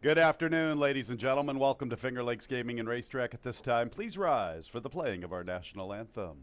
Good afternoon, ladies and gentlemen. Welcome to Finger Lakes Gaming and Racetrack. At this time, please rise for the playing of our national anthem.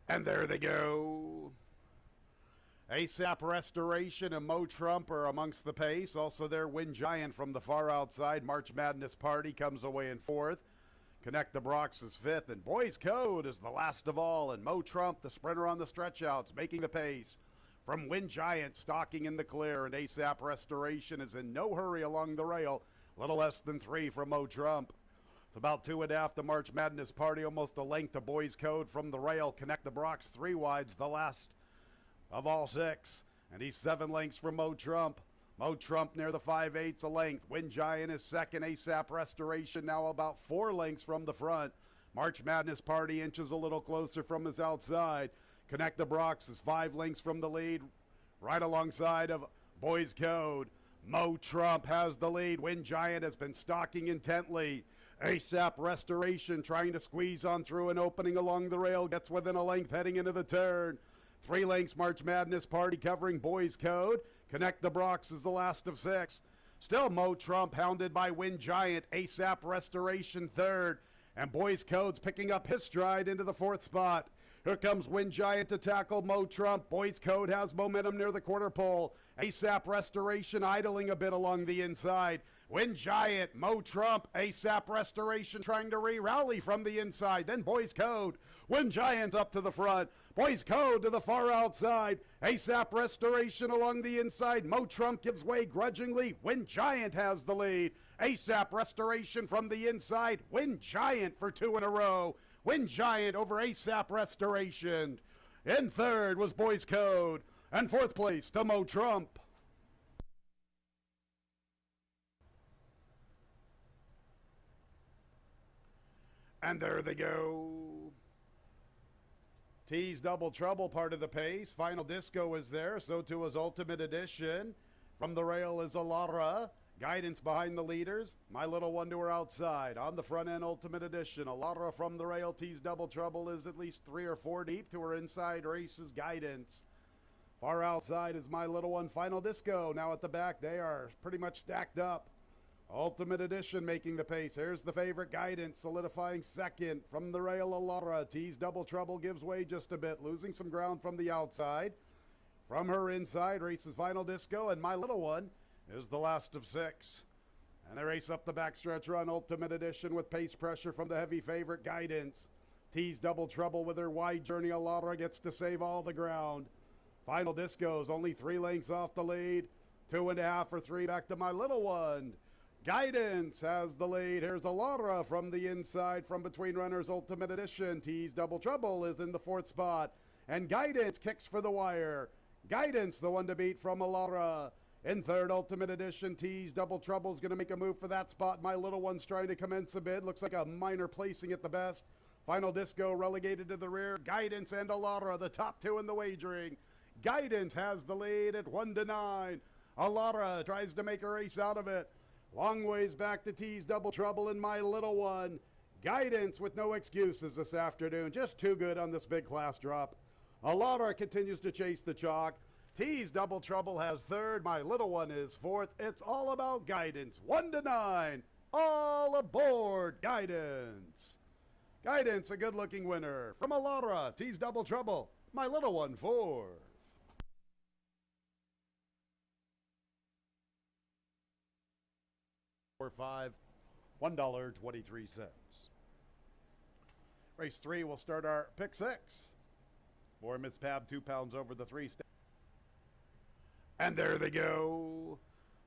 And there they go. ASAP Restoration and Mo Trump are amongst the pace. Also there, Win Giant from the far outside. March Madness Party comes away in fourth. Connect the Brox is fifth. And Boys Code is the last of all. And Mo Trump, the sprinter on the stretch outs, making the pace. From Win Giant, stalking in the clear. And ASAP Restoration is in no hurry along the rail. Little less than 3 from Mo Trump. It's about 2.5 to March Madness Party, almost a length to Boys Code from the rail. Connect the Brox 3 wides, the last of all 6. And he's 7 lengths from Mo Trump. Mo Trump near the 5/8 a length. Win Giant is second. ASAP Restoration now about 4 lengths from the front. March Madness Party inches a little closer from his outside. Connect the Brox is 5 lengths from the lead, right alongside of Boys Code. Mo Trump has the lead. Win Giant has been stalking intently. ASAP Restoration trying to squeeze on through an opening along the rail. Gets within a length heading into the turn. 3 lengths March Madness Party covering Boys Code. Connect the Brox is the last of 6. Still Mo Trump hounded by Win Giant. ASAP Restoration third. And Boys Code's picking up his stride into the 4th spot. Here comes Win Giant to tackle Mo Trump. Boys Code has momentum near the quarter pole. ASAP Restoration idling a bit along the inside. Win Giant, Mo Trump, ASAP Restoration trying to re-rally from the inside. Then Boys Code. Win Giant up to the front. Boys Code to the far outside. ASAP Restoration along the inside. Mo Trump gives way grudgingly. Win Giant has the lead. ASAP Restoration from the inside. Win Giant for 2 in a row. Win Giant over ASAP Restoration. In third was Boys Code. And 4th place to Mo Trump. And there they go. T's Double Trouble, part of the pace. Final Disco is there, so too is Ultimate Edition. From the rail is Alara. Guidance behind the leaders. My Little One to her outside. On the front end, Ultimate Edition. Alara from the rail. T's Double Trouble is at least 3 or 4 deep. To her inside races Guidance. Far outside is My Little One. Final Disco. Now at the back, they are pretty much stacked up. Ultimate Edition making the pace. Here's the favorite Guidance, solidifying second. From the rail, Alara. T's Double Trouble gives way just a bit, losing some ground from the outside. From her inside, races Final Disco, and My Little One is the last of 6. And they race up the backstretch run, Ultimate Edition, with pace pressure from the heavy favorite Guidance. T's Double Trouble with her wide journey. Alara gets to save all the ground. Final Disco's only 3 lengths off the lead. 2.5 or 3 back to My Little One. Guidance has the lead. Here's Alara from the inside, from between runners, Ultimate Edition. T's Double Trouble is in the 4th spot. And Guidance kicks for the wire. Guidance, the one to beat from Alara. In third, Ultimate Edition. T's Double Trouble is going to make a move for that spot. My Little One's trying to commence a bid. Looks like a minor placing at the best. Final Disco relegated to the rear. Guidance and Alara, the top 2 in the wagering. Guidance has the lead at 1-9. Alara tries to make a race out of it. Long ways back to T's Double Trouble and My Little One. Guidance with no excuses this afternoon. Just too good on this big class drop. Alara continues to chase the chalk. T's Double Trouble has third. My Little One is fourth. It's all about guidance. 1 to 9. All aboard Guidance. Guidance, a good-looking winner. From Alara, T's Double Trouble. My Little One, fourth. $5, $1.23. Race 3 will start our pick 6. For Miss Pab, 2 pounds over the 3. And there they go.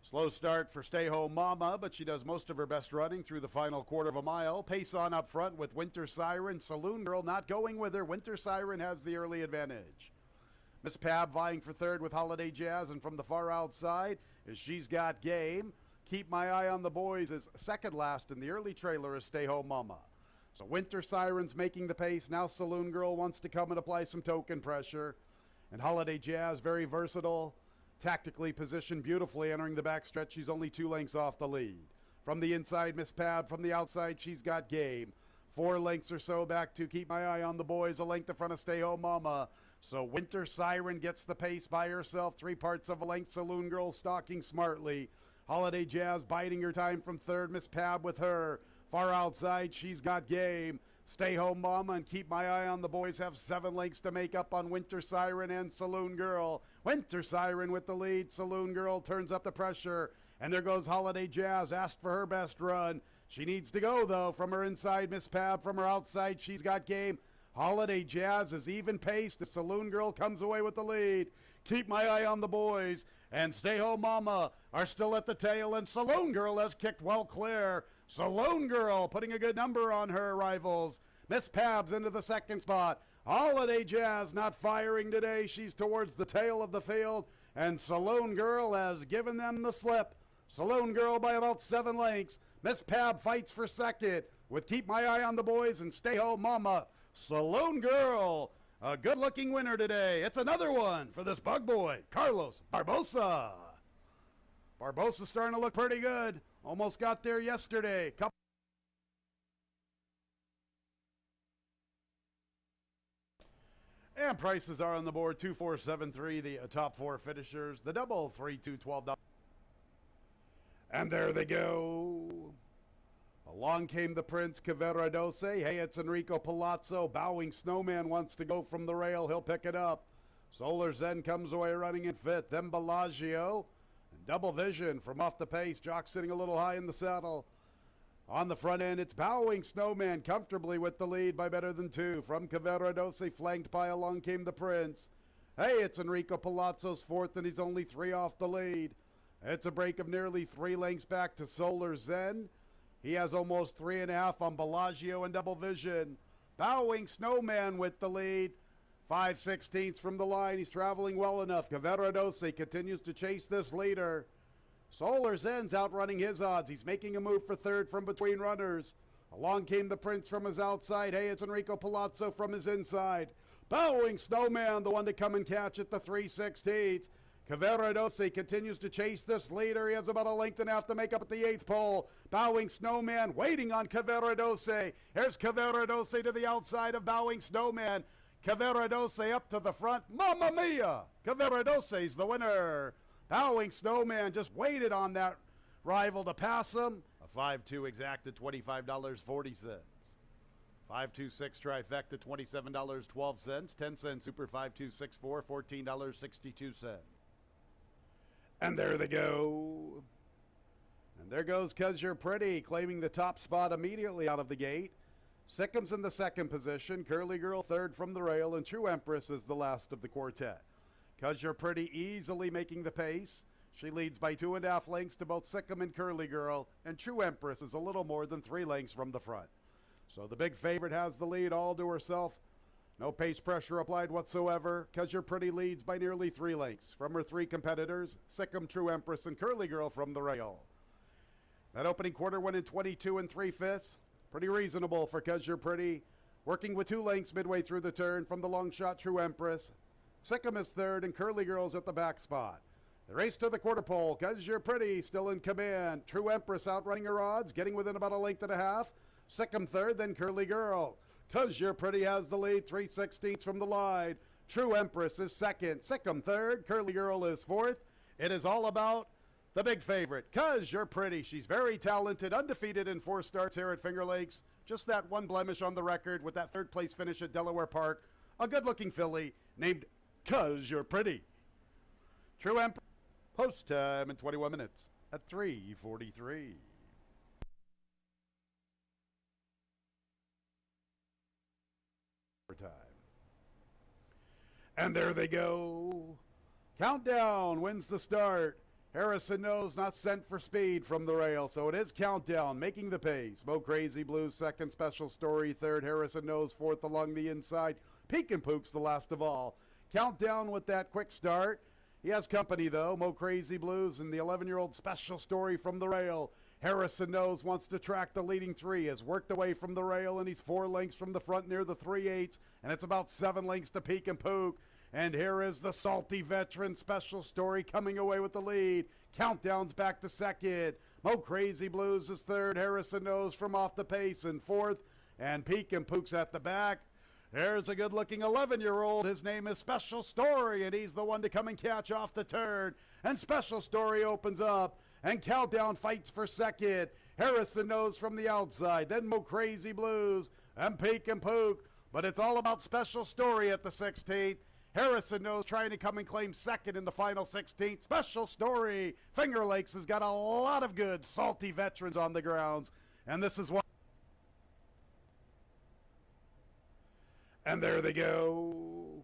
Slow start for Stay Home Mama, but she does most of her best running through the final quarter of a mile. Pace on up front with Winter Siren. Saloon Girl not going with her. Winter Siren has the early advantage. Miss Pab vying for third with Holiday Jazz, and from the far outside is She's Got Game. Keep My Eye on the Boys is second last in the early trailer is Stay Home Mama. So Winter Siren's making the pace. Now Saloon Girl wants to come and apply some token pressure. And Holiday Jazz, very versatile, tactically positioned beautifully, entering the backstretch. She's only 2 lengths off the lead. From the inside, Miss Pab. From the outside, She's Got Game. 4 lengths or so back to Keep My Eye on the Boys. A length in front of Stay Home Mama. So Winter Siren gets the pace by herself. 3 parts of a length. Saloon Girl stalking smartly. Holiday Jazz biding her time from third. Miss Pab with her. Far outside, She's Got Game. Stay Home Mama and Keep My Eye on the Boys have 7 lengths to make up on Winter Siren and Saloon Girl. Winter Siren with the lead. Saloon Girl turns up the pressure. And there goes Holiday Jazz, asked for her best run. She needs to go, though, from her inside, Miss Pab. From her outside, She's Got Game. Holiday Jazz is even paced. The Saloon Girl comes away with the lead. Keep My Eye on the Boys and Stay Home Mama are still at the tail, and Saloon Girl has kicked well clear. Saloon Girl putting a good number on her rivals. Miss Pab's into the second spot. Holiday Jazz not firing today. She's towards the tail of the field, and Saloon Girl has given them the slip. Saloon Girl by about 7 lengths. Miss Pab fights for second with Keep My Eye on the Boys and Stay Home Mama. Saloon Girl, a good-looking winner today. It's another one for this bug boy, Carlos Barbosa. Barbosa starting to look pretty good. Almost got there yesterday. And prices are on the board. 2-4-7-3, the top 4 finishers. The double, 3-2, $12. And there they go. Along came the Prince, Cavaradose. Hey, it's Enrico Palazzo. Bowing Snowman wants to go from the rail. He'll pick it up. Solar Zen comes away running in 5th. Then Bellagio. And Double Vision from off the pace. Jock sitting a little high in the saddle. On the front end, it's Bowing Snowman comfortably with the lead by better than 2. From Cavaradose, flanked by Along Came the Prince. Hey, it's Enrico Palazzo's 4th, and he's only 3 off the lead. It's a break of nearly 3 lengths back to Solar Zen. He has almost 3.5 on Bellagio and Double Vision. Bowing Snowman with the lead. 5/16 from the line. He's traveling well enough. Cavaradose continues to chase this leader. Solar Zen's outrunning his odds. He's making a move for third from between runners. Along came the Prince from his outside. Hey, it's Enrico Palazzo from his inside. Bowing Snowman, the one to come and catch at the 3/16. Cavaradose continues to chase this leader. He has about 1.5 lengths to make up at the 8th pole. Bowing Snowman waiting on Cavaradose. Here's Cavaradose to the outside of Bowing Snowman. Cavaradose up to the front. Mamma mia! Cavaradose's the winner. Bowing Snowman just waited on that rival to pass him. A 5-2 exacta, $25.40. 5-2-6 trifecta, $27.12. 10-cent super 5-2-6-4, $14.62. And there they go. And there goes 'Cause You're Pretty, claiming the top spot immediately out of the gate. Sickham's in the second position. Curly Girl third from the rail, and True Empress is the last of the quartet. 'Cause You're Pretty easily making the pace. She leads by 2.5 lengths to both Sickham and Curly Girl, and True Empress is a little more than 3 lengths from the front. So the big favorite has the lead all to herself. No pace pressure applied whatsoever. 'Cause You're Pretty leads by nearly 3 lengths from her 3 competitors, Sickham, True Empress, and Curly Girl from the rail. That opening quarter went in 22 3/5. Pretty reasonable for 'Cause You're Pretty. Working with 2 lengths midway through the turn from the long shot True Empress. Sickham is third, and Curly Girl's at the back spot. The race to the quarter pole. 'Cause You're Pretty still in command. True Empress outrunning her odds, getting within about 1.5 lengths. Sickham third, then Curly Girl. 'Cause You're Pretty has the lead, 3/16 from the line. True Empress is second. Sikkim third. Curly Girl is fourth. It is all about the big favorite, 'Cause You're Pretty. She's very talented, undefeated in 4 starts here at Finger Lakes. Just that one blemish on the record with that third place finish at Delaware Park. A good-looking filly named 'Cause You're Pretty. True Empress, post time in 21 minutes at 3:43. Time. And there they go. Countdown wins the start. Harrison Knows not sent for speed from the rail, so it is Countdown making the pace. Mo Crazy Blues second, Special Story third, Harrison Knows fourth along the inside. Peek and Pook's the last of all. Countdown with that quick start. He has company though. Mo Crazy Blues and the 11-year-old Special Story from the rail. Harrison Knows wants to track the leading 3, has worked away from the rail, and he's 4 lengths from the front near the 3/8, and it's about 7 lengths to Peek and Pook. And here is the salty veteran Special Story coming away with the lead. Countdown's back to second. Mo Crazy Blues is third. Harrison Knows from off the pace in fourth. And Peek and Pook's at the back. There's a good-looking 11-year-old. His name is Special Story, and he's the one to come and catch off the turn. And Special Story opens up, and Countdown fights for second. Harrison Knows from the outside. Then Mo Crazy Blues and Peek and Pook. But it's all about Special Story at the 16th. Harrison Knows trying to come and claim second in the final 16th. Special Story. Finger Lakes has got a lot of good, salty veterans on the grounds. And this is what. And there they go.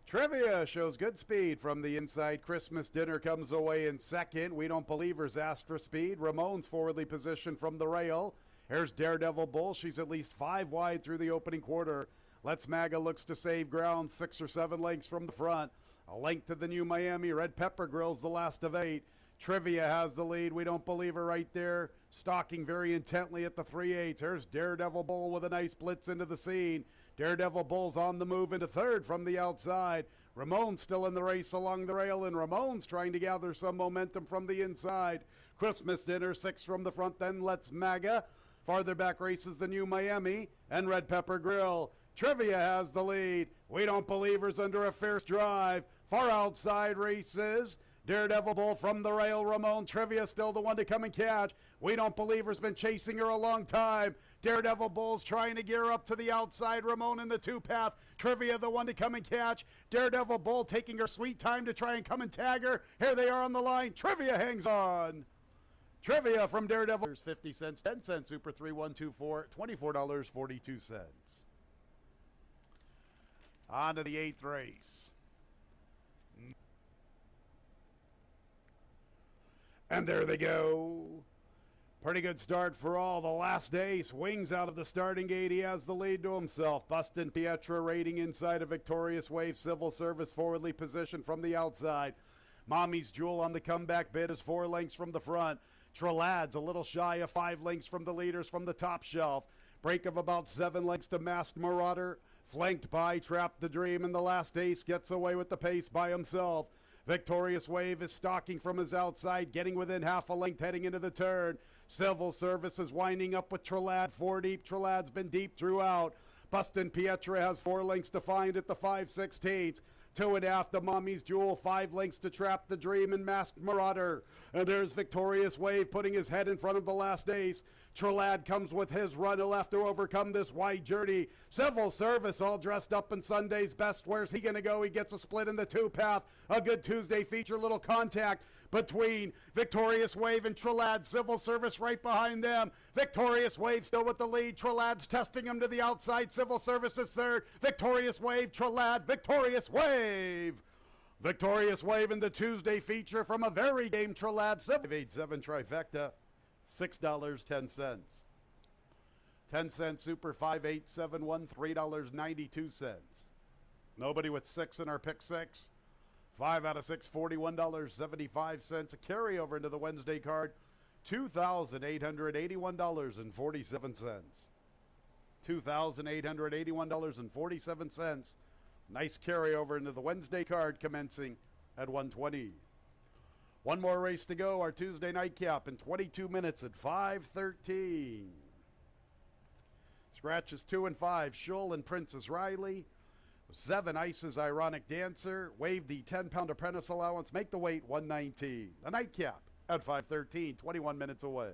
Trivia shows good speed from the inside. Christmas Dinner comes away in second. We Don't Believers asked for speed. Ramon's forwardly positioned from the rail. Here's Daredevil Bull. She's at least 5 wide through the opening quarter. Let's Maga looks to save ground 6 or 7 lengths from the front. A length to the New Miami. Red Pepper Grill's the last of 8. Trivia has the lead. We Don't Believe Her right there. Stalking very intently at the 3/8. Here's Daredevil Bull with a nice blitz into the scene. Daredevil Bull's on the move into third from the outside. Ramon's still in the race along the rail, and Ramon's trying to gather some momentum from the inside. Christmas Dinner 6 from the front, then Let's Maga. Farther back races the New Miami and Red Pepper Grill. Trivia has the lead. We Don't Believe Her's under a fierce drive. Far outside races Daredevil Bull from the rail. Ramon. Trivia still the one to come and catch. We Don't Believe Her's been chasing her a long time. Daredevil Bull's trying to gear up to the outside. Ramon in the 2-path. Trivia the one to come and catch. Daredevil Bull taking her sweet time to try and come and tag her. Here they are on the line. Trivia hangs on. Trivia from Daredevil. 50 cents, 10 cents, Super 3124, $24.42. On to the 8th race. And there they go. Pretty good start for all. The last ace wings out of the starting gate. He has the lead to himself. Bustin Pietra raiding inside a Victorious Wave. Civil Service forwardly positioned from the outside. Mommy's Jewel on the comeback bid is 4 lengths from the front. Trelad's a little shy of 5 lengths from the leaders from the top shelf. Break of about 7 lengths to Masked Marauder. Flanked by Trap the Dream, and the last ace gets away with the pace by himself. Victorious Wave is stalking from his outside, getting within half a length heading into the turn. Civil Service is winding up with Trelad 4 deep. Trelad's been deep throughout. Bustin Pietra has 4 lengths to find at the 5/16. 2.5 to Mommy's Jewel, 5 lengths to Trap the Dream and Masked Marauder. And there's Victorious Wave putting his head in front of the last ace. Trelad comes with his run. He'll have to overcome this wide journey. Civil Service all dressed up in Sunday's best. Where's he going to go? He gets a split in the 2-path. A good Tuesday feature. Little contact between Victorious Wave and Trelad. Civil Service right behind them. Victorious Wave still with the lead. Trelad's testing him to the outside. Civil Service is third. Victorious Wave, Trelad, Victorious Wave. Victorious Wave in the Tuesday feature from a very game Trelad. 787 trifecta, $6.10. 10 cents Super 5871, $3.92. Nobody with 6 in our pick 6. 5 out of 6, $41.75. A carryover into the Wednesday card, $2,881.47. $2,881.47. Nice carryover into the Wednesday card commencing at 1:20. One more race to go, our Tuesday nightcap in 22 minutes at 5:13. Scratches 2 and 5, Shull and Princess Riley. 7 Ice's Ironic Dancer. Waive the 10-pound apprentice allowance. Make the weight 119. The nightcap at 5:13, 21 minutes away.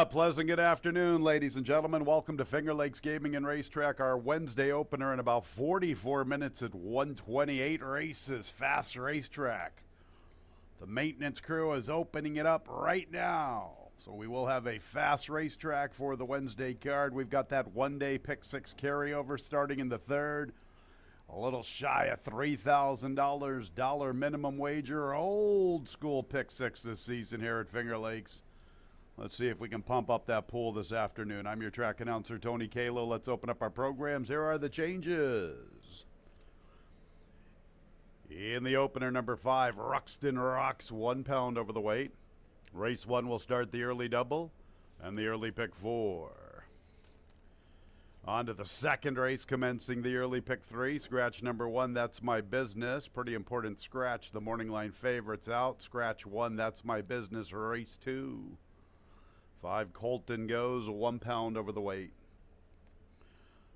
Pleasant good afternoon, ladies and gentlemen. Welcome to Finger Lakes Gaming and Racetrack, our Wednesday opener in about 44 minutes at 128 races. Fast racetrack. The maintenance crew is opening it up right now. So we will have a fast racetrack for the Wednesday card. We've got that one-day pick six carryover starting in the third. A little shy of $3,000 dollar minimum wager. Old school pick six this season here at Finger Lakes. Let's see if we can pump up that pool this afternoon. I'm your track announcer, Tony Kalo. Let's open up our programs. Here are the changes. In the opener, number 5, Ruxton Rocks, 1 pound over the weight. Race 1 will start the early double and the early pick 4. On to the second race, commencing the early pick 3. Scratch number 1, That's My Business. Pretty important scratch. The morning line favorites out. Scratch 1, That's My Business. Race 2. 5 Colton goes, 1 pound over the weight.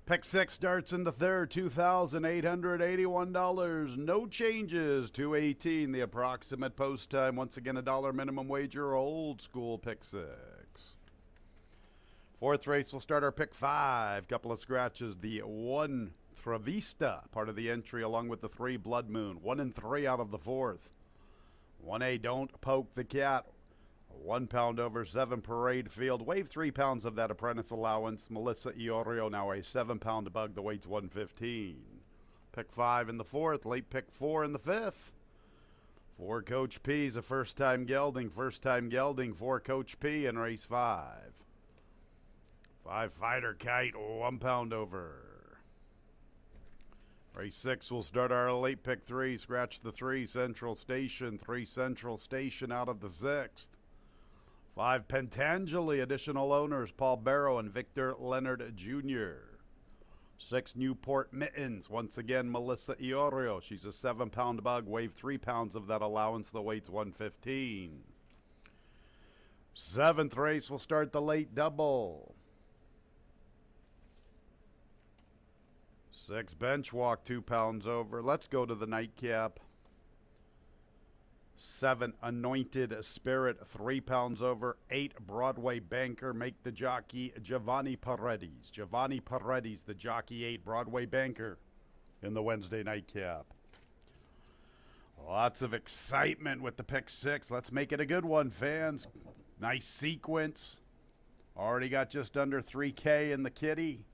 Pick 6 starts in the third, $2,881. No changes, 218. The approximate post time. Once again, $1 minimum wager, old school pick 6. Fourth race will start our pick 5. Couple of scratches. The 1 Travista, part of the entry, along with the 3 Blood Moon. 1 and 3 out of the fourth. 1A, Don't Poke the Cat. 1 pound over 7 Parade Field. Waive 3 pounds of that apprentice allowance. Melissa Iorio, now a 7-pound bug. The weight's 115. Pick 5 in the fourth. Late pick 4 in the fifth. 4 Coach P's a first-time gelding. First-time gelding for Coach P in race 5. 5 Fighter Kite, 1 pound over. Race 6 will start our late pick 3. Scratch the 3 Central Station. 3 Central Station out of the 6th. 5 Pentangeli, additional owners, Paul Barrow and Victor Leonard Jr. 6 Newport Mittens, once again, Melissa Iorio. She's a 7-pound bug. Waive 3 pounds of that allowance. The weight's 115. 7th race will start the late double. 6 Bench Walk, 2 pounds over. Let's go to the nightcap. 7 Anointed Spirit, 3 pounds over. 8 Broadway Banker, make the jockey Giovanni Paredes. Giovanni Paredes, the jockey 8 Broadway Banker in the Wednesday nightcap. Lots of excitement with the pick 6. Let's make it a good one, fans. Nice sequence. Already got just under 3K in the kitty.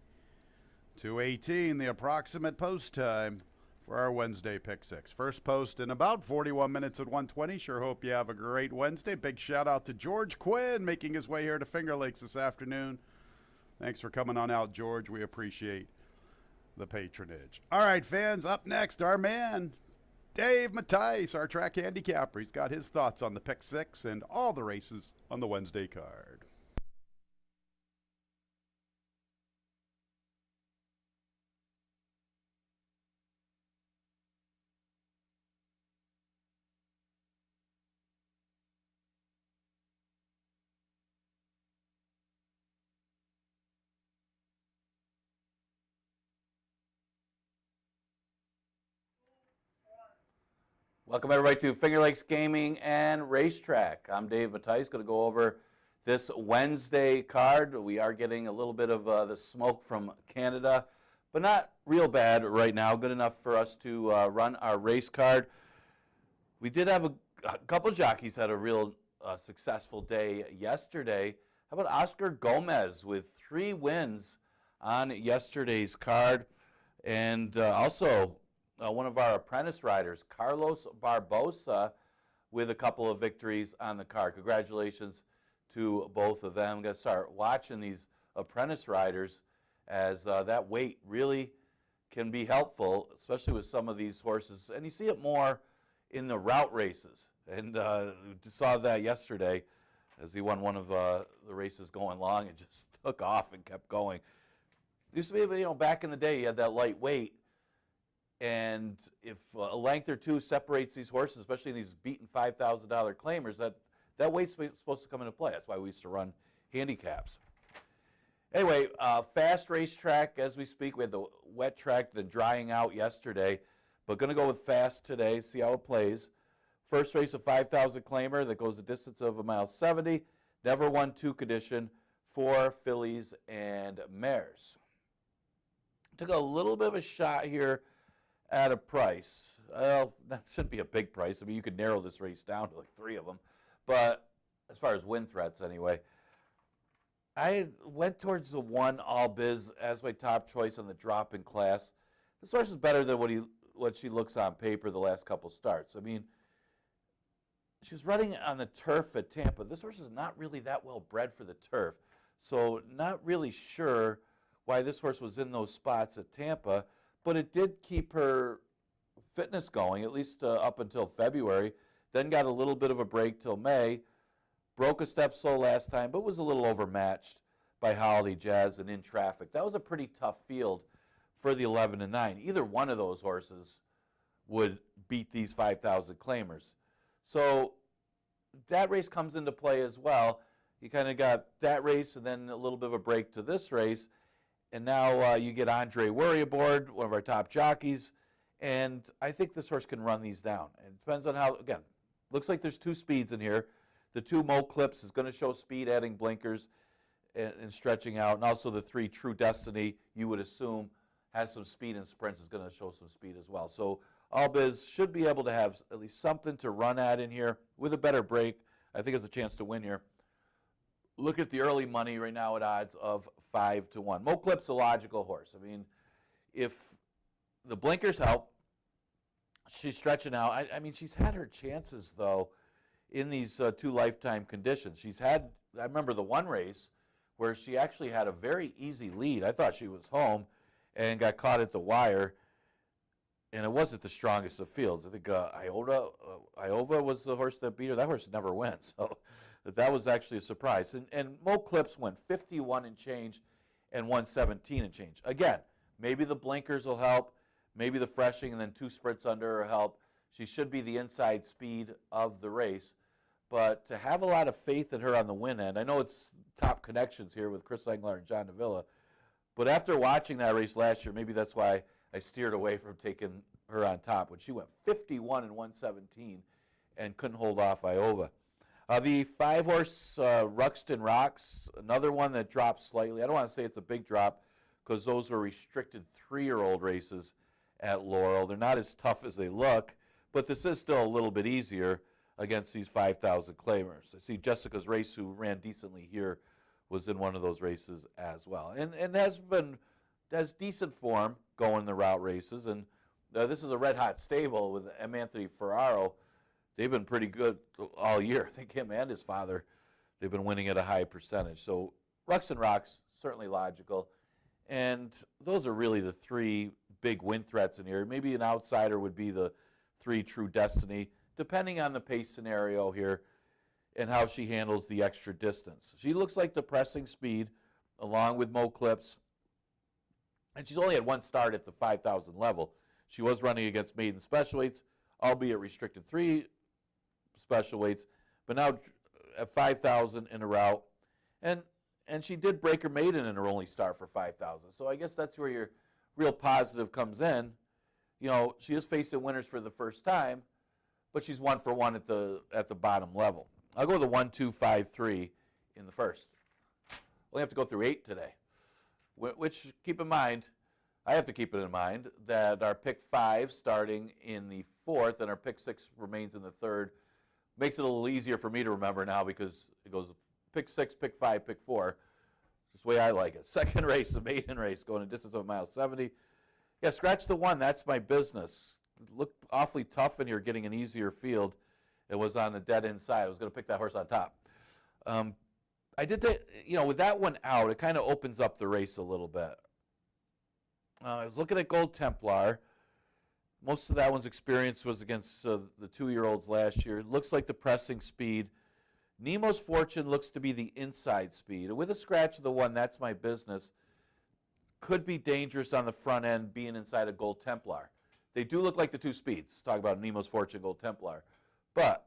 218, the approximate post time for our Wednesday pick 6. First post in about 41 minutes at 120. Sure hope you have a great Wednesday. Big shout out to George Quinn making his way here to Finger Lakes this afternoon. Thanks for coming on out, George. We appreciate the patronage. All right, fans, up next, our man, Dave Mattice, our track handicapper. He's got his thoughts on the pick 6 and all the races on the Wednesday card. Welcome everybody to Finger Lakes Gaming and Racetrack. I'm Dave Mattice, going to go over this Wednesday card. We are getting a little bit of the smoke from Canada, but not real bad right now. Good enough for us to run our race card. We did have a couple jockeys had a real successful day yesterday. How about Oscar Gomez with 3 wins on yesterday's card, and also one of our apprentice riders, Carlos Barbosa, with a couple of victories on the card. Congratulations to both of them. I'm going to start watching these apprentice riders, as that weight really can be helpful, especially with some of these horses. And you see it more in the route races. And saw that yesterday as he won one of the races going long and just took off and kept going. It used to be, back in the day, you had that light weight. And if a length or two separates these horses, especially these beaten $5,000 claimers, that weight's supposed to come into play. That's why we used to run handicaps. Anyway, fast racetrack as we speak. We had the wet track, then drying out yesterday, but going to go with fast today, see how it plays. First race, a 5,000 claimer that goes a distance of 1.70 miles. Never won 2 condition, 4 fillies and mares. Took a little bit of a shot here at a price. Well, that shouldn't be a big price. I mean, you could narrow this race down to like 3 of them. But as far as win threats anyway, I went towards the 1 All Biz as my top choice on the drop in class. This horse is better than what she looks on paper the last couple starts. I mean, she was running on the turf at Tampa. This horse is not really that well bred for the turf. So not really sure why this horse was in those spots at Tampa. But it did keep her fitness going, at least up until February. Then got a little bit of a break till May. Broke a step slow last time, but was a little overmatched by Holiday Jazz and In Traffic. That was a pretty tough field for the 11 and 9. Either one of those horses would beat these 5,000 claimers. So that race comes into play as well. You kind of got that race and then a little bit of a break to this race. And now you get Andre Worry aboard, one of our top jockeys. And I think this horse can run these down. It depends on how, again, looks like there's 2 speeds in here. The 2 Mo Clips is going to show speed, adding blinkers and stretching out. And also the 3 True Destiny, you would assume, has some speed and sprints, is going to show some speed as well. So All Biz should be able to have at least something to run at in here with a better break. I think it's a chance to win here. Look at the early money right now at odds of 5 to 1. Mo Clip's a logical horse. I mean, if the blinkers help, she's stretching out. I mean, she's had her chances, though, in these 2 lifetime conditions. She's had, I remember the one race where she actually had a very easy lead. I thought she was home and got caught at the wire, and it wasn't the strongest of fields. I think Iova was the horse that beat her. That horse never wins, so that was actually a surprise. And Mo Clips went 51 and change and 117 and change. Again, maybe the blinkers will help. Maybe the freshing and then 2 sprints under her help. She should be the inside speed of the race. But to have a lot of faith in her on the win end, I know it's top connections here with Chris Engler and John Davila, but after watching that race last year, maybe that's why I steered away from taking her on top when she went 51 and 117 and couldn't hold off Iova. The 5-horse Ruxton Rocks, another one that dropped slightly. I don't want to say it's a big drop because those were restricted 3-year-old races at Laurel. They're not as tough as they look, but this is still a little bit easier against these 5,000 claimers. I see Jessica's Race, who ran decently here, was in one of those races as well. And has decent form going the route races. And this is a red-hot stable with M. Anthony Ferraro. They've been pretty good all year. I think him and his father, they've been winning at a high percentage. So Ruxton Rocks, certainly logical. And those are really the 3 big win threats in here. Maybe an outsider would be the 3 True Destiny, depending on the pace scenario here and how she handles the extra distance. She looks like the pressing speed along with Mo Clips. And she's only had 1 start at the 5,000 level. She was running against maiden special weights, albeit restricted 3 special weights, but now at 5,000 in a route. And she did break her maiden in her only start for 5,000. So I guess that's where your real positive comes in. You know, she is facing winners for the first time, but she's 1-for-1 at the bottom level. I'll go with the 1-2-5-3 in the first. We'll have to go through 8 today, which, keep in mind, I have to keep it in mind that our pick 5 starting in the 4th and our pick 6 remains in the 3rd. Makes it a little easier for me to remember now because it goes pick 6, pick 5, pick 4. Just the way I like it. Second race, the maiden race, going a distance of 1.70 miles. Yeah, scratch the 1. That's my business. It looked awfully tough, and you're getting an easier field. It was on the dead inside. I was going to pick that horse on top. I did that, with that one out, it kind of opens up the race a little bit. I was looking at Gold Templar. Most of that one's experience was against the 2-year-olds last year. It looks like the pressing speed. Nemo's Fortune looks to be the inside speed. With a scratch of the 1, that's my business. Could be dangerous on the front end being inside a Gold Templar. They do look like the 2 speeds. Talk about Nemo's Fortune, Gold Templar. But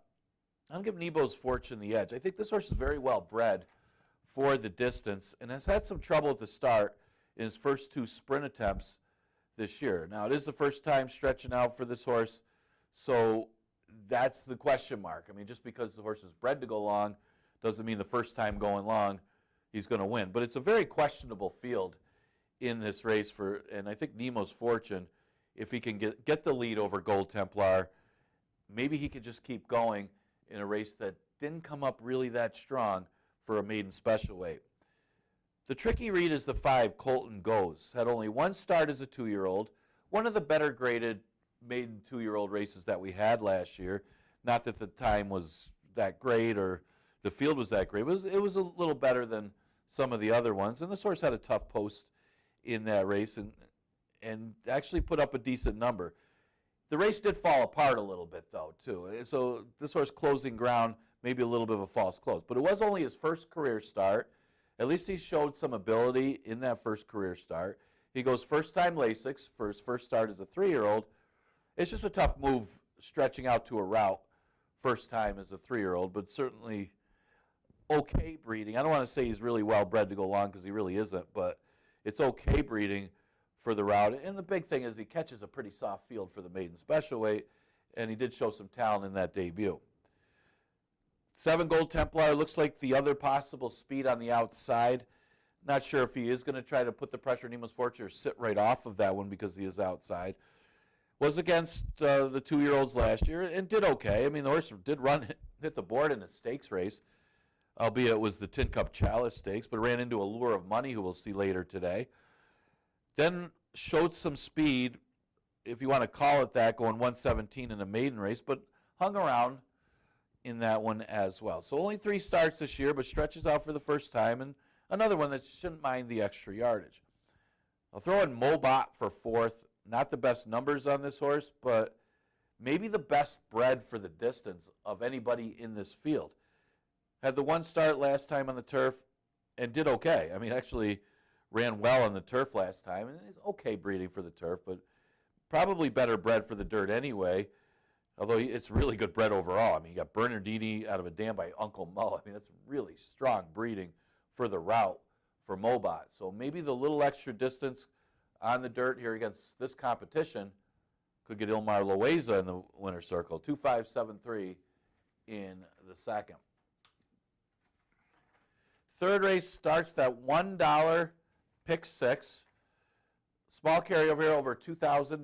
I'll give Nemo's Fortune the edge. I think this horse is very well bred for the distance and has had some trouble at the start in his first 2 sprint attempts this year. Now, it is the first time stretching out for this horse, so that's the question mark. I mean, just because the horse is bred to go long doesn't mean the first time going long he's going to win. But it's a very questionable field in this race and I think Nemo's Fortune, if he can get the lead over Gold Templar, maybe he could just keep going in a race that didn't come up really that strong for a maiden special weight. The tricky read is the 5, Colton Goes. Had only 1 start as a 2-year-old, one of the better graded maiden 2-year-old races that we had last year. Not that the time was that great or the field was that great. It was a little better than some of the other ones, and this horse had a tough post in that race and actually put up a decent number. The race did fall apart a little bit, though, too. So this horse closing ground, maybe a little bit of a false close. But it was only his first career start. At least he showed some ability in that first career start. He goes first-time Lasix for his first start as a 3-year-old. It's just a tough move stretching out to a route first time as a 3-year-old, but certainly okay breeding. I don't want to say he's really well bred to go long because he really isn't, but it's okay breeding for the route. And the big thing is he catches a pretty soft field for the maiden special weight, and he did show some talent in that debut. 7, Gold Templar looks like the other possible speed on the outside. Not sure if he is going to try to put the pressure on Nemo's Fortune or sit right off of that one because he is outside. Was against the 2-year-olds last year and did okay. I mean, the horse did hit the board in a stakes race, albeit it was the Tin Cup Chalice Stakes, but ran into Allure of Money, who we'll see later today. Then showed some speed, if you want to call it that, going 117 in a maiden race, but hung around in that one as well. So only 3 starts this year, but stretches out for the first time, and another one that shouldn't mind the extra yardage. I'll throw in Mobot for 4th. Not the best numbers on this horse, but maybe the best bred for the distance of anybody in this field. Had the 1 start last time on the turf and did okay. I mean, actually ran well on the turf last time, and is okay breeding for the turf, but probably better bred for the dirt anyway. Although it's really good bred overall. I mean, you got Bernardini out of a dam by Uncle Mo. I mean, that's really strong breeding for the route for Mobot. So maybe the little extra distance on the dirt here against this competition could get Ilmar Loaiza in the winner's circle. 2-5-7-3 in the second. Third race starts that $1 pick 6. Small carryover here over $2,000.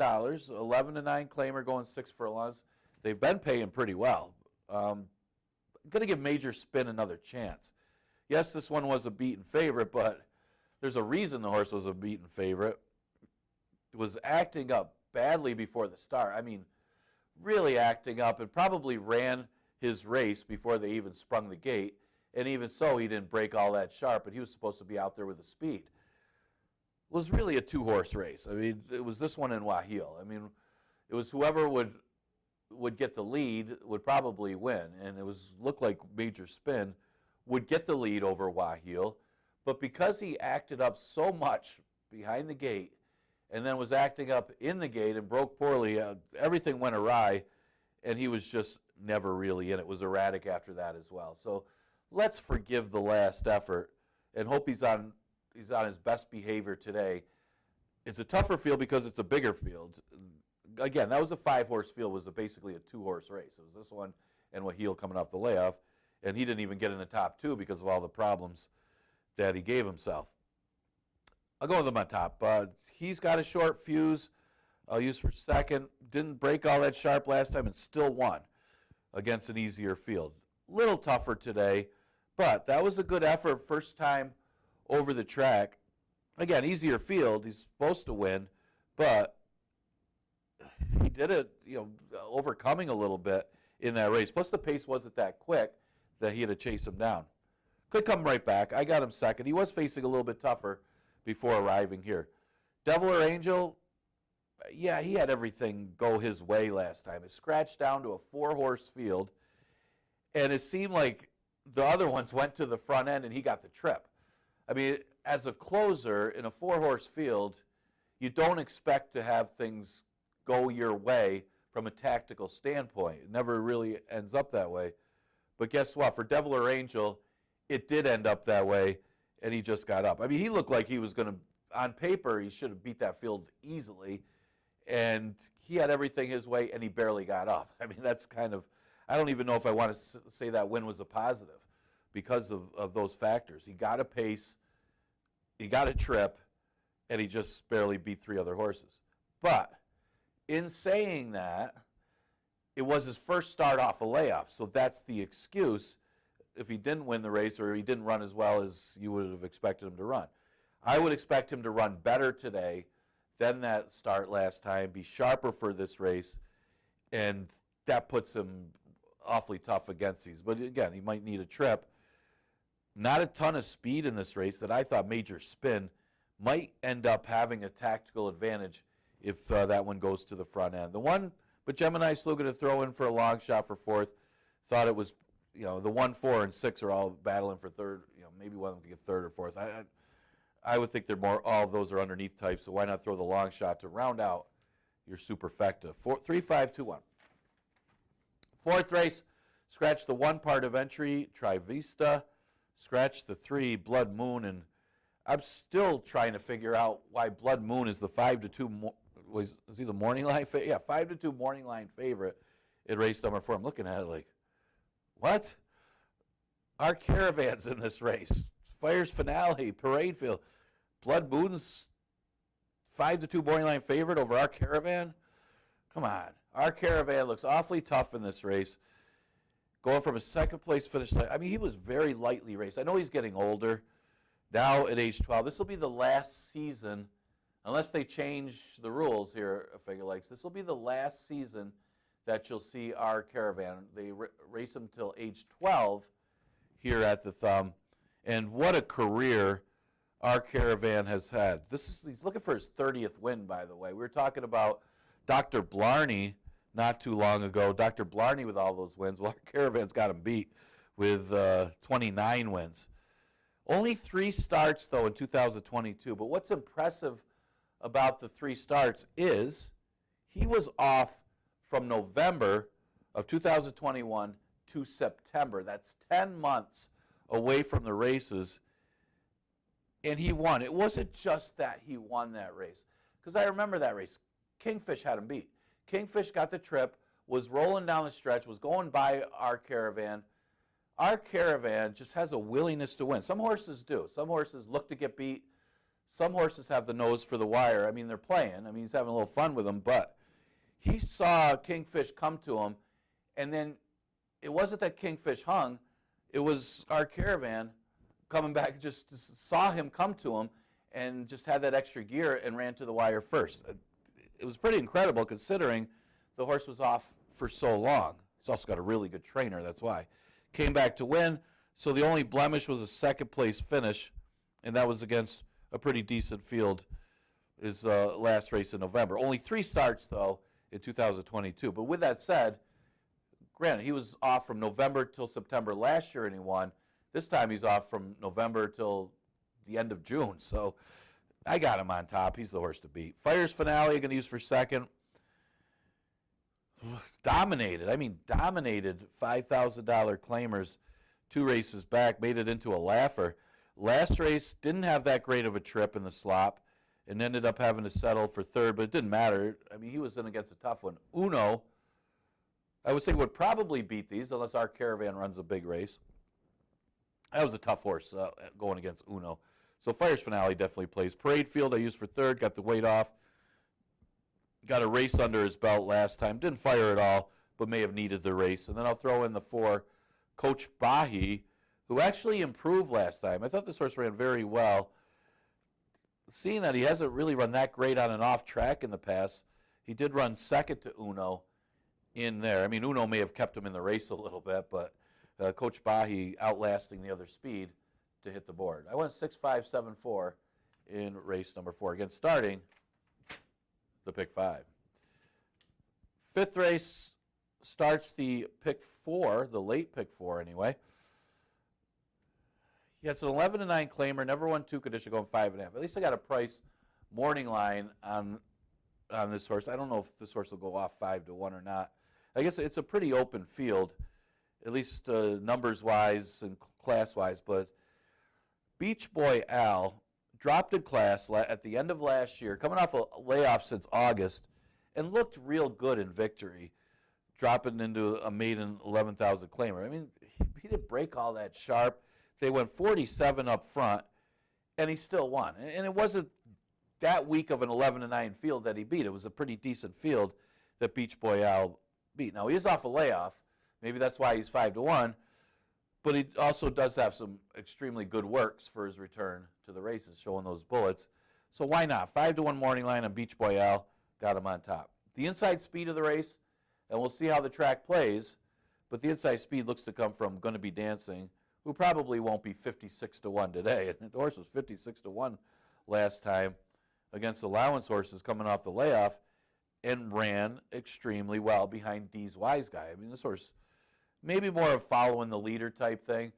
11-9 claimer going 6 furlongs. They've been paying pretty well. I'm going to give Major Spin another chance. Yes, this one was a beaten favorite, but there's a reason the horse was a beaten favorite. It was acting up badly before the start. I mean, really acting up, and probably ran his race before they even sprung the gate. And even so, he didn't break all that sharp, but he was supposed to be out there with the speed. It was really a 2-horse race. I mean, it was this one in Wahil. I mean, it was whoever would get the lead would probably win, and it looked like Major Spin would get the lead over Wahil, but because he acted up so much behind the gate and then was acting up in the gate and broke poorly, everything went awry, and he was just never really in. It was erratic after that as well. So let's forgive the last effort and hope he's on his best behavior today. It's a tougher field because it's a bigger field. again, that was a 5-horse field. Was basically a 2-horse race. It was this one and Waheel coming off the layoff, and he didn't even get in the top 2 because of all the problems that he gave himself. I'll go with him on top. He's got a short fuse. I'll use for second. Didn't break all that sharp last time and still won against an easier field. Little tougher today, but that was a good effort. First time over the track. Again, easier field. He's supposed to win, but he did it, overcoming a little bit in that race. Plus the pace wasn't that quick that he had to chase him down. Could come right back. I got him second. He was facing a little bit tougher before arriving here. Devil or Angel, yeah, he had everything go his way last time. It scratched down to a 4-horse field, and it seemed like the other ones went to the front end and he got the trip. I mean, as a closer in a 4-horse field, you don't expect to have things go your way from a tactical standpoint. It never really ends up that way. But guess what? For Devil or Angel, it did end up that way, and he just got up. I mean, he looked like he was going to, on paper, he should have beat that field easily, and he had everything his way, and he barely got up. I mean, that's kind of, I don't even know if I want to say that win was a positive because of those factors. He got a pace, he got a trip, and he just barely beat 3 other horses. But in saying that, it was his first start off a layoff, so that's the excuse if he didn't win the race or he didn't run as well as you would have expected him to run. I would expect him to run better today than that start last time, be sharper for this race, and that puts him awfully tough against these. But again, he might need a trip. Not a ton of speed in this race that I thought Major Spin might end up having a tactical advantage if that one goes to the front end. The one, but Gemini still going to throw in for a long shot for 4th. Thought it was, the 1, 4, and 6 are all battling for 3rd. Maybe one of them could get 3rd or 4th. I would think they're more, all of those are underneath type, so why not throw the long shot to round out your superfecta? 3, 5, 2, 1. 4th race, scratch the 1 part of entry, Trivista, scratch the 3, Blood Moon, and I'm still trying to figure out why Blood Moon is the 5-2, is he the morning line favorite? Yeah, 5-2 morning line favorite at race number 4. I'm looking at it like, what? Our Caravan's in this race. Fire's Finale, Parade Field. Blood Moon's 5-2 morning line favorite over Our Caravan? Come on. Our Caravan looks awfully tough in this race. Going from a 2nd place finish. I mean, he was very lightly raced. I know he's getting older. Now at age 12. This will be the last season, unless they change the rules here at Finger Lakes, this will be the last season that you'll see Our Caravan. They race him till age 12 here at the Thumb. And what a career Our Caravan has had. He's looking for his 30th win, by the way. We were talking about Dr. Blarney not too long ago. Dr. Blarney with all those wins. Well, Our Caravan's got him beat with 29 wins. Only 3 starts, though, in 2022. But what's impressive about the 3 starts is he was off from November of 2021 to September. That's 10 months away from the races, and he won. It wasn't just that he won that race, because I remember that race. Kingfish had him beat. Kingfish got the trip, was rolling down the stretch, was going by Our Caravan. Our Caravan just has a willingness to win. Some horses do. Some horses look to get beat. Some horses have the nose for the wire. I mean, they're playing. I mean, he's having a little fun with them, but he saw Kingfish come to him, and then it wasn't that Kingfish hung. It was Our Caravan coming back, just saw him come to him and just had that extra gear and ran to the wire first. It was pretty incredible considering the horse was off for so long. He's also got a really good trainer, that's why. Came back to win, so the only blemish was a 2nd place finish, and that was against a pretty decent field his last race in November. Only 3 starts, though, in 2022. But with that said, granted, he was off from November till September last year and he won. This time he's off from November till the end of June. So I got him on top. He's the horse to beat. Fire's Finale, I'm going to use for 2nd. Dominated. I mean, dominated $5,000 claimers 2 races back, made it into a laugher. Last race didn't have that great of a trip in the slop, and ended up having to settle for third, but it didn't matter. I mean, he was in against a tough one. Uno, I would say, would probably beat these unless our Caravan runs a big race. That was a tough horse going against Uno. So Fire's Finale definitely plays. Parade Field I used for third, got the weight off. Got a race under his belt last time. Didn't fire at all, but may have needed the race. And then I'll throw in the 4, Coach Bahi, who actually improved last time. I thought this horse ran very well. Seeing that he hasn't really run that great on and off track in the past, he did run second to Uno in there. I mean, Uno may have kept him in the race a little bit, but Coach Bahi outlasting the other speed to hit the board. I went 6-5-7-4 in race number 4. Again, starting the pick 5. Fifth race starts the pick 4, the late pick 4 anyway. Yeah, it's an 11-9 claimer, never won 2 condition, going 5.5. At least I got a price morning line on this horse. I don't know if this horse will go off 5-1 or not. I guess it's a pretty open field, at least numbers-wise and class-wise, but Beach Boy Al dropped in class at the end of last year, coming off a layoff since August, and looked real good in Victory, dropping into a maiden 11,000 claimer. I mean, he didn't break all that sharp. They went 47 up front, and he still won. And it wasn't that weak of an 11-9 field that he beat. It was a pretty decent field that Beach Boy Al beat. Now, he is off a layoff. Maybe that's why he's 5-1. But he also does have some extremely good works for his return to the races, showing those bullets. So why not? 5-1 morning line on Beach Boy Al, got him on top. The inside speed of the race, and we'll see how the track plays, but the inside speed looks to come from Gonna Be Dancing, who probably won't be 56-1 today. And the horse was 56-1 last time against allowance horses coming off the layoff and ran extremely well behind Dee's Wise Guy. I mean, this horse maybe more of following the leader type thing,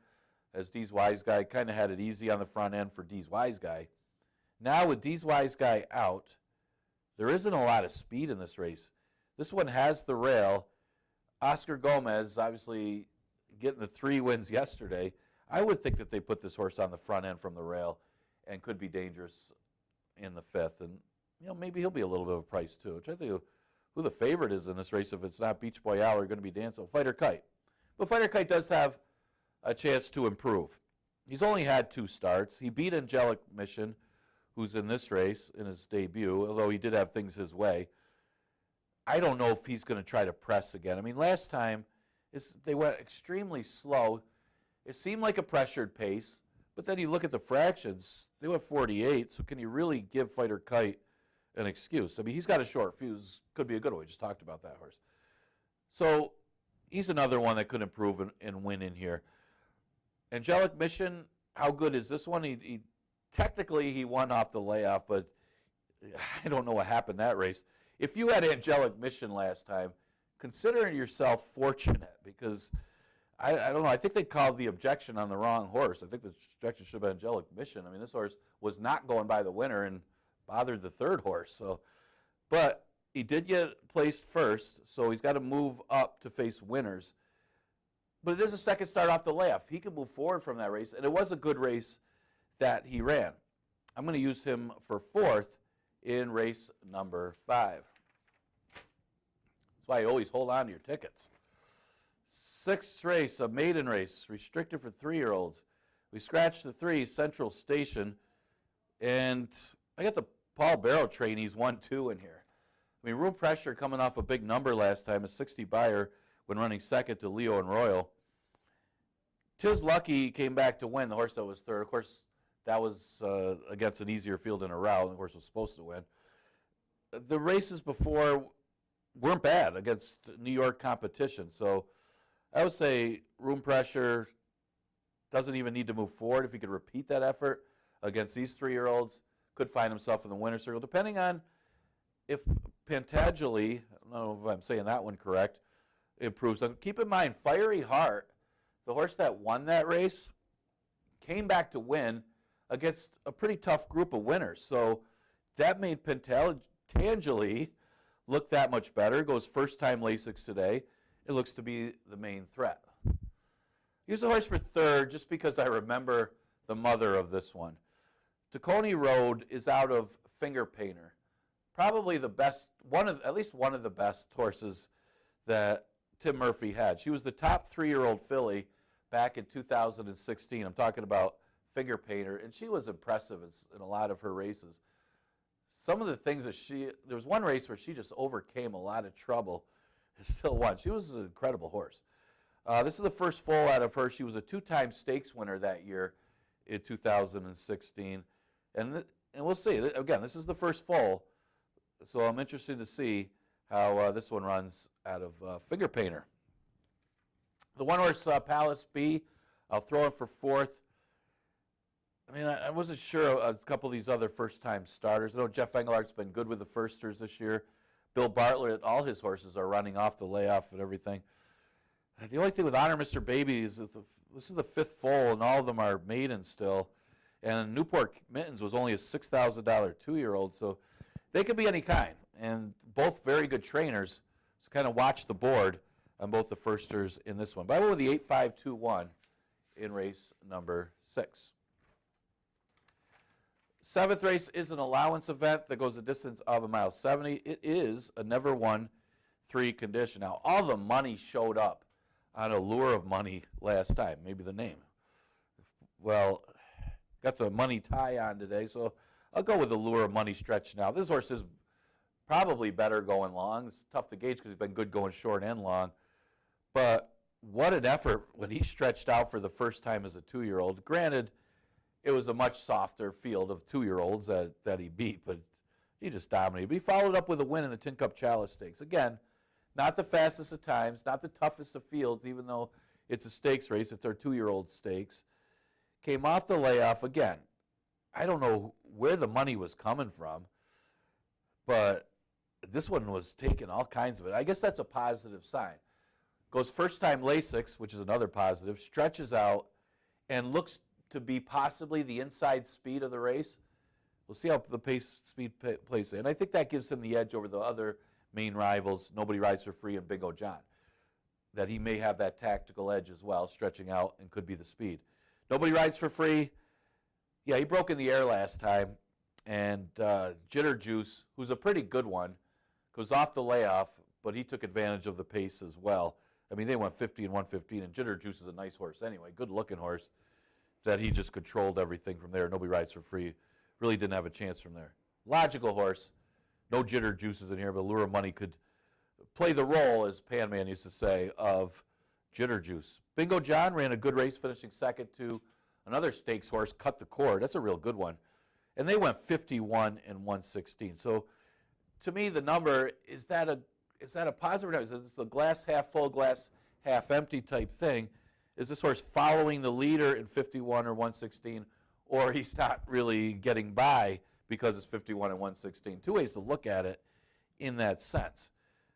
as Dee's Wise Guy kind of had it easy on the front end for Dee's Wise Guy. Now with Dee's Wise Guy out, there isn't a lot of speed in this race. This one has the rail. Oscar Gomez, obviously getting the 3 wins yesterday, I would think that they put this horse on the front end from the rail and could be dangerous in the 5th. And, you know, maybe he'll be a little bit of a price too, which I think who the favorite is in this race if it's not Beach Boy Al or Going to Be Dancing. Fighter Kite. But Fighter Kite does have a chance to improve. He's only had 2 starts. He beat Angelic Mission, who's in this race in his debut, although he did have things his way. I don't know if he's going to try to press again. I mean, last time they went extremely slow. It seemed like a pressured pace, but then you look at the fractions, they went 48, so can you really give Fighter Kite an excuse? I mean, he's got a short fuse. Could be a good one. We just talked about that horse. So he's another one that could improve and win in here. Angelic Mission, how good is this one? He technically he won off the layoff, but I don't know what happened that race. If you had Angelic Mission last time, consider yourself fortunate, because I don't know. I think they called the objection on the wrong horse. I think the objection should have been Angelic Mission. I mean, this horse was not going by the winner and bothered the 3rd horse. So, but he did get placed first, so he's got to move up to face winners. But it is a second start off the layoff. He could move forward from that race, and it was a good race that he ran. I'm going to use him for 4th in race number 5. That's why you always hold on to your tickets. 6th race, a maiden race, restricted for 3-year-olds. We scratched the 3, Central Station, and I got the Paul Barrow trainees 1-2 in here. I mean, Room Pressure coming off a big number last time, a 60 buyer when running second to Leo and Royal. Tis Lucky came back to win, the horse that was 3rd. Of course, that was against an easier field in a route, and the horse was supposed to win. The races before weren't bad against New York competition, so I would say Room Pressure doesn't even need to move forward. If he could repeat that effort against these 3-year-olds, could find himself in the winner's circle, depending on if Pantageli, I don't know if I'm saying that one correct, improves. So keep in mind, Fiery Heart, the horse that won that race, came back to win against a pretty tough group of winners. So that made Pantageli look that much better. Goes first-time Lasix today. It looks to be the main threat. Use the horse for 3rd just because I remember the mother of this one. Tacony Road is out of Finger Painter. Probably the best, at least one of the best horses that Tim Murphy had. She was the top 3-year-old filly back in 2016. I'm talking about Finger Painter, and she was impressive in a lot of her races. Some of the things that there was one race where she just overcame a lot of trouble and still won. She was an incredible horse. This is the first foal out of her. She was a 2-time stakes winner that year in 2016. And we'll see. Again, this is the first foal, so I'm interested to see how this one runs out of Finger Painter. The one-horse Palace B, I'll throw it for 4th. I mean, I wasn't sure a couple of these other first-time starters. I know Jeff Engelhardt's been good with the firsters this year. Bill Bartlett, all his horses are running off the layoff and everything. The only thing with Honor Mr. Baby is that this is the 5th foal, and all of them are maiden still. And Newport Mittens was only a $6,000 2-year-old, so they could be any kind. And both very good trainers, so kind of watch the board on both the firsters in this one. But I went with the 8-5-2-1 in race number 6. 7th race is an allowance event that goes a distance of 1.70 miles. It is a never won 3 condition. Now, all the money showed up on Allure of Money last time, maybe the name. Well, got the money tie on today, so I'll go with Allure of Money stretch now. This horse is probably better going long. It's tough to gauge because he's been good going short and long. But what an effort when he stretched out for the first time as a 2-year-old. Granted, it was a much softer field of 2-year-olds that he beat, but he just dominated. But he followed up with a win in the Tin Cup Chalice Stakes. Again, not the fastest of times, not the toughest of fields, even though it's a stakes race. It's our 2-year-old stakes. Came off the layoff again. I don't know where the money was coming from, but this one was taking all kinds of it. I guess that's a positive sign. Goes first time Lasix, which is another positive, stretches out, and looks to be possibly the inside speed of the race. We'll see how the speed plays in. I think that gives him the edge over the other main rivals, Nobody Rides for Free and Bingo John, that he may have that tactical edge as well, stretching out, and could be the speed. Nobody Rides for Free, yeah, he broke in the air last time, and Jitter Juice, who's a pretty good one, goes off the layoff, but he took advantage of the pace as well. I mean, they went 50 and 115, and Jitter Juice is a nice horse anyway, good-looking horse, that he just controlled everything from there. Nobody Rides for Free, really didn't have a chance from there. Logical horse. No Jitter Juices in here, but Allure of Money could play the role, as Pan Man used to say, of Jitter Juice. Bingo John ran a good race, finishing second to another stakes horse, Cut the Cord. That's a real good one. And they went 51 and 116. So to me, the number, is that a positive or no? Is this a glass half full, glass half empty type thing? Is this horse following the leader in 51 or 116, or he's not really getting by because it's 51 and 116. 2 ways to look at it in that sense,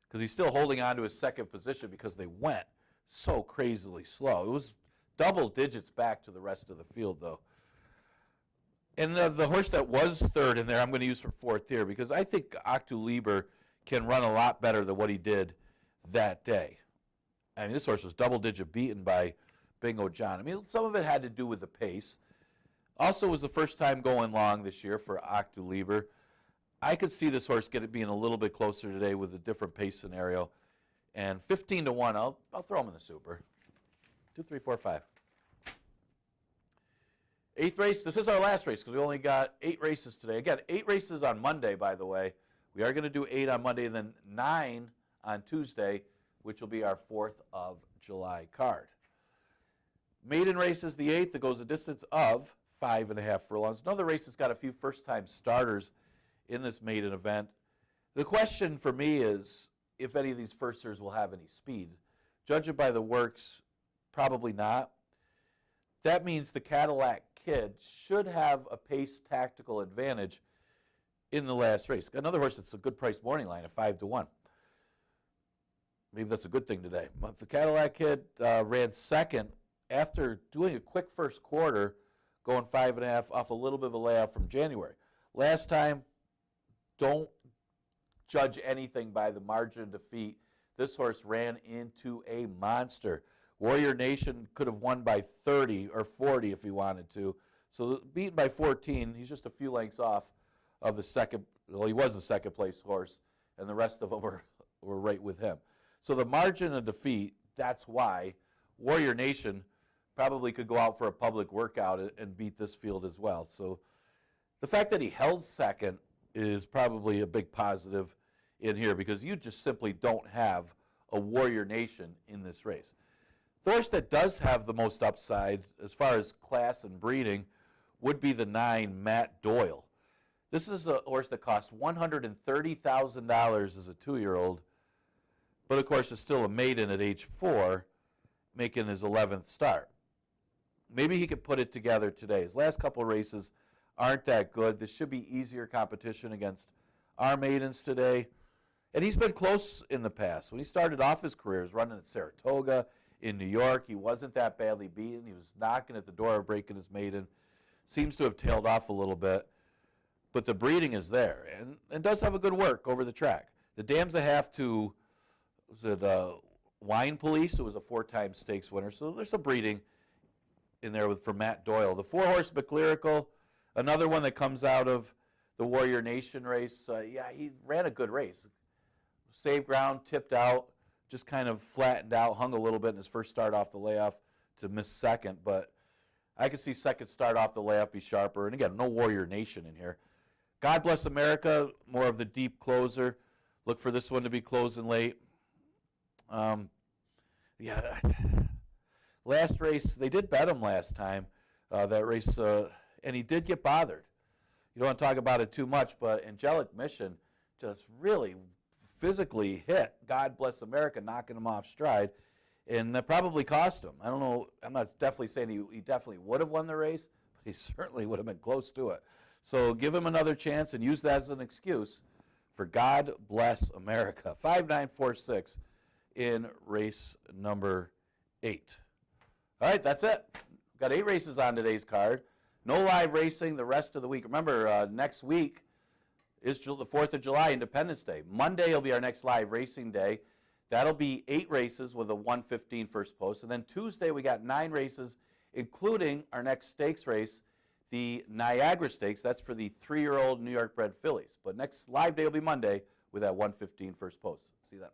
because he's still holding on to his second position because they went so crazily slow. It was double digits back to the rest of the field, though. And the horse that was third in there, I'm going to use for 4th here, because I think Octu Lieber can run a lot better than what he did that day. I mean, this horse was double-digit beaten by Bingo John. I mean, some of it had to do with the pace. Also, it was the first time going long this year for Octu Lieber. I could see this horse being a little bit closer today with a different pace scenario. And 15 to 1, I'll throw him in the super. 2, 3, 4, 5. 8th race. This is our last race because we only got 8 races today. Again, 8 races on Monday, by the way. We are going to do 8 on Monday and then 9 on Tuesday, which will be our 4th of July card. Maiden race is the 8th. That goes a distance of 5.5 furlongs. Another race that's got a few first-time starters in this maiden event. The question for me is if any of these firsters will have any speed. Judging by the works, probably not. That means the Cadillac Kid should have a pace tactical advantage in the last race. Another horse that's a good price morning line at 5 to 1. Maybe that's a good thing today. But the Cadillac Kid ran second after doing a quick first quarter, going 5.5 off a little bit of a layoff from January. Last time, don't judge anything by the margin of defeat. This horse ran into a monster. Warrior Nation could have won by 30 or 40 if he wanted to. So beaten by 14, he's just a few lengths off of the second, well, he was the second place horse, and the rest of them were right with him. So the margin of defeat, that's why Warrior Nation probably could go out for a public workout and beat this field as well. So the fact that he held second is probably a big positive in here, because you just simply don't have a Warrior Nation in this race. The horse that does have the most upside as far as class and breeding would be the 9 Matt Doyle. This is a horse that cost $130,000 as a 2-year-old, but of course is still a maiden at age 4, making his 11th start. Maybe he could put it together today. His last couple races aren't that good. This should be easier competition against our maidens today. And he's been close in the past. When he started off his career, he was running at Saratoga in New York. He wasn't that badly beaten. He was knocking at the door of breaking his maiden. Seems to have tailed off a little bit. But the breeding is there, and does have a good work over the track. The dam's a half to, was it Wine Police, who was a 4-time stakes winner. So there's some breeding in there for Matt Doyle. The 4-horse McLyrical, another one that comes out of the Warrior Nation race. Yeah, he ran a good race. Saved ground, tipped out, just kind of flattened out, hung a little bit in his first start off the layoff to miss second. But I could see second start off the layoff be sharper. And again, no Warrior Nation in here. God Bless America, more of the deep closer. Look for this one to be closing late. Yeah, last race, they did bet him last time, that race, and he did get bothered. You don't want to talk about it too much, but Angelic Mission just really physically hit God Bless America, knocking him off stride, and that probably cost him. I don't know, I'm not definitely saying he definitely would have won the race, but he certainly would have been close to it. So give him another chance and use that as an excuse for God Bless America. 5946 in race number 8. All right, that's it. Got 8 races on today's card. No live racing the rest of the week. Remember, next week is the 4th of July, Independence Day. Monday will be our next live racing day. That'll be 8 races with a 1:15 first post. And then Tuesday we got 9 races, including our next stakes race, the Niagara Stakes. That's for the 3-year-old New York bred fillies. But next live day will be Monday with that 1:15 first post. See you then.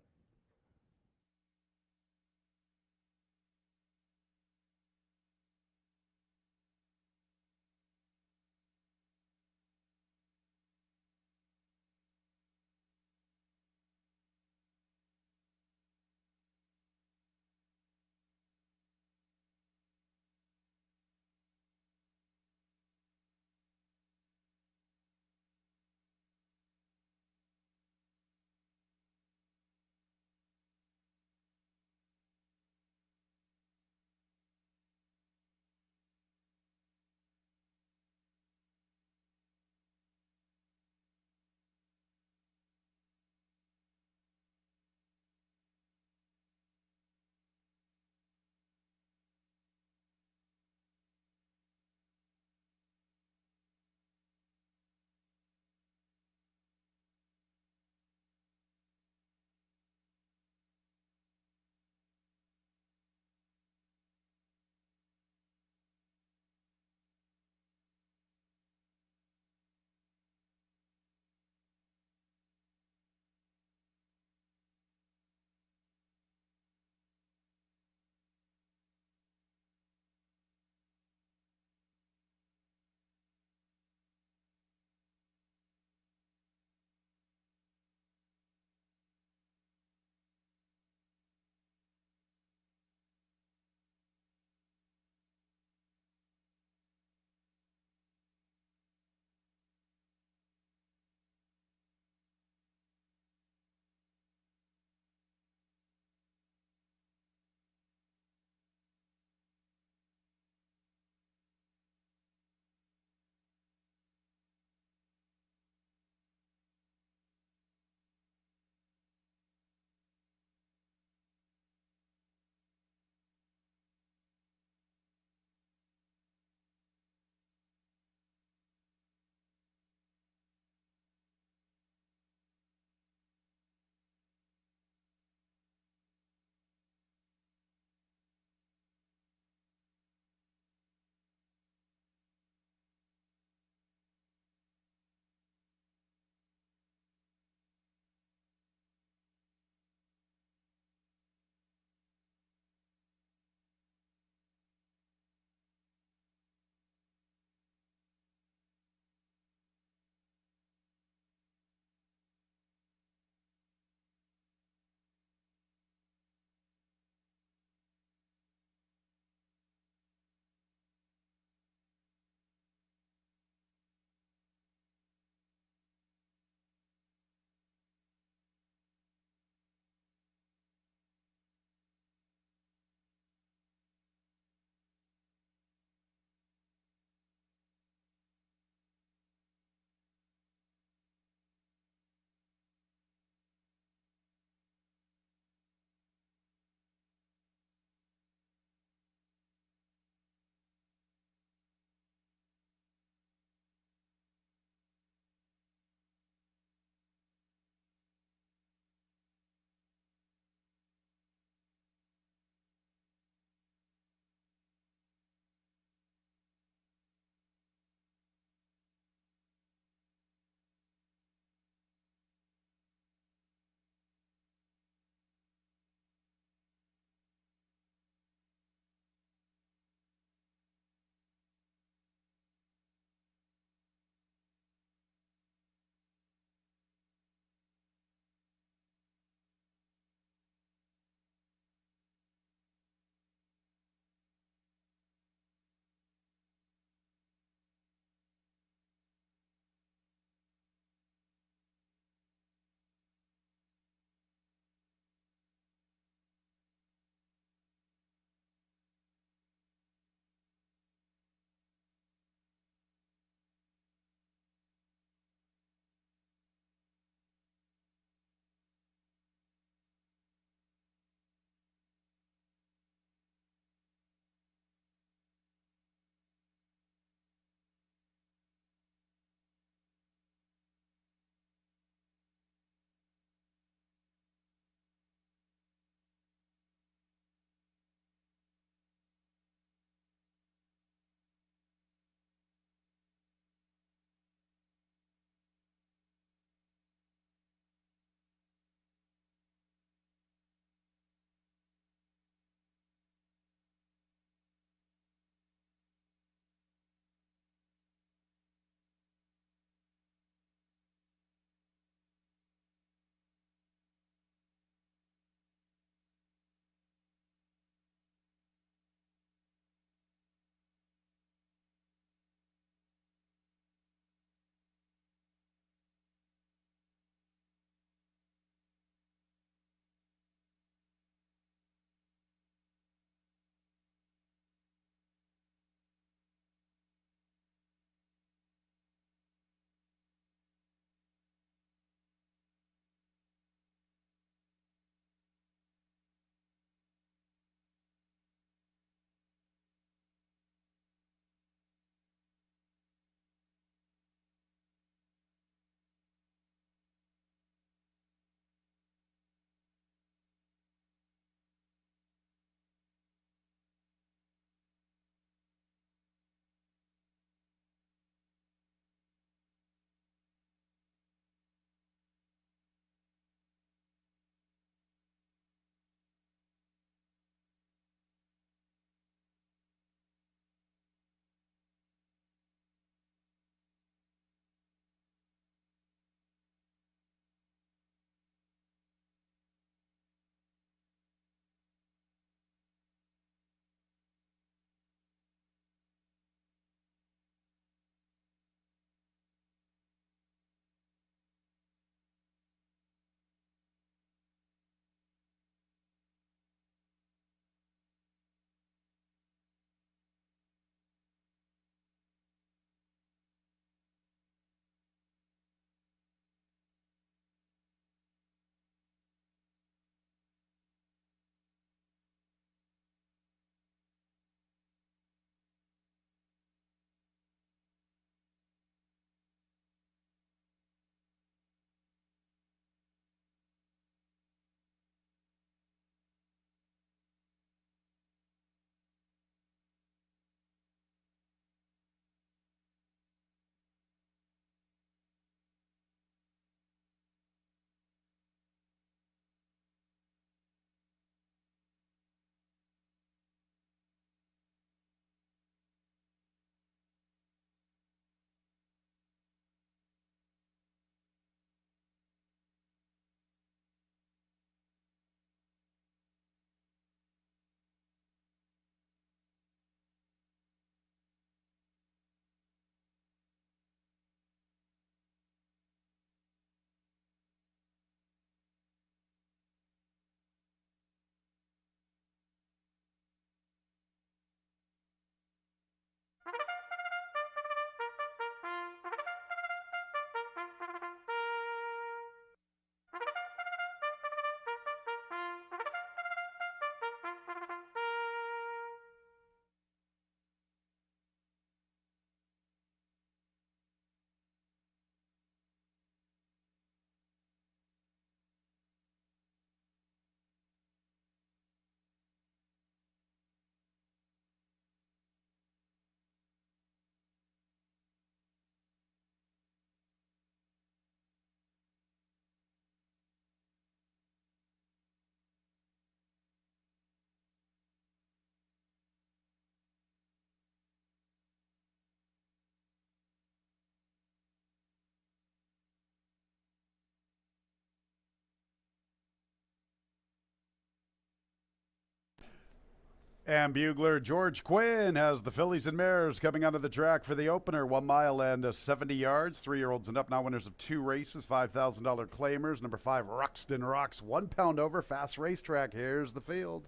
And bugler George Quinn has the fillies and mares coming onto the track for the opener. 1 mile and 70 yards. 3-year-olds and up, now winners of 2 races. $5,000 claimers. Number 5, Ruxton Rocks. 1 pound over, fast racetrack. Here's the field.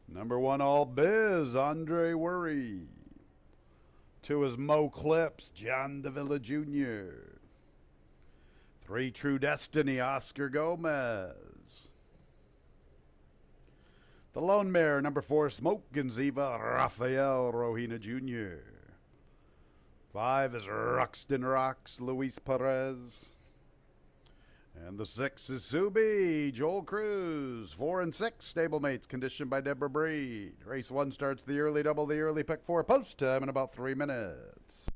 Number 1, All Biz, Andre Worry. 2 is Mo Clips, John Davila Jr. 3, True Destiny, Oscar Gomez. The lone mare, number 4, Smoke Gonziva, Rafael Rohina Jr. 5 is Ruxton Rocks, Luis Perez. And the 6 is Subi, Joel Cruz. 4 and 6, stablemates, conditioned by Deborah Breed. Race 1 starts the early double, the early pick 4, post time in about 3 minutes.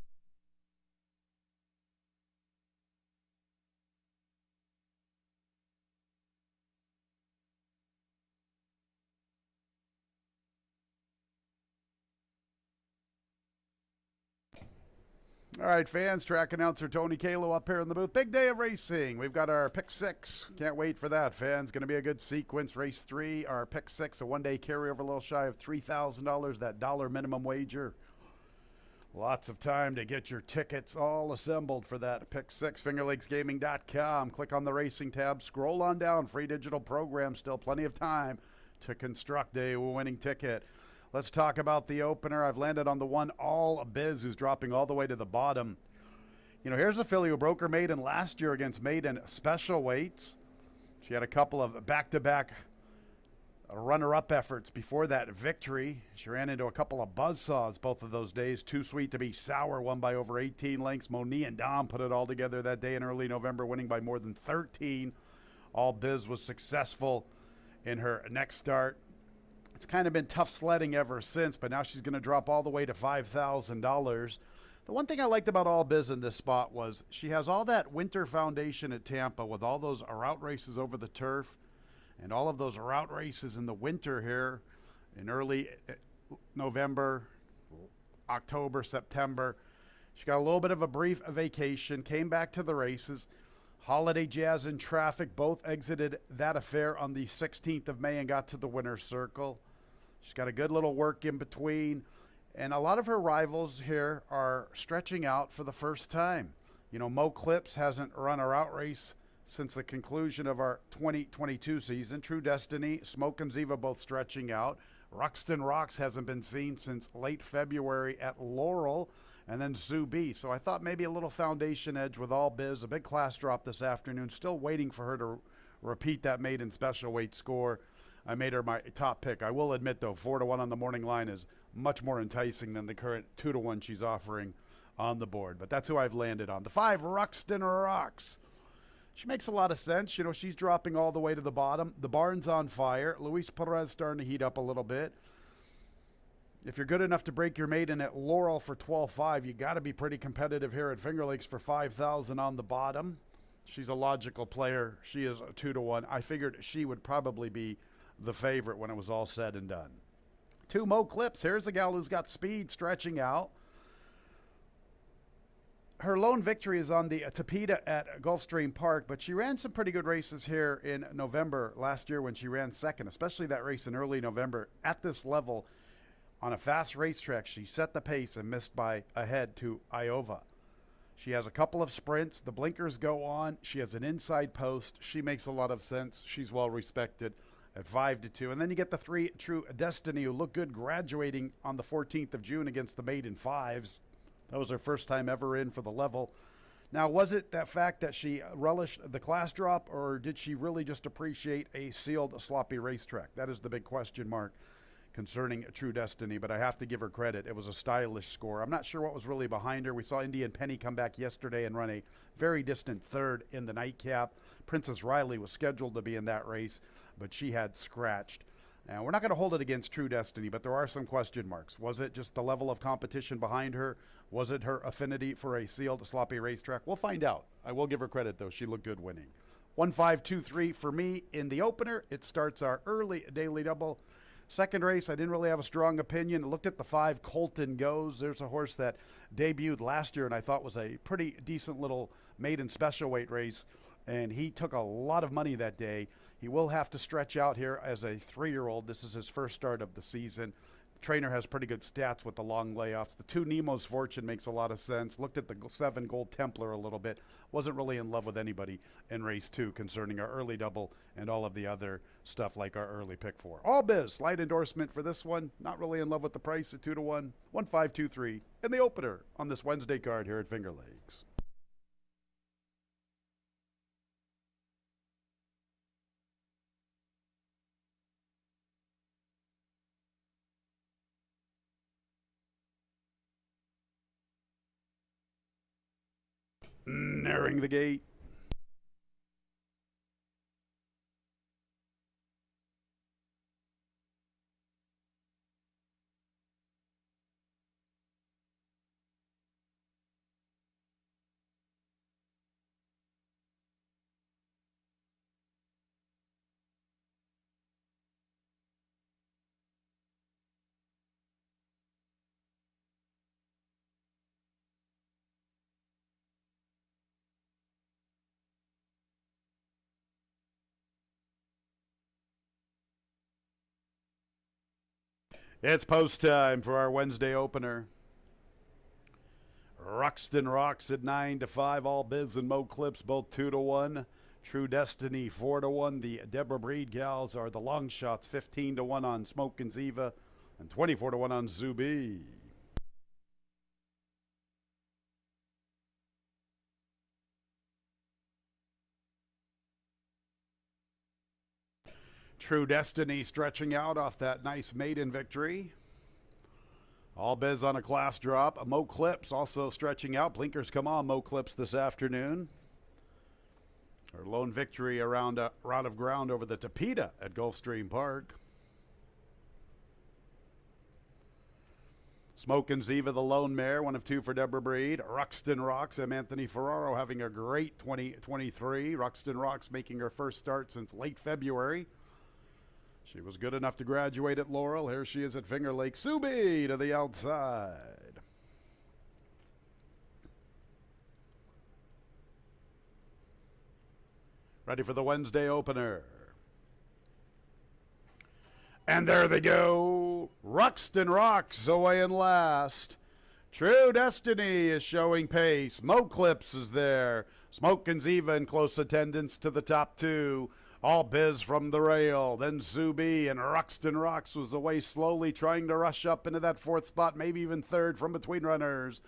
All right, fans, track announcer Tony Kalo up here in the booth. Big day of racing. We've got our pick 6. Can't wait for that, fans. Going to be a good sequence. Race 3, our pick 6, a one-day carryover, a little shy of $3,000, that dollar minimum wager. Lots of time to get your tickets all assembled for that pick 6. FingerLakesGaming.com. Click on the racing tab. Scroll on down. Free digital program. Still plenty of time to construct a winning ticket. Let's talk about the opener. I've landed on the 1, All Biz, who's dropping all the way to the bottom. You know, here's a filly who broke her maiden last year against maiden special weights. She had a couple of back-to-back runner-up efforts before that victory. She ran into a couple of buzzsaws both of those days. Too Sweet to Be Sour won by over 18 lengths. Moni and Dom put it all together that day in early November, winning by more than 13. All Biz was successful in her next start. It's kind of been tough sledding ever since, but now she's going to drop all the way to $5,000. The one thing I liked about All Biz in this spot was she has all that winter foundation at Tampa with all those route races over the turf and all of those route races in the winter here in early November, October, September. She got a little bit of a brief vacation, came back to the races. Holiday Jazz and Traffic both exited that affair on the 16th of May and got to the winner's circle. She's got a good little work in between. And a lot of her rivals here are stretching out for the first time. You know, Mo Clips hasn't run a route race since the conclusion of our 2022 season. True Destiny, Smoke and Ziva both stretching out. Ruxton Rocks hasn't been seen since late February at Laurel. And then Zoo B. So I thought maybe a little foundation edge with All Biz. A big class drop this afternoon. Still waiting for her to repeat that maiden special weight score. I made her my top pick. I will admit, though, 4-1 on the morning line is much more enticing than the current 2-1 she's offering on the board. But that's who I've landed on. The 5, Ruxton Rocks. She makes a lot of sense. You know, she's dropping all the way to the bottom. The barn's on fire. Luis Perez starting to heat up a little bit. If you're good enough to break your maiden at Laurel for 12.5, you got to be pretty competitive here at Finger Lakes for 5,000 on the bottom. She's a logical player. She is a 2-1. I figured she would probably be the favorite when it was all said and done. 2, Mo Clips. Here's a gal who's got speed stretching out. Her lone victory is on the Tapeta at Gulfstream Park, but she ran some pretty good races here in November last year when she ran second, especially that race in early November at this level. On a fast racetrack, she set the pace and missed by a head to Iowa. She has a couple of sprints. The blinkers go on. She has an inside post. She makes a lot of sense. She's well respected at 5-2. And then you get the 3, True Destiny, who looked good graduating on the 14th of June against the maiden 5s. That was her first time ever in for the level. Now, was it that fact that she relished the class drop, or did she really just appreciate a sealed, sloppy racetrack? That is the big question mark concerning True Destiny, but I have to give her credit. It was a stylish score. I'm not sure what was really behind her. We saw Indian Penny come back yesterday and run a very distant third in the nightcap. Princess Riley was scheduled to be in that race, but she had scratched. Now, we're not going to hold it against True Destiny, but there are some question marks. Was it just the level of competition behind her? Was it her affinity for a sealed, sloppy racetrack? We'll find out. I will give her credit, though. She looked good winning. 1-5-2-3 for me in the opener. It starts our early daily double. Second race, I didn't really have a strong opinion. I looked at the 5, Colton Goes. There's a horse that debuted last year and I thought was a pretty decent little maiden special weight race and he took a lot of money that day. He will have to stretch out here as a 3-year-old. This is his first start of the season. The trainer has pretty good stats with the long layoffs. The 2 Nemo's Fortune makes a lot of sense. Looked at the 7 Gold Templar a little bit. Wasn't really in love with anybody in race 2 concerning our early double and all of the other stuff like our early pick 4. All Biz, slight endorsement for this one. Not really in love with the price at 2-1. 1-5-2-3 in the opener on this Wednesday card here at Finger Lakes. Nearing the gate. It's post time for our Wednesday opener. Ruxton Rocks at 9-5. All Biz and Mo Clips both 2-1. True Destiny 4-1. The Deborah Breed gals are the long shots, 15-1 on Smoke and Ziva and 24-1 on Zuby. True Destiny stretching out off that nice maiden victory. All Biz on a class drop. Mo Clips also stretching out. Blinkers come on, Mo Clips this afternoon. Her lone victory around a round of ground over the Tapeta at Gulfstream Park. Smoke and Ziva, the lone mare, 1 of 2 for Deborah Breed. Ruxton Rocks, and Anthony Ferraro having a great 2023. Ruxton Rocks making her first start since late February. She was good enough to graduate at Laurel. Here she is at Finger Lakes. Subi to the outside. Ready for the Wednesday opener. And there they go. Ruxton Rocks away in last. True Destiny is showing pace. Mo Clips is there. Smoke and Ziva in close attendance to the top 2. All Biz from the rail. Then Zuby and Ruxton Rocks was away slowly, trying to rush up into that 4th spot, maybe even 3rd from between runners.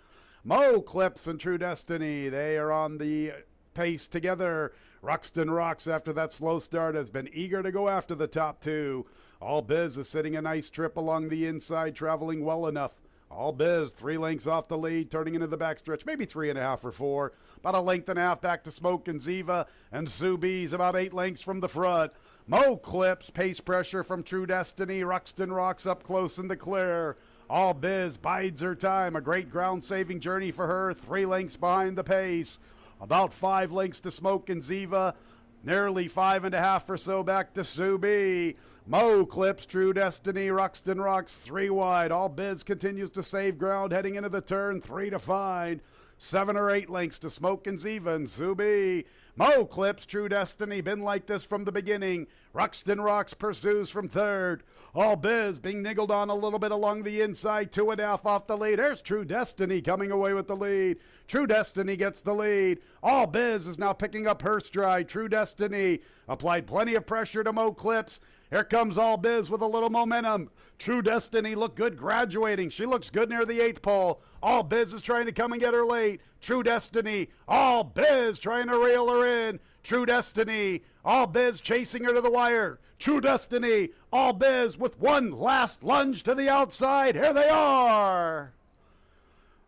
Mo Clips and True Destiny, they are on the pace together. Ruxton Rocks, after that slow start, has been eager to go after the top 2. All Biz is sitting a nice trip along the inside, traveling well enough. All Biz 3 lengths off the lead, turning into the backstretch, maybe 3.5 or 4. About 1.5 lengths back to Smoke and Ziva, and Zuby's about 8 lengths from the front. Mo Clips, pace pressure from True Destiny. Ruxton Rocks up close in the clear. All Biz bides her time. A great ground-saving journey for her. 3 lengths behind the pace. About 5 lengths to Smoke and Ziva. Nearly 5.5 or so back to Zuby. Mo Clips, True Destiny, Ruxton Rocks 3 wide. All Biz continues to save ground heading into the turn. 3 to find. 7 or 8 lengths to Smoke and Ziva and Zuby. Mo Clips, True Destiny, been like this from the beginning. Ruxton Rocks pursues from 3rd. All Biz being niggled on a little bit along the inside. 2.5 off the lead. There's True Destiny coming away with the lead. True Destiny gets the lead. All Biz is now picking up her stride. True Destiny applied plenty of pressure to Mo Clips. Here comes All Biz with a little momentum. True Destiny looked good graduating. She looks good near the 8th pole. All Biz is trying to come and get her late. True Destiny. All Biz trying to reel her in. True Destiny. All Biz chasing her to the wire. True Destiny. All Biz with one last lunge to the outside. Here they are.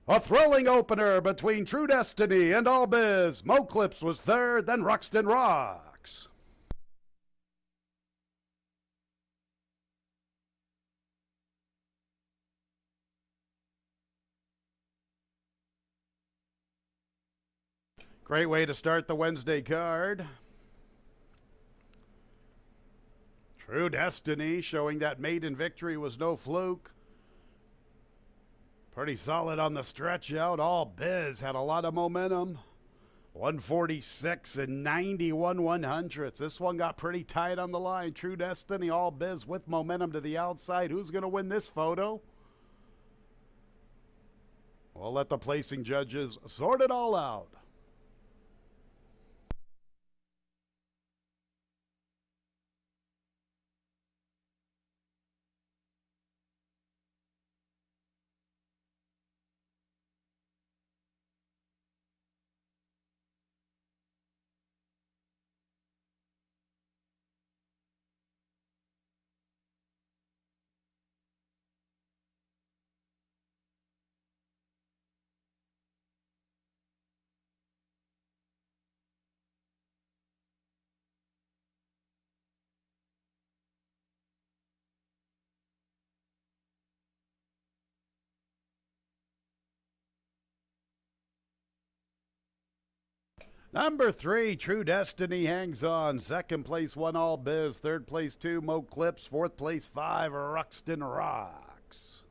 A thrilling opener between True Destiny and All Biz. Mo Clips was 3rd, then Ruxton Rocks. Great way to start the Wednesday card. True Destiny showing that maiden victory was no fluke. Pretty solid on the stretch out. All Biz had a lot of momentum. 146 and 91 100ths. This one got pretty tight on the line. True Destiny, All Biz with momentum to the outside. Who's going to win this photo? We'll let the placing judges sort it all out. Number 3, True Destiny hangs on. Second place, 1 All Biz. Third place, 2 Mo Clips. Fourth place, 5 Ruxton Rocks.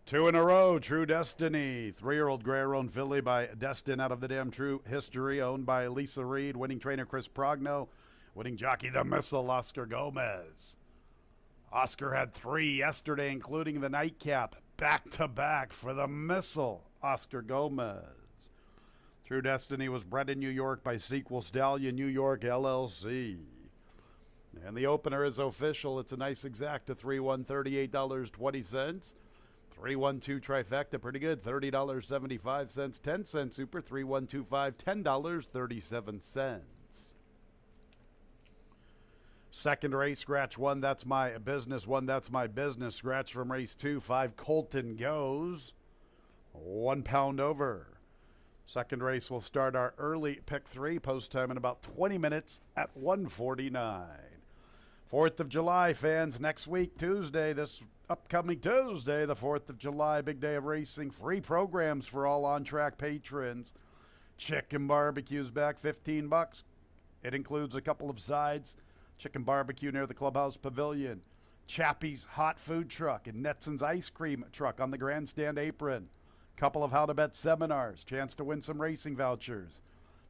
Two in a row, True Destiny. 3-year-old Gray-owned filly by Destin out of the Damn True History, owned by Lisa Reed. Winning trainer Chris Progno. Winning jockey the Missile, Oscar Gomez. Oscar had 3 yesterday, including the nightcap. Back-to-back for the Missile, Oscar Gomez. True Destiny was bred in New York by Sequel Stallion New York LLC. And the opener is official. It's a nice exacta, 3-1, $38.20. 3-1-2 trifecta, pretty good, $30.75, 10 cents super, 3-1-2-5, $10.37. Second race, scratch 1, that's my business. 1, that's my business. Scratch from race 2, 5, Colton goes. 1 pound over. Second race will start our early pick 3, post time in about 20 minutes at 1:49. 4th of July, fans, next week, Tuesday, this upcoming Tuesday, the 4th of July, big day of racing. Free programs for all on-track patrons. Chicken barbecue's back, $15. It includes a couple of sides. Chicken barbecue near the Clubhouse Pavilion. Chappie's hot food truck and Netson's ice cream truck on the grandstand apron. Couple of how to bet seminars. Chance to win some racing vouchers.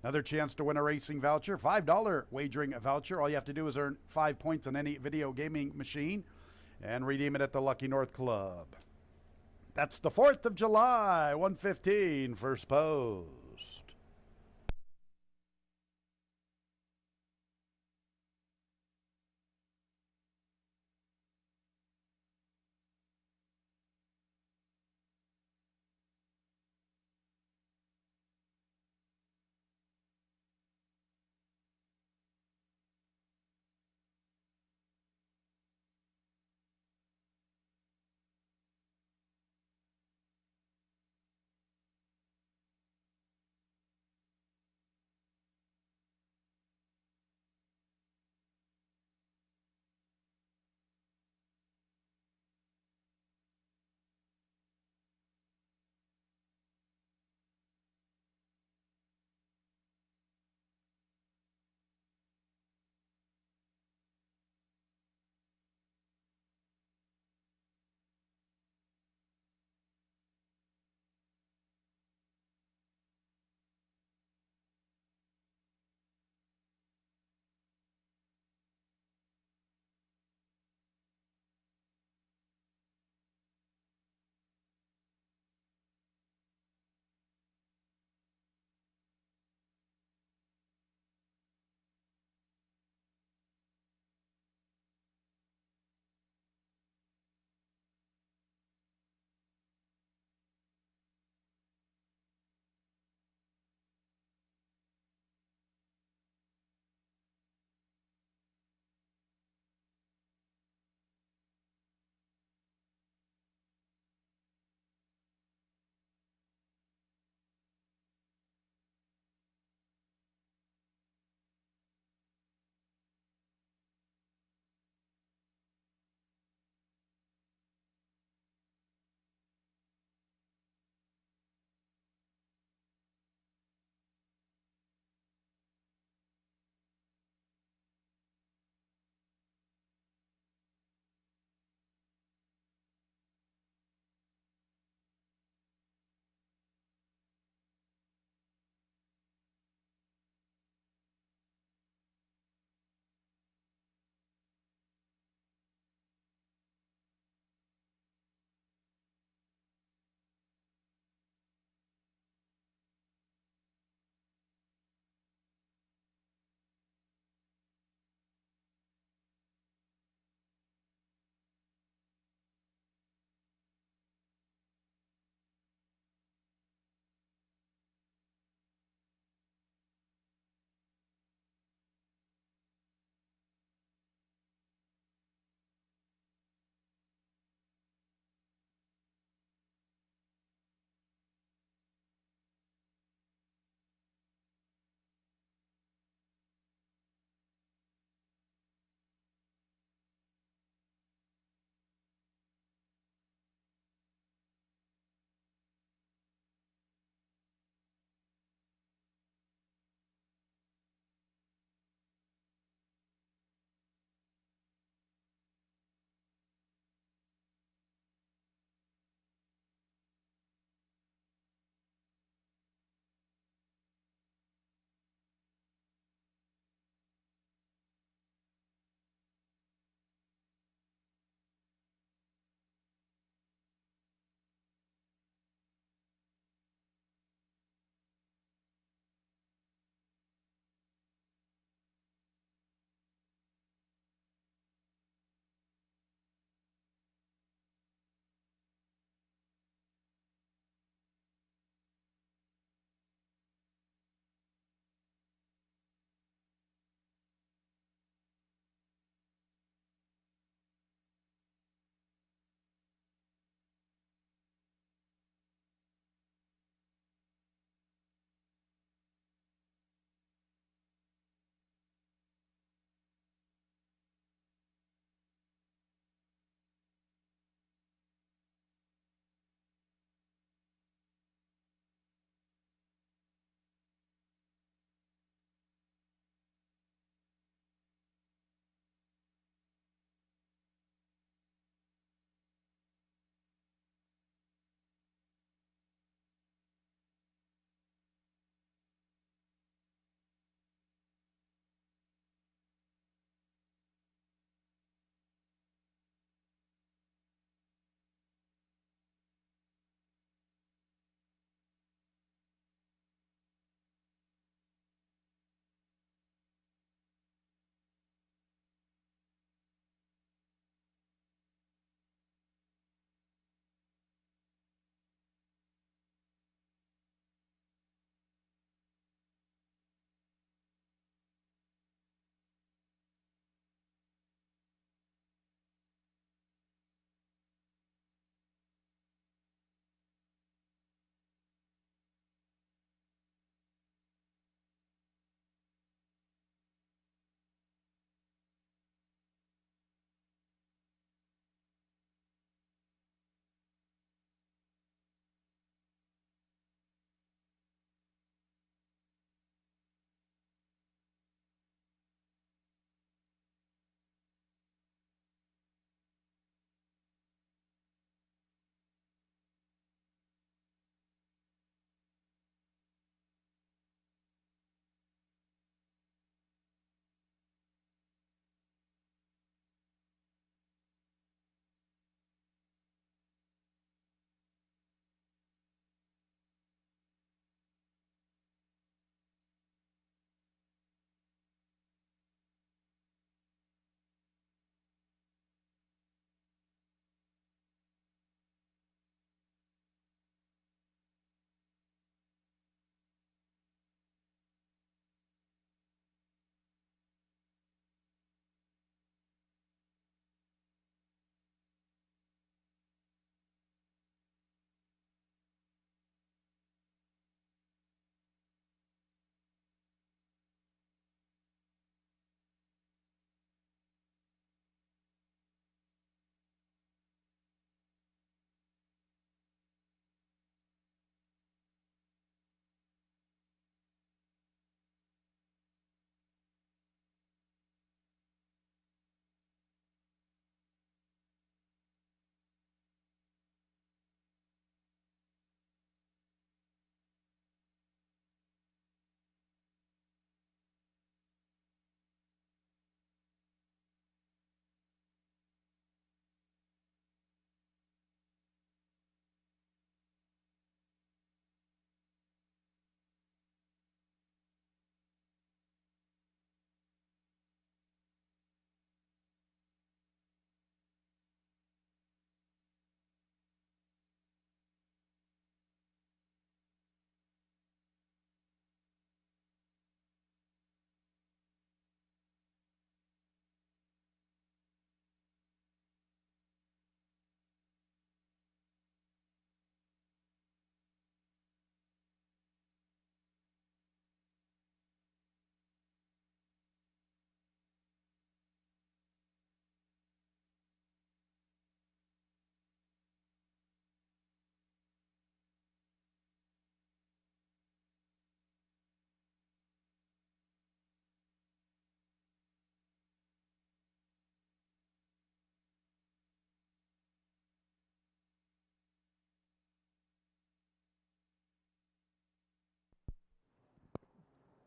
Another chance to win a racing voucher, $5 wagering voucher. All you have to do is earn 5 points on any video gaming machine and redeem it at the Lucky North Club. That's the 4th of July, 1:15, first post.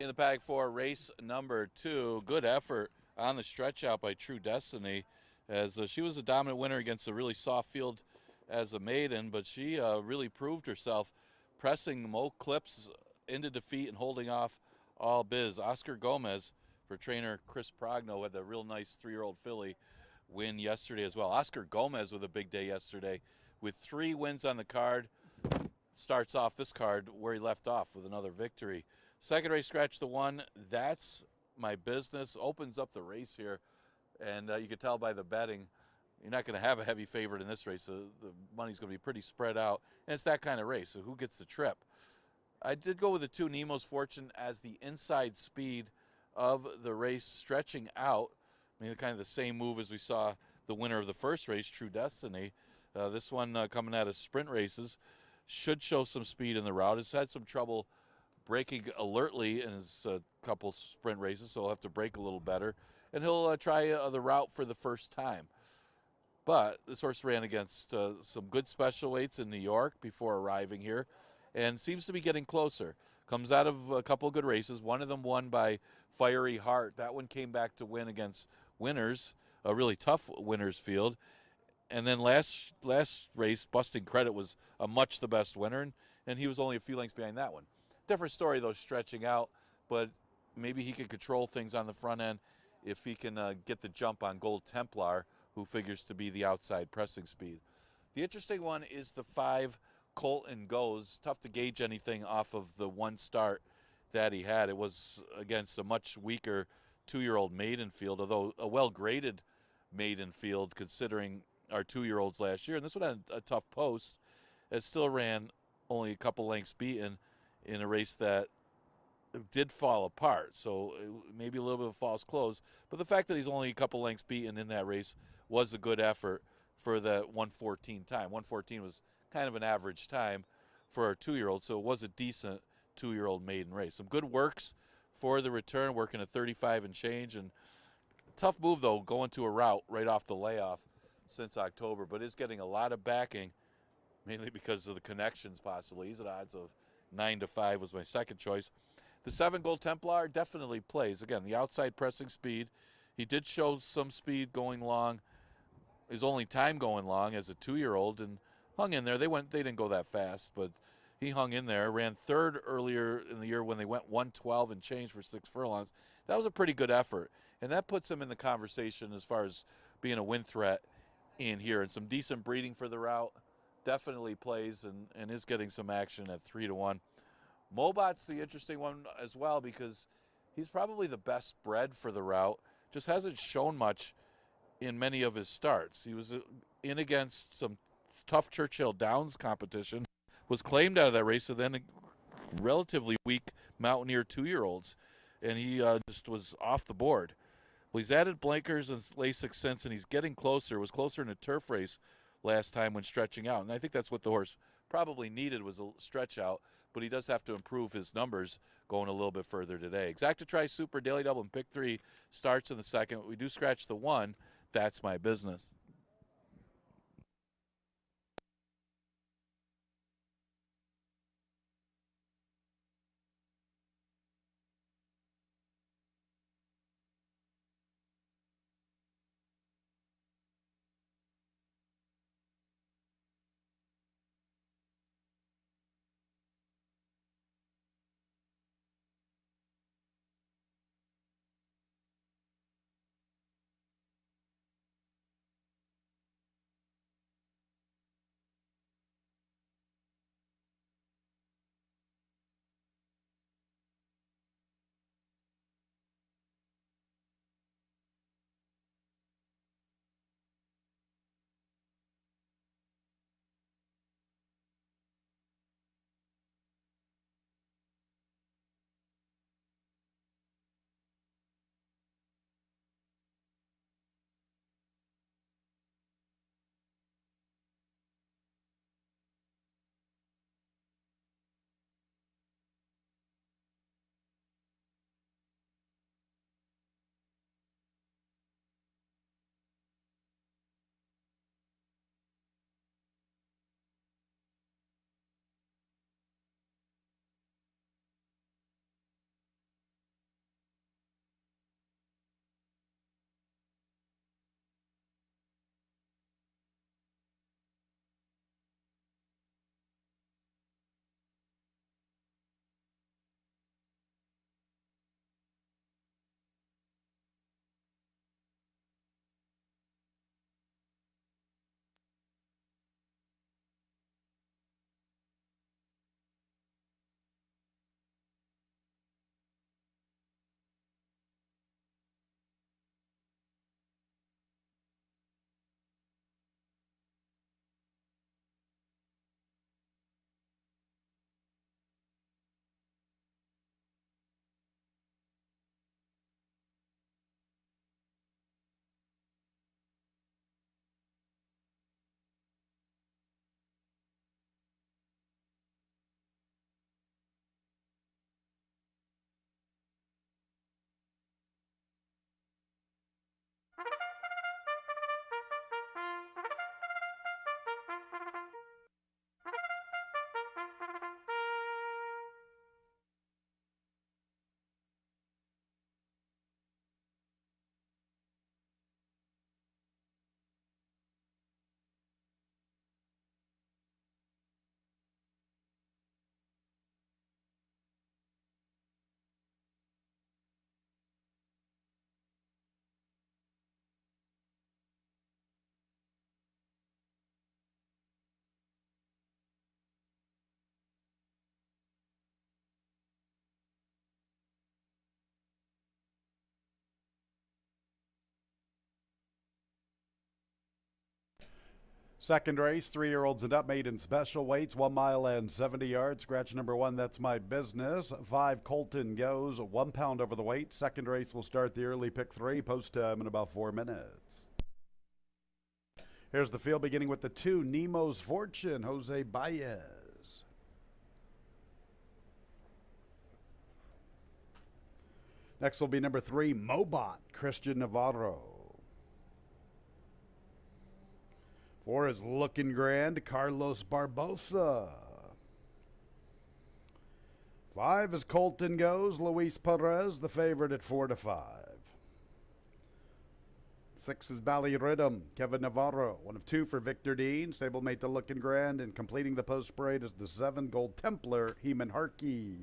In the paddock 4, race number 2. Good effort on the stretch out by True Destiny, as she was a dominant winner against a really soft field as a maiden, but she really proved herself, pressing Mo Clips into defeat and holding off All Biz. Oscar Gomez, for trainer Chris Progno, had a real nice 3-year-old filly win yesterday as well. Oscar Gomez with a big day yesterday with 3 wins on the card. Starts off this card where he left off with another victory. Second race, Scratch the One. That's my business. Opens up the race here, and you can tell by the betting, you're not going to have a heavy favorite in this race. So the money's going to be pretty spread out, and it's that kind of race. So who gets the trip? I did go with the 2, Nemo's Fortune, as the inside speed of the race, stretching out. I mean, kind of the same move as we saw the winner of the first race, True Destiny. This one coming out of sprint races should show some speed in the route. Has had some trouble braking alertly in his couple sprint races, so he'll have to brake a little better. And he'll try the route for the first time. But this horse ran against some good special weights in New York before arriving here and seems to be getting closer. Comes out of a couple of good races. One of them won by Fiery Heart. That one came back to win against Winners, a really tough Winners field. And then last race, Busting Credit was a much the best winner, and he was only a few lengths behind that one. Different story, though, stretching out, but maybe he can control things on the front end if he can get the jump on Gold Templar, who figures to be the outside pressing speed. The interesting one is the 5, Colton Goes. Tough to gauge anything off of the one start that he had. It was against a much weaker 2-year-old maiden field, although a well-graded maiden field considering our 2-year-olds last year. And this one had a tough post. It still ran only a couple lengths beaten in a race that did fall apart. So maybe a little bit of a false close. But the fact that he's only a couple lengths beaten in that race was a good effort for the 1:14 time. 1:14 was kind of an average time for our 2-year-old, so it was a decent 2-year-old maiden race. Some good works for the return, working at 35 and change. And tough move, though, going to a route right off the layoff since October, but is getting a lot of backing, mainly because of the connections possibly. He's at odds of 9-5 was my second choice. The 7, Gold Templar, definitely plays. Again, the outside pressing speed. He did show some speed going long, his only time going long as a 2-year-old, and hung in there. They didn't go that fast, but he hung in there. Ran 3rd earlier in the year when they went 1:12 and change for 6 furlongs. That was a pretty good effort, and that puts him in the conversation as far as being a win threat in here. And some decent breeding for the route. Definitely plays and is getting some action at 3-1. Mobot's the interesting one as well because he's probably the best bred for the route. Just hasn't shown much in many of his starts. He was in against some tough Churchill Downs competition, was claimed out of that race, and then a relatively weak Mountaineer 2-year-olds, and he just was off the board. Well, he's added blankers and LASIK since, and he's getting closer. Was closer in a turf race last time when stretching out, and I think that's what the horse probably needed was a stretch out, but he does have to improve his numbers going a little bit further today. Exacta Tri Super Daily Double and Pick 3 starts in the second. We do scratch the 1. That's my business. Second race, 3-year-olds and up, maiden special weights, 1 mile and 70 yards. Scratch number 1, that's my business. 5, Colton Goes, 1 pound over the weight. Second race will start the early pick 3, post time in about 4 minutes. Here's the field beginning with the 2, Nemo's Fortune, Jose Baez. Next will be number 3, Mobot, Christian Navarro. 4 is Looking Grand, Carlos Barbosa. 5 is Colton Goes, Luis Perez, the favorite at 4-5. 6 is Bally Rhythm, Kevin Navarro, 1 of 2 for Victor Dean, stablemate to Looking Grand, and completing the post parade is the 7, Gold Templar, Heman Harkey.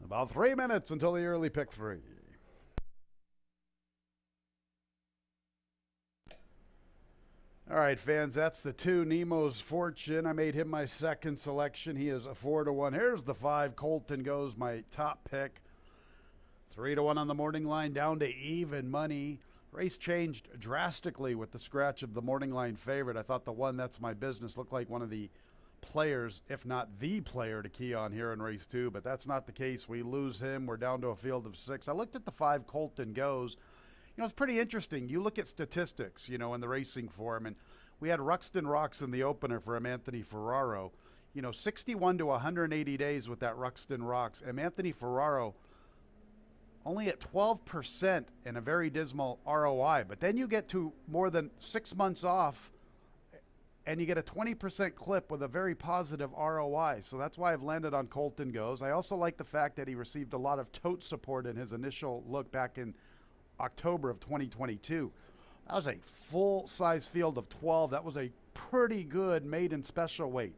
About 3 minutes until the early pick 3. All right, fans, that's the 2, Nemo's Fortune. I made him my second selection. He is a 4-1. Here's the 5, Colton Goes, my top pick. 3-1 on the morning line, down to even money. Race changed drastically with the scratch of the morning line favorite. I thought the 1, that's my business, looked like one of the players, if not the player, to key on here in race 2, but that's not the case. We lose him. We're down to a field of 6. I looked at the 5, Colton Goes. You know, it's pretty interesting. You look at statistics, you know, in the racing form, and we had Ruxton Rocks in the opener for Anthony Ferraro. You know, 61 to 180 days with that Ruxton Rocks. And Anthony Ferraro only at 12% in a very dismal ROI. But then you get to more than 6 months off, and you get a 20% clip with a very positive ROI. So that's why I've landed on Colton Goes. I also like the fact that he received a lot of tote support in his initial look back in October of 2022. That was a full-size field of 12. That was a pretty good maiden special weight.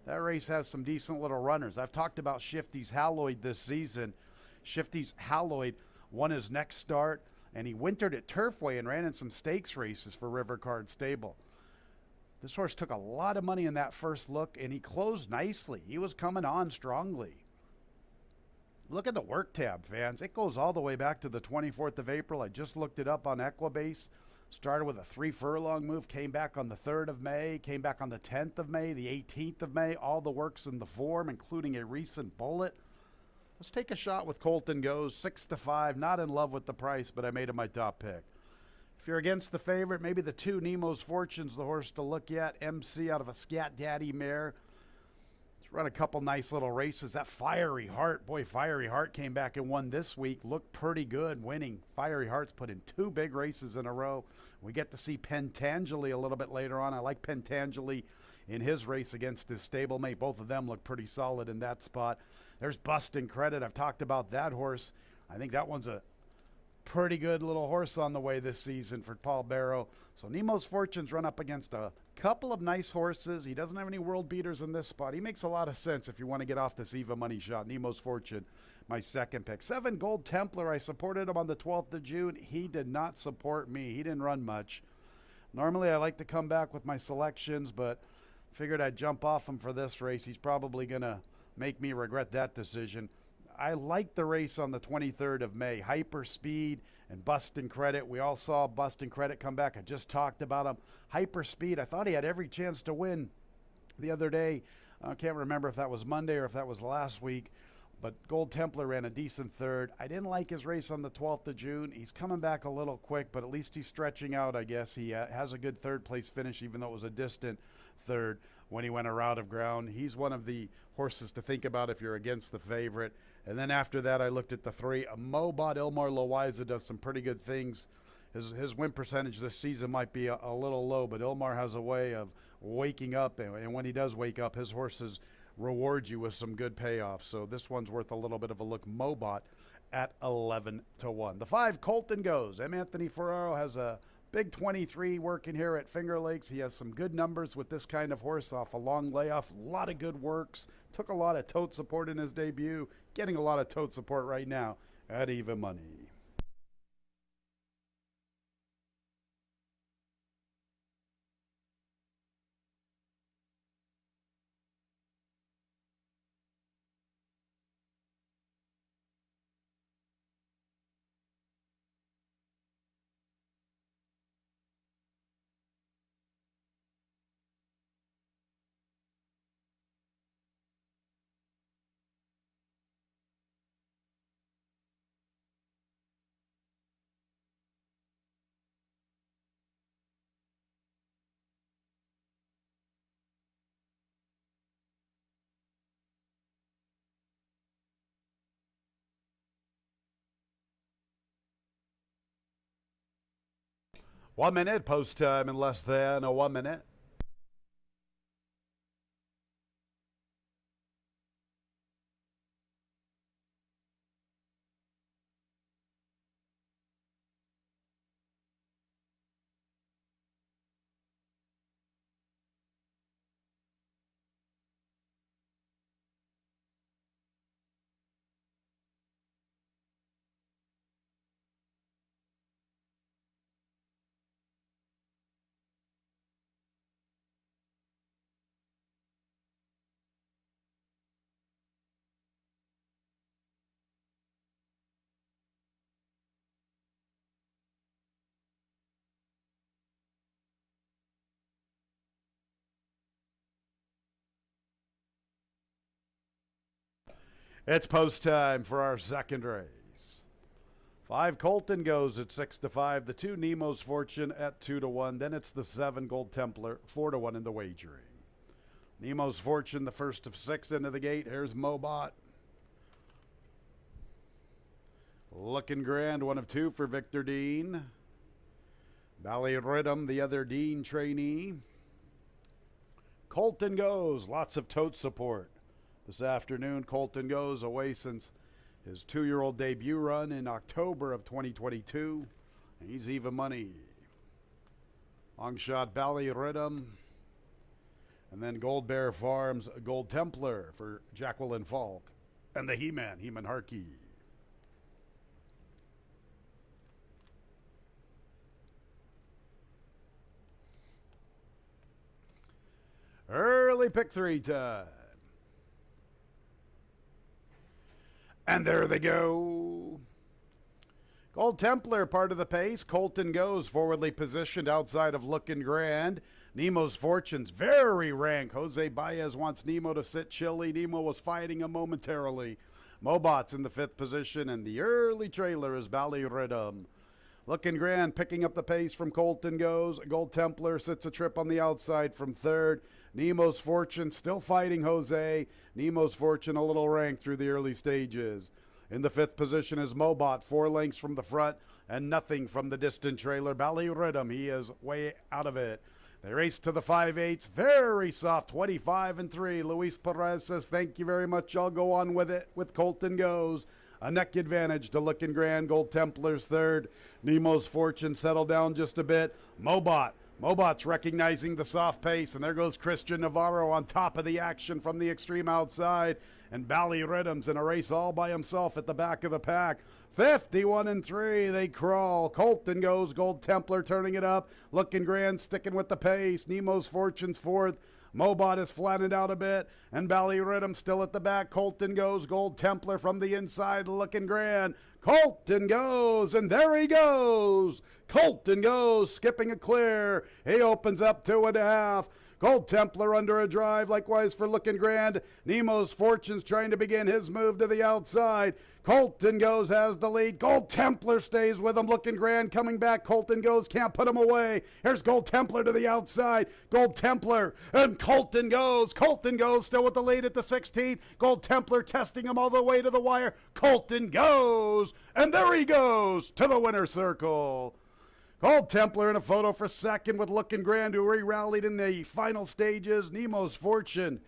That race has some decent little runners. I've talked about Shifty's Haloid this season. Shifty's Haloid won his next start, and he wintered at Turfway and ran in some stakes races for River Card Stable. This horse took a lot of money in that first look, and he closed nicely. He was coming on strongly. Look at the work tab, fans. It goes all the way back to the 24th of April. I just looked it up on Equibase. Started with a 3 furlong move, came back on the 3rd of May, came back on the 10th of May, the 18th of May. All the works in the form, including a recent bullet. Let's take a shot with Colton Goes, 6-5. Not in love with the price, but I made him my top pick. If you're against the favorite, maybe the 2, Nemo's Fortune's the horse to look at. MC out of a Scat Daddy mare. Run a couple nice little races. That Fiery Heart, boy, Fiery Heart came back and won this week. Looked pretty good winning. Fiery Heart's put in 2 big races in a row. We get to see Pentangeli a little bit later on. I like Pentangeli in his race against his stablemate. Both of them look pretty solid in that spot. There's Bustin' Credit. I've talked about that horse. I think that one's a pretty good little horse on the way this season for Paul Barrow. So Nemo's Fortune's run up against a couple of nice horses. He doesn't have any world beaters in this spot. He makes a lot of sense if you want to get off this Eva money shot. Nemo's Fortune, my second pick. 7, Gold Templar. I supported him on the 12th of June. He did not support me. He didn't run much. Normally I like to come back with my selections, but figured I'd jump off him for this race. He's probably going to make me regret that decision. I like the race on the 23rd of May. Hyper Speed and Bustin' Credit. We all saw Bustin' Credit come back. I just talked about him. Hyper Speed, I thought he had every chance to win the other day. I can't remember if that was Monday or if that was last week. But Gold Templar ran a decent third. I didn't like his race on the 12th of June. He's coming back a little quick, but at least he's stretching out, I guess. He has a good third-place finish, even though it was a distant third when he went a route of ground. He's one of the horses to think about if you're against the favorite. And then after that, I looked at the 3. Mobot Ilmar Loiza does some pretty good things. His win percentage this season might be a little low, but Ilmar has a way of waking up, and when he does wake up, his horses reward you with some good payoffs. So this one's worth a little bit of a look. Mobot at 11-1. The 5, Colton Goes. M. Anthony Ferraro has a big 23 working here at Finger Lakes. He has some good numbers with this kind of horse off a long layoff. A lot of good works. Took a lot of tote support in his debut. Getting a lot of tote support right now at even money. 1 minute, post time in less than a 1 minute. It's post time for our second race. 5 Colton goes at 6-5. The 2 Nemo's Fortune at 2-1. Then it's the 7 Gold Templar 4-1 in the wagering. Nemo's Fortune, the first of 6 into the gate. Here's Mobot. Looking Grand, 1 of 2 for Victor Dean. Ballyrhythm, the other Dean trainee. Colton goes, lots of tote support. This afternoon, Colton goes away since his 2-year-old debut run in October of 2022. He's even money. Long shot Ballyrhythm. And then Gold Bear Farms Gold Templar for Jacqueline Falk. And the He-Man, Heman Harkey. Early pick 3 time. And there they go. Gold Templar, part of the pace. Colton goes, forwardly positioned outside of Looking Grand. Nemo's Fortune's very rank. Jose Baez wants Nemo to sit chilly. Nemo was fighting him momentarily. Mobot's in the 5th position, and the early trailer is Ballyrhythm. Looking Grand picking up the pace from Colton goes. Gold Templar sits a trip on the outside from 3rd. Nemo's Fortune still fighting Jose. Nemo's Fortune a little ranked through the early stages. In the 5th position is Mobot, 4 lengths from the front and nothing from the distant trailer. Ballyrhythm, he is way out of it. They race to the 5/8, very soft, 25-3. Luis Perez says, thank you very much, I'll go on with it with Colton goes. A neck advantage to Looking Grand. Gold Templar's 3rd. Nemo's Fortune settled down just a bit. Mobot's recognizing the soft pace, and there goes Christian Navarro on top of the action from the extreme outside. And Ballyrhythm's in a race all by himself at the back of the pack. 51-3, they crawl. Colton goes, Gold Templar turning it up. Looking Grand sticking with the pace. Nemo's Fortune's 4th. Mobot is flattened out a bit, and Ballyrhythm still at the back. Colton goes, Gold Templar from the inside, Looking Grand. Colton goes, and there he goes. Colton goes, skipping a clear. He opens up 2.5. Gold Templar under a drive, likewise for Looking Grand. Nemo's Fortune's trying to begin his move to the outside. Colton goes, has the lead. Gold Templar stays with him. Looking Grand coming back. Colton goes, can't put him away. Here's Gold Templar to the outside. Gold Templar, and Colton goes. Colton goes, still with the lead at the 16th. Gold Templar testing him all the way to the wire. Colton goes, and there he goes to the winner's circle. Gold Templar in a photo for 2nd with Looking Grand, who re-rallied in the final stages. Nemo's Fortune,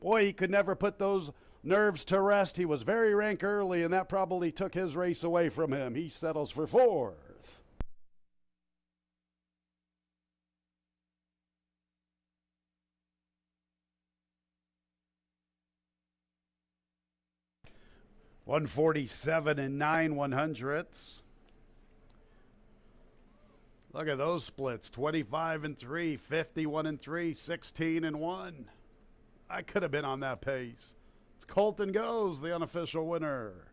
boy, he could never put those nerves to rest. He was very rank early, and that probably took his race away from him. He settles for 4th. $147 and 9/100ths. Look at those splits, 25-3, 51-3, 16-1. I could have been on that pace. It's Colton goes, the unofficial winner.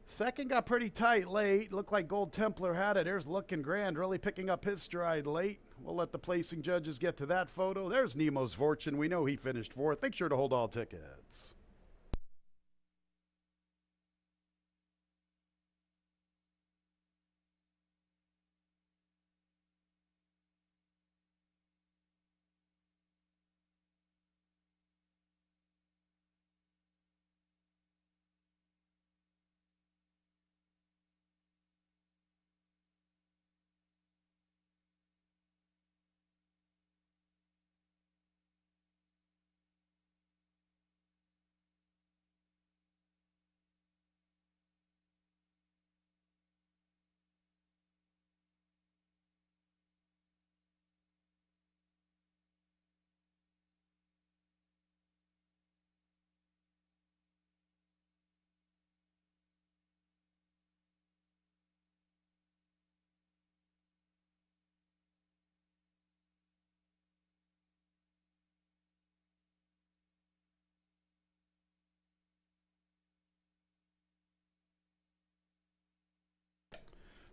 2nd got pretty tight late. Looked like Gold Templar had it. There's Looking Grand really picking up his stride late. We'll let the placing judges get to that photo. There's Nemo's Fortune. We know he finished 4th. Make sure to hold all tickets.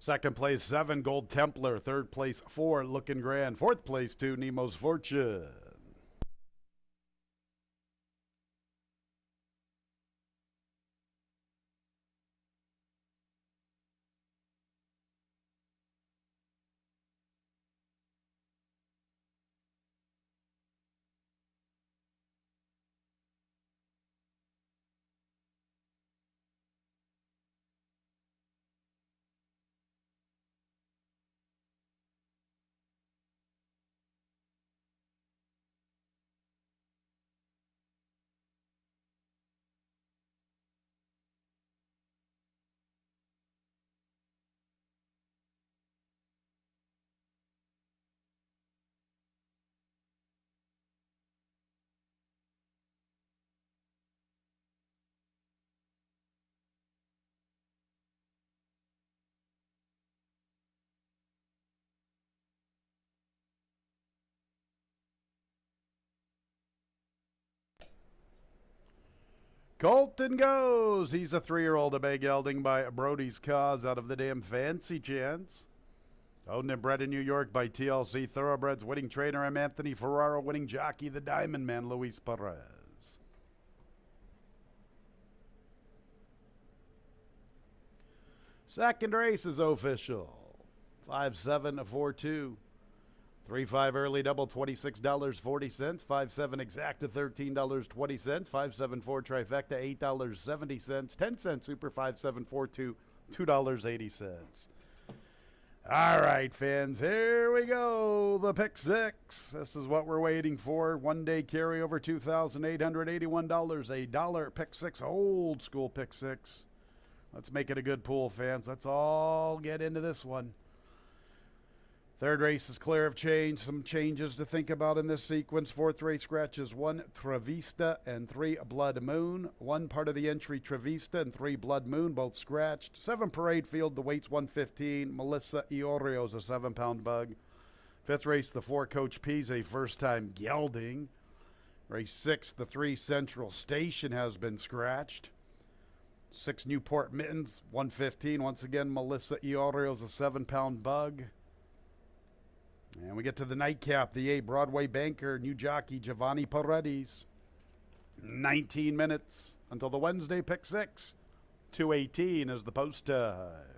Second place, 7, Gold Templar. Third place, 4, Looking Grand. Fourth place, 2, Nemo's Fortune. Colton goes. He's a 3-year-old, a bay gelding by Brody's Cause out of the damn Fancy Chance. Owned and bred in New York by TLC Thoroughbreds. Winning trainer, I'm Anthony Ferraro. Winning jockey, the Diamond Man, Luis Perez. Second race is official. 5-7-4-2. 3-5 early double, $26.40. 5-7 exacta, $13.20. 5-7-4 trifecta, $8.70. 10-cent super 5-7-4-2, $2.80. All right, fans, here we go. The pick six. This is what we're waiting for. One day carryover, $2,881. A dollar pick six, old school pick six. Let's make it a good pool, fans. Let's all get into this one. Third race is clear of change. Some changes to think about in this sequence. Fourth race scratches 1 Travista and 3 Blood Moon. One part of the entry Travista and 3 Blood Moon, both scratched. 7 Parade Field, the weight's 115. Melissa Iorio's a 7-pound bug. Fifth race, the 4 Coach P's, a first-time gelding. Race 6, the 3 Central Station has been scratched. 6 Newport Mittens, 115. Once again, Melissa Iorio's a 7-pound bug. And we get to the nightcap, the 8 Broadway Banker, new jockey Giovanni Paredes. 19 minutes until the Wednesday pick 6. 2:18 is the post time.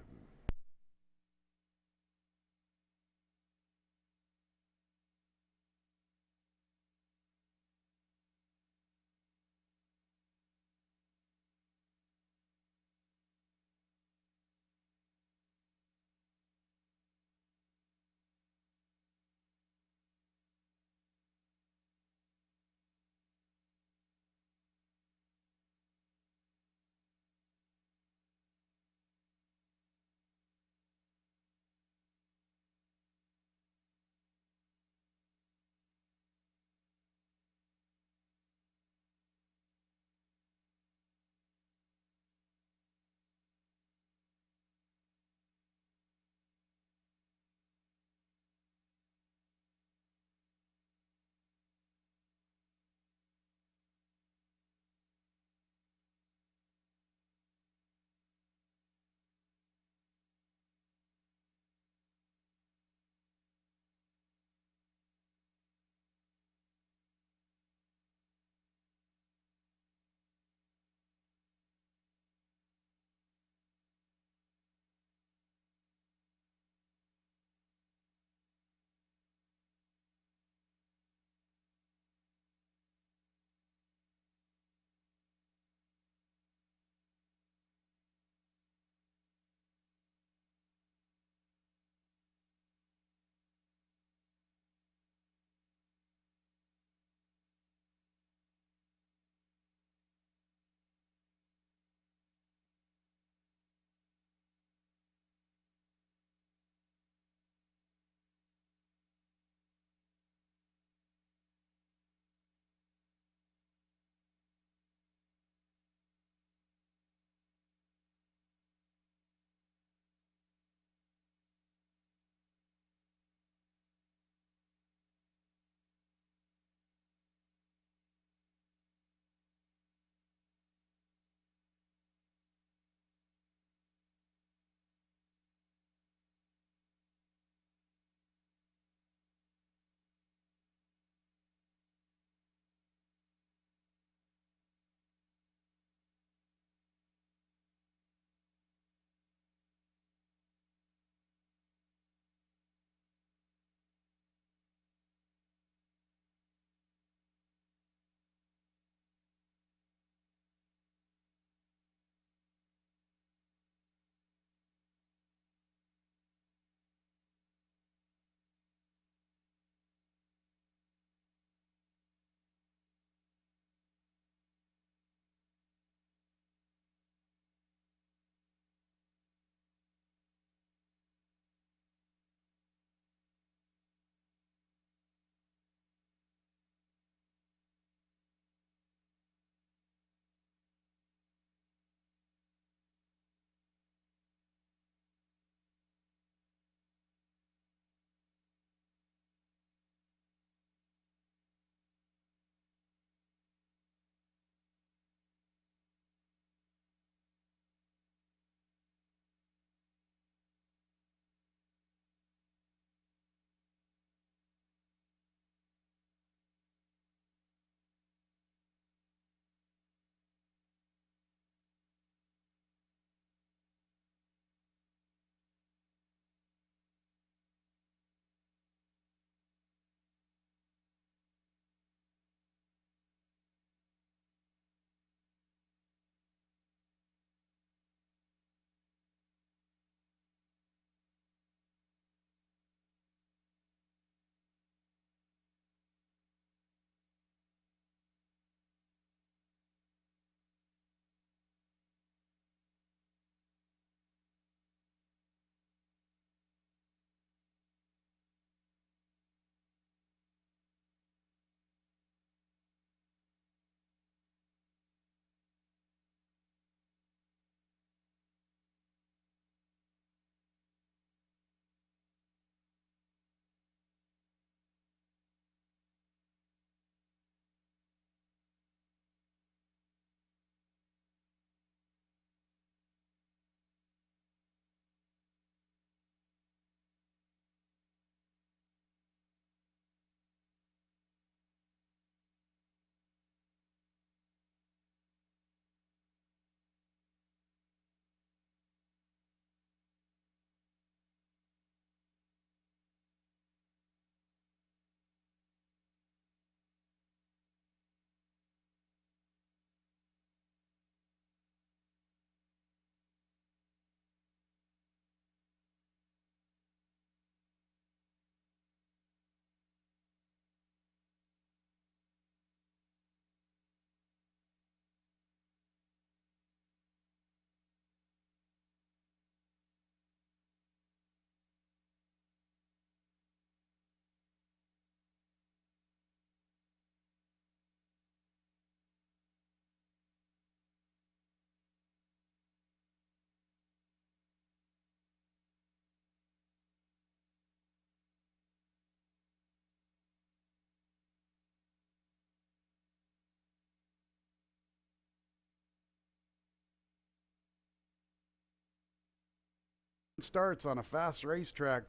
starts on a fast racetrack,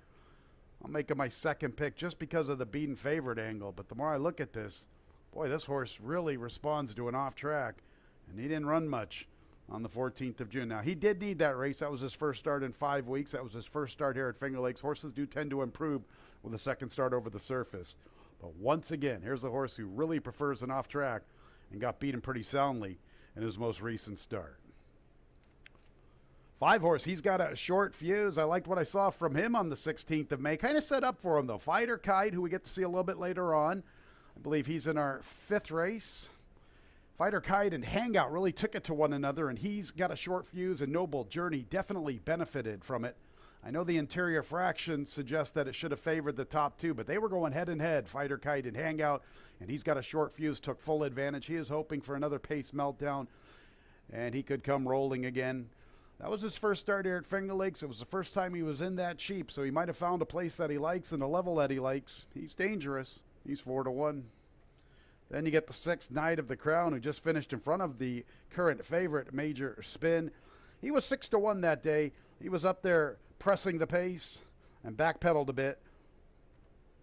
I'll make him my second pick just because of the beaten favorite angle. But the more I look at this, boy, this horse really responds to an off track, and he didn't run much on the 14th of June. Now, he did need that race. That was his first start in 5 weeks. That was his first start here at Finger Lakes. Horses do tend to improve with a second start over the surface. But once again, here's a horse who really prefers an off track and got beaten pretty soundly in his most recent start. 5 horse, he's got a short fuse. I liked what I saw from him on the 16th of May. Kind of set up for him, though. Fighter Kite, who we get to see a little bit later on. I believe he's in our 5th race. Fighter Kite and Hangout really took it to one another, and he's got a short fuse, and Noble Journey definitely benefited from it. I know the interior fraction suggests that it should have favored the top 2, but they were going head and head, Fighter Kite and Hangout, and he's got a short fuse, took full advantage. He is hoping for another pace meltdown, and he could come rolling again. That was his first start here at Finger Lakes. It was the first time he was in that sheep, so he might have found a place that he likes and a level that he likes. He's dangerous. He's 4-1. Then you get the 6th Knight of the Crown, who just finished in front of the current favorite, Major Spin. He was 6-1 that day. He was up there pressing the pace and backpedaled a bit.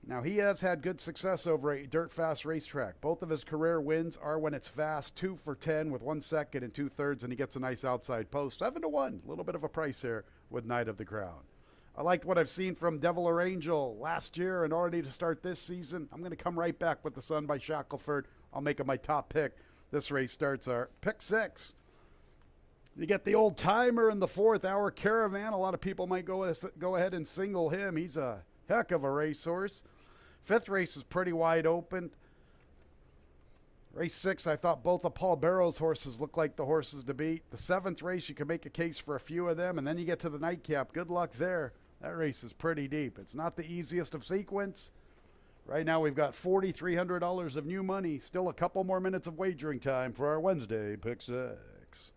Now, he has had good success over a dirt fast racetrack. Both of his career wins are when it's fast, 2 for 10 with 1 second and 2/3, and he gets a nice outside post. 7-1, a little bit of a price here with Knight of the Crown. I liked what I've seen from Devil or Angel last year and already to start this season. I'm going to come right back with the Sun by Shackelford. I'll make it my top pick. This race starts our pick 6. You get the old timer in the 4th Hour Caravan. A lot of people might go ahead and single him. He's a heck of a racehorse. 5th race is pretty wide open. Race 6, I thought both of Paul Barrow's horses looked like the horses to beat. The 7th race, you can make a case for a few of them, and then you get to the nightcap. Good luck there. That race is pretty deep. It's not the easiest of sequence. Right now we've got $4,300 of new money. Still a couple more minutes of wagering time for our Wednesday Pick 6.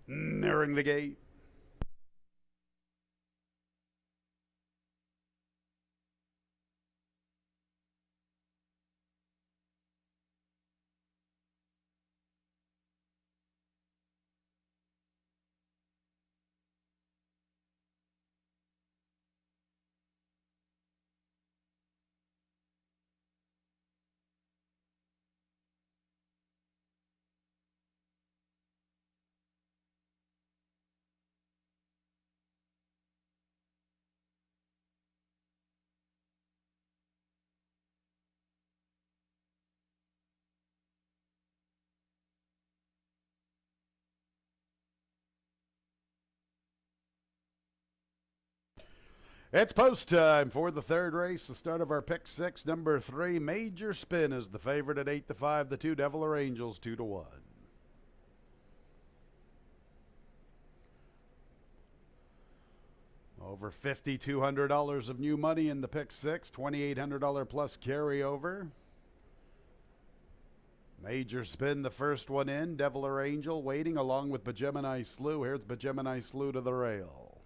Nearing the gate. It's post time for the 3rd race, the start of our pick 6, number 3. Major Spin is the favorite at 8-5. The 2 Devil or Angels 2-1. Over $5,200 of new money in the pick 6, $2,800 plus carryover. Major spin, the first one in. Devil or Angel waiting along with B'Gemini Slew. Here's B'Gemini Slew to the rail.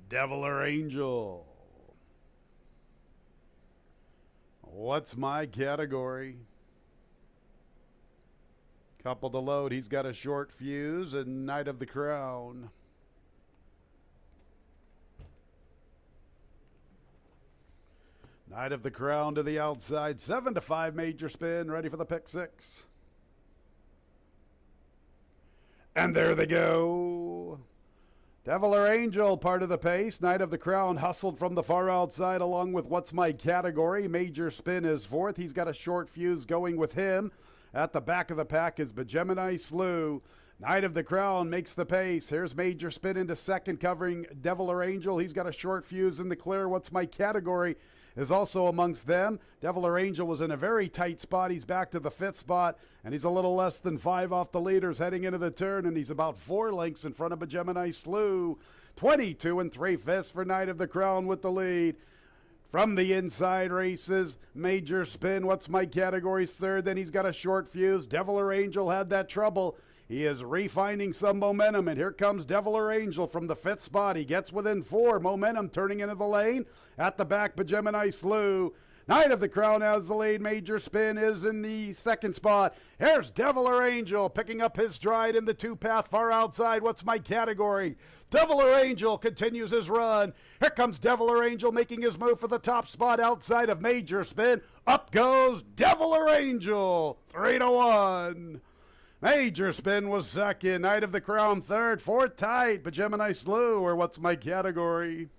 Devil or Angel. What's my category? Couple to load. He's got a short fuse and Knight of the Crown. Knight of the Crown to the outside. 7-5 major spin. Ready for the pick six. And there they go. Devil or Angel, part of the pace. Knight of the Crown hustled from the far outside along with What's My Category. Major spin is fourth. He's got a short fuse going with him. At the back of the pack is B'Gemini Slew. Knight of the Crown makes the pace. Here's Major spin into second, covering Devil or Angel. He's got a short fuse in the clear. What's My Category is also amongst them. Devil or Angel was in a very tight spot. He's back to the fifth spot, and he's a little less than 5 off the leaders heading into the turn, and he's about 4 lengths in front of B'Gemini Slew. 22 3/5 for Knight of the Crown with the lead. From the inside races, Major spin, What's My Category's third. Then he's got a short fuse. Devil or Angel had that trouble. He is refining some momentum, and here comes Devil or Angel from the fifth spot. He gets within 4. Momentum turning into the lane. At the back, B'Gemini Slew. Knight of the Crown has the lead. Major spin is in the second spot. Here's Devil or Angel picking up his stride in the two-path far outside. What's My Category? Devil or Angel continues his run. Here comes Devil or Angel making his move for the top spot outside of Major spin. Up goes Devil or Angel. 3-1. Major spin was second. Knight of the Crown third. Fourth tight. B'Gemini Slew, or What's My Category?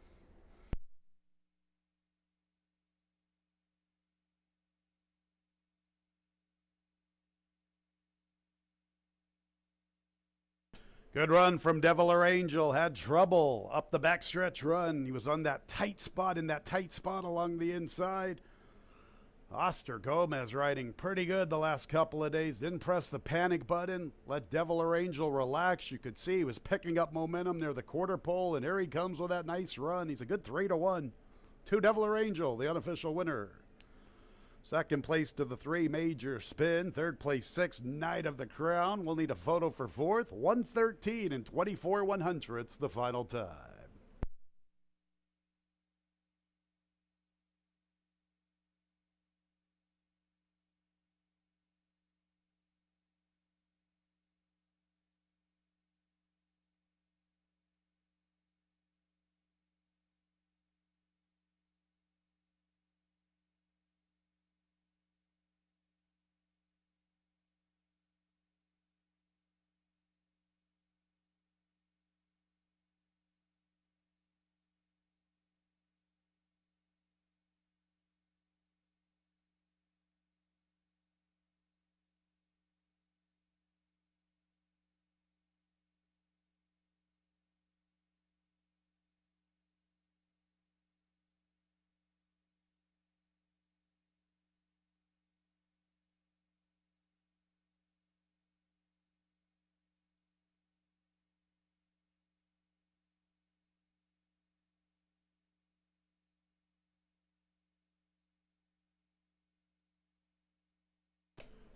Good run from Devil or Angel. Had trouble up the backstretch run. He was on that tight spot, along the inside. Oscar Gomez riding pretty good the last couple of days. Didn't press the panic button. Let Devil or Angel relax. You could see he was picking up momentum near the quarter pole, and here he comes with that nice run. He's a good 3-1. 2 Devil or Angel, the unofficial winner. Second place to the 3 Major spin. Third place 6 Knight of the Crown. We'll need a photo for fourth. 1:13 24 100ths the final time.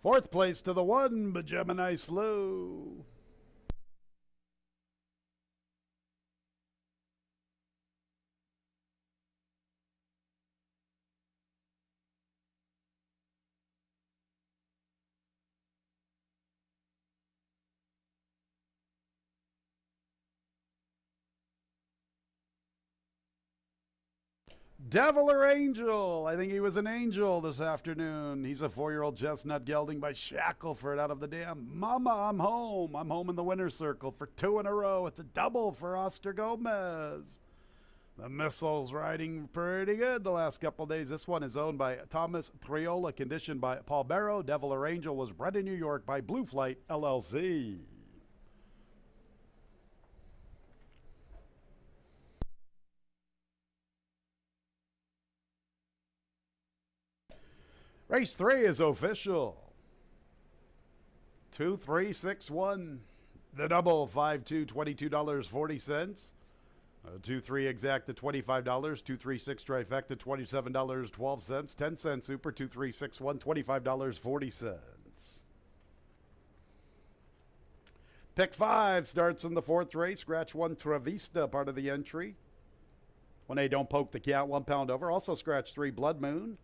Fourth place to the 1 B'Gemini Slew. Devil or Angel? I think he was an angel this afternoon. He's a 4-year-old chestnut gelding by Shackleford out of the dam. Mama, I'm home. I'm home in the winner's circle for 2 in a row. It's a double for Oscar Gomez. The Missile's riding pretty good the last couple days. This one is owned by Thomas Priola, conditioned by Paul Barrow. Devil or Angel was bred in New York by Blue Flight LLC. Race 3 is official. 2-3-6-1. The double, 5-2, $22.40. 2-3 exact to $25, 2-3-6 trifecta $27.12, 10-cent super 2-3-6-1 $25.40. Pick 5 starts in the 4th race. Scratch 1 Travista, part of the entry. 1A Don't Poke the Cat, 1 pound over. Also scratch 3 Blood Moon.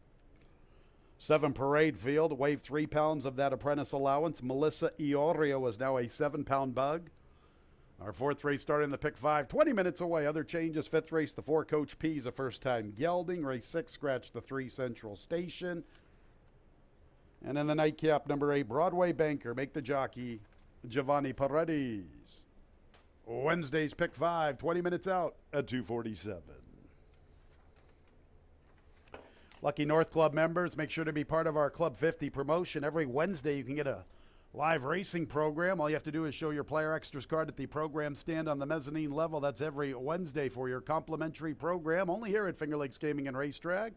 7 Parade Field, waive 3 pounds of that apprentice allowance. Melissa Iorio is now a 7-pound bug. Our 4th race starting in the pick 5, 20 minutes away. Other changes, 5th race, the 4 Coach P's a first time gelding. Race 6, scratch the 3 Central Station. And in the nightcap, number 8, Broadway Banker, make the jockey, Giovanni Paredes. Wednesday's pick 5, 20 minutes out at 2:47. Lucky North Club members, make sure to be part of our Club 50 promotion. Every Wednesday you can get a live racing program. All you have to do is show your Player Extras card at the program stand on the mezzanine level. That's every Wednesday for your complimentary program, only here at Finger Lakes Gaming and Racetrack.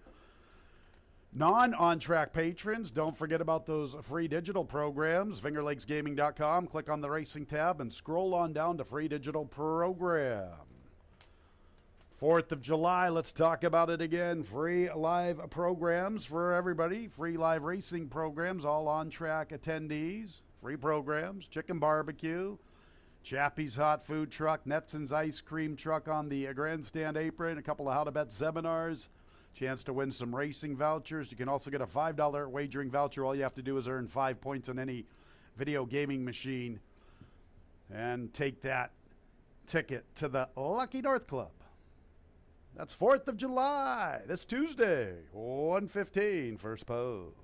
Non-on-track patrons, don't forget about those free digital programs. FingerLakesGaming.com, click on the racing tab and scroll on down to free digital program. 4th of July, let's talk about it again. Free live programs for everybody. Free live racing programs, all on-track attendees. Free programs, chicken barbecue, Chappie's hot food truck, Netson's ice cream truck on the grandstand apron, a couple of how to bet seminars, chance to win some racing vouchers. You can also get a $5 wagering voucher. All you have to do is earn 5 points on any video gaming machine and take that ticket to the Lucky North Club. That's 4th of July, this Tuesday, 1:15, first post.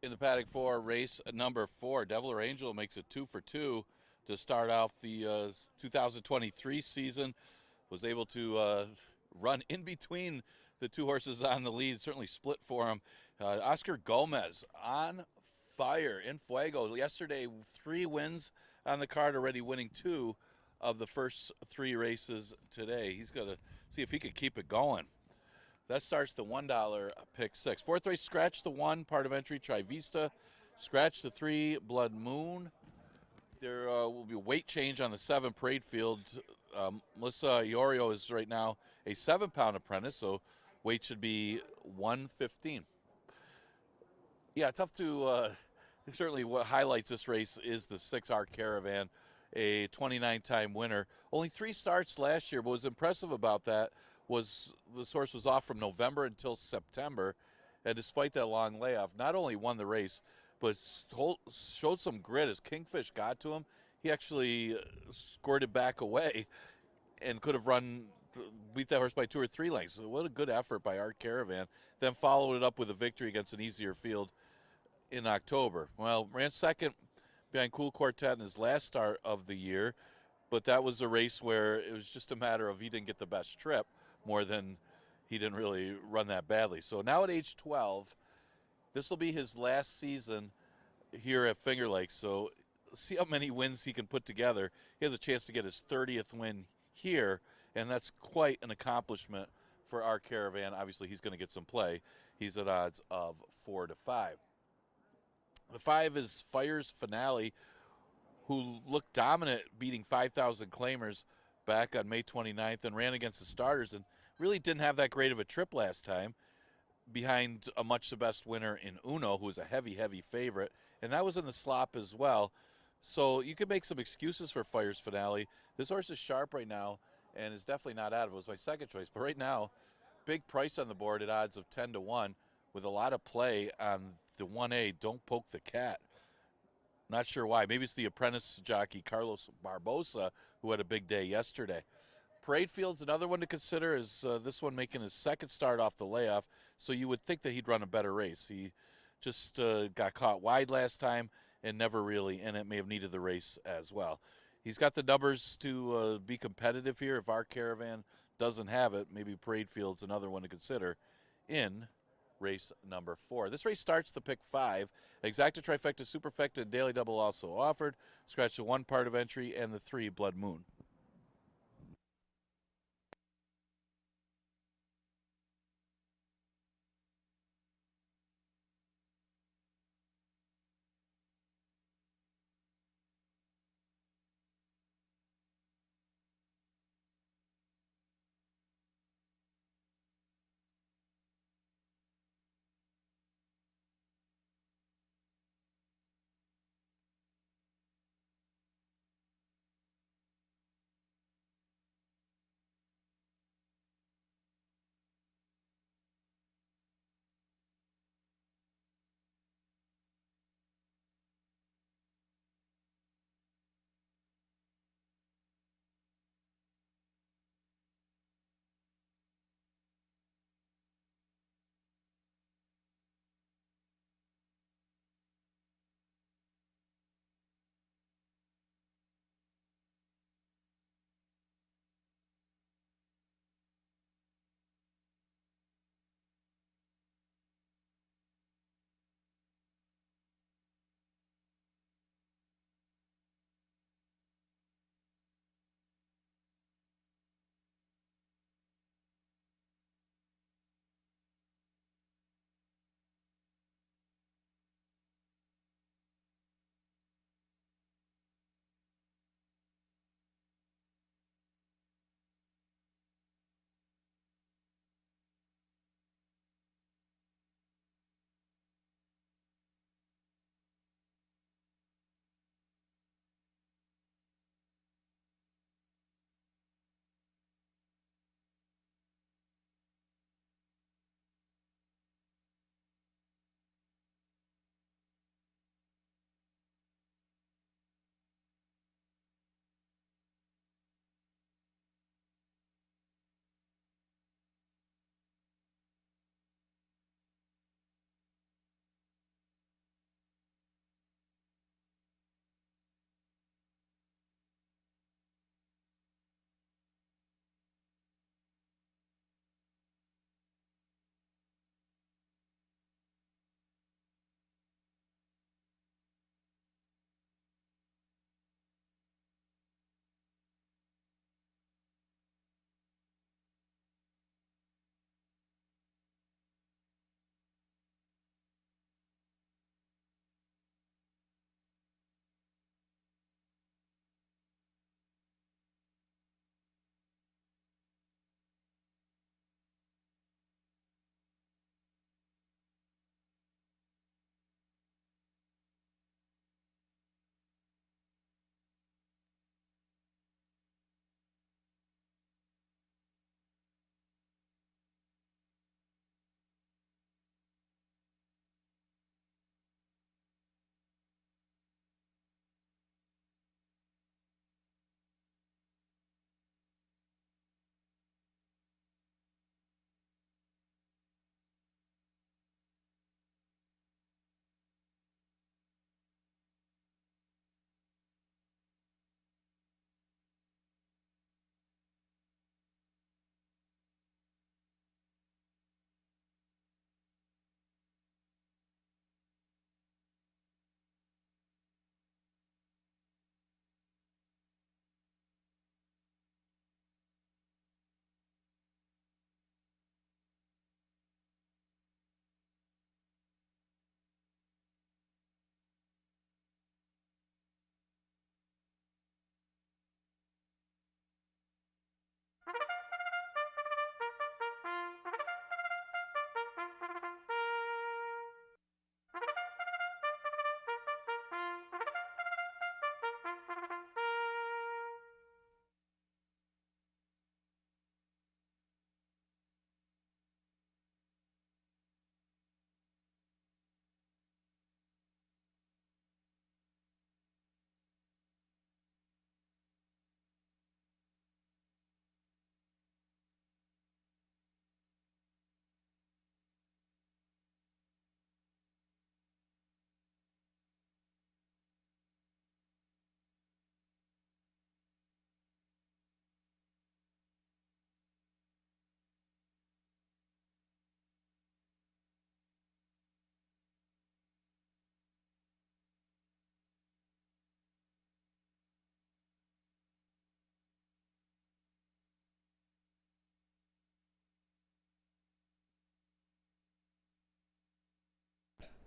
In the paddock 4, race number 4, Devil or Angel makes it 2 for 2 to start off the 2023 season. Was able to run in between the two horses on the lead, certainly split for him. Oscar Gomez on fire, in fuego. Yesterday, 3 wins on the card, already winning 2 of the first 3 races today. He's got to see if he could keep it going. That starts the $1 pick 6. Fourth race, Scratch the 1, part of entry, Trivista. Scratch the 3, Blood Moon. There will be a weight change on the 7 Parade Field. Melissa Iorio is right now a 7-pound apprentice, so weight should be 115. Yeah, tough to, certainly what highlights this race is the 6R Caravan, a 29-time winner. Only 3 starts last year, but what was impressive about that was this horse was off from November until September, and despite that long layoff, not only won the race, but showed some grit. As Kingfish got to him, he actually scored it back away and could have beat that horse by 2 or 3 lengths. So what a good effort by Art Caravan. Then followed it up with a victory against an easier field in October. Well, ran second behind Cool Quartet in his last start of the year, but that was a race where it was just a matter of he didn't get the best trip more than he didn't really run that badly. So now at age 12, this will be his last season here at Finger Lakes. So see how many wins he can put together. He has a chance to get his 30th win here, and that's quite an accomplishment for our Caravan. Obviously, he's going to get some play. He's at odds of 4 to 5. The 5 is Fire's Finale, who looked dominant, beating 5,000 claimers back on May 29th and ran against the starters and really didn't have that great of a trip last time, behind a much the best winner in Uno, who was a heavy, heavy favorite, and that was in the slop as well. So you could make some excuses for Fire's Finale. This horse is sharp right now and is definitely not out of it. It was my second choice, but right now, big price on the board at odds of 10 to 1 with a lot of play on the 1A, Don't Poke the Cat. Not sure why. Maybe it's the apprentice jockey Carlos Barbosa who had a big day yesterday. Parade Field's another one to consider, is this one making his second start off the layoff, so you would think that he'd run a better race. He just got caught wide last time and never really, and it may have needed the race as well. He's got the numbers to be competitive here. If our Caravan doesn't have it, maybe Parade Field's another one to consider in race number 4. This race starts the pick 5. Exacta, Trifecta, Superfecta, and Daily Double also offered. Scratch the 1 part of entry and the 3 Blood Moon.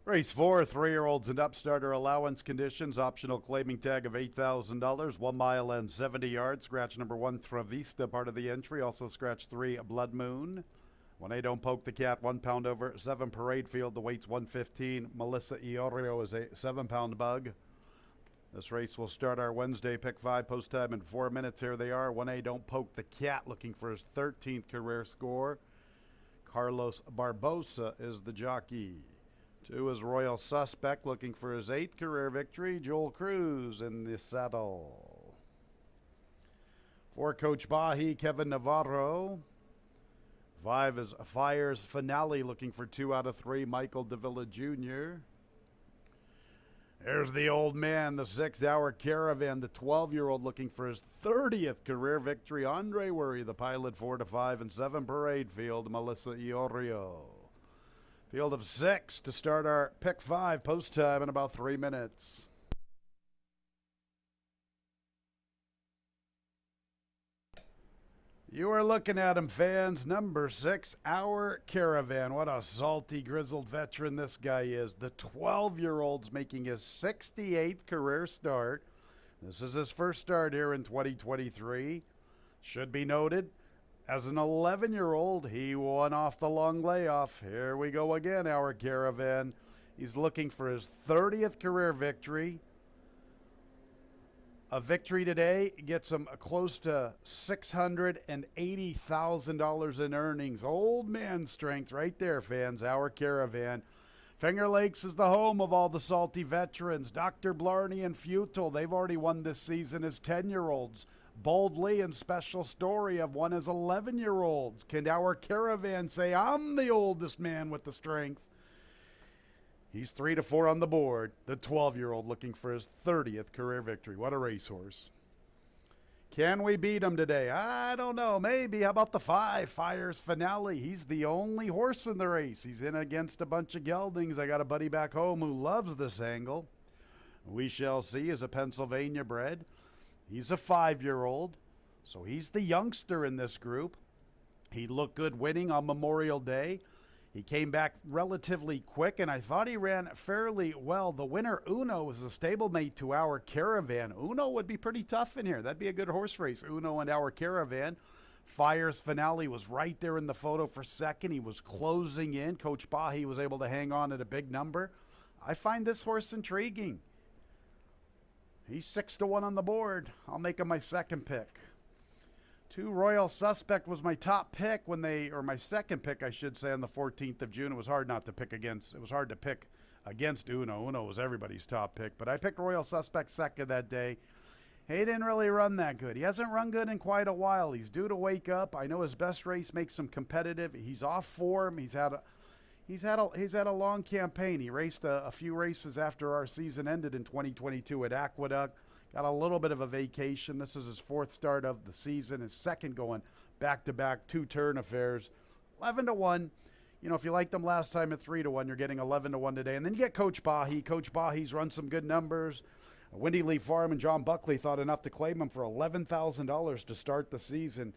Race 4, 3-year-olds and up, starter allowance conditions, optional claiming tag of $8,000, 1 mile and 70 yards. Scratch number 1, Travista, part of the entry. Also scratch 3, Blood Moon. 1A, Don't Poke the Cat, 1 pound over. 7, Parade Field, the weight's 115. Melissa Iorio is a 7-pound bug. This race will start our Wednesday pick 5 post time in 4 minutes. Here they are. 1A, Don't Poke the Cat, looking for his 13th career score. Carlos Barbosa is the jockey. 2 is Royal Suspect, looking for his 8th career victory. Joel Cruz in the saddle. 4, Coach Bahi, Kevin Navarro. 5 is Fire's Finale, looking for 2 out of 3, Michael Davila Jr. There's the old man, the 6-hour Caravan, the 12-year-old looking for his 30th career victory. Andre Worry, the pilot, 4 to 5, and 7, Parade Field, Melissa Iorio. Field of 6 to start our pick 5 post time in about 3 minutes. You are looking at him, fans. Number 6, Our Caravan. What a salty, grizzled veteran this guy is. The 12-year-old's making his 68th career start. This is his first start here in 2023. Should be noted, as an 11-year-old, he won off the long layoff. Here we go again, Our Caravan. He's looking for his 30th career victory. A victory today gets him close to $680,000 in earnings. Old man strength right there, fans. Our Caravan. Finger Lakes is the home of all the salty veterans. Dr. Blarney and Futile, they've already won this season as 10-year-olds. Boldly and Special Story have won as 11-year-olds. Can Our Caravan say, I'm the oldest man with the strength? He's 3 to 4 on the board. The 12-year-old looking for his 30th career victory. What a racehorse. Can we beat him today? I don't know. Maybe. How about the 5, Fire's Finale? He's the only horse in the race. He's in against a bunch of geldings. I got a buddy back home who loves this angle. We shall see. Is a Pennsylvania bred. He's a 5-year-old, so he's the youngster in this group. He looked good winning on Memorial Day. He came back relatively quick, and I thought he ran fairly well. The winner, Uno, is a stablemate to Our Caravan. Uno would be pretty tough in here. That'd be a good horse race, Uno and Our Caravan. Fire's Finale was right there in the photo for second. He was closing in. Coach Bahi was able to hang on at a big number. I find this horse intriguing. He's 6 to 1 on the board. I'll make him my second pick. 2, Royal Suspect was my top pick or my second pick, I should say, on the 14th of June. It was hard to pick against Uno. Uno was everybody's top pick, but I picked Royal Suspect second that day. He didn't really run that good. He hasn't run good in quite a while. He's due to wake up. I know his best race makes him competitive. He's off form. He's had a long campaign. He raced a few races after our season ended in 2022 at Aqueduct. Got a little bit of a vacation. This is his 4th start of the season. His second going back-to-back 2 turn affairs. 11 to 1. You know, if you liked them last time at 3 to 1, you're getting 11 to 1 today. And then you get Coach Bahi. Coach Bahi's run some good numbers. Windy Leaf Farm and John Buckley thought enough to claim him for $11,000 to start the season.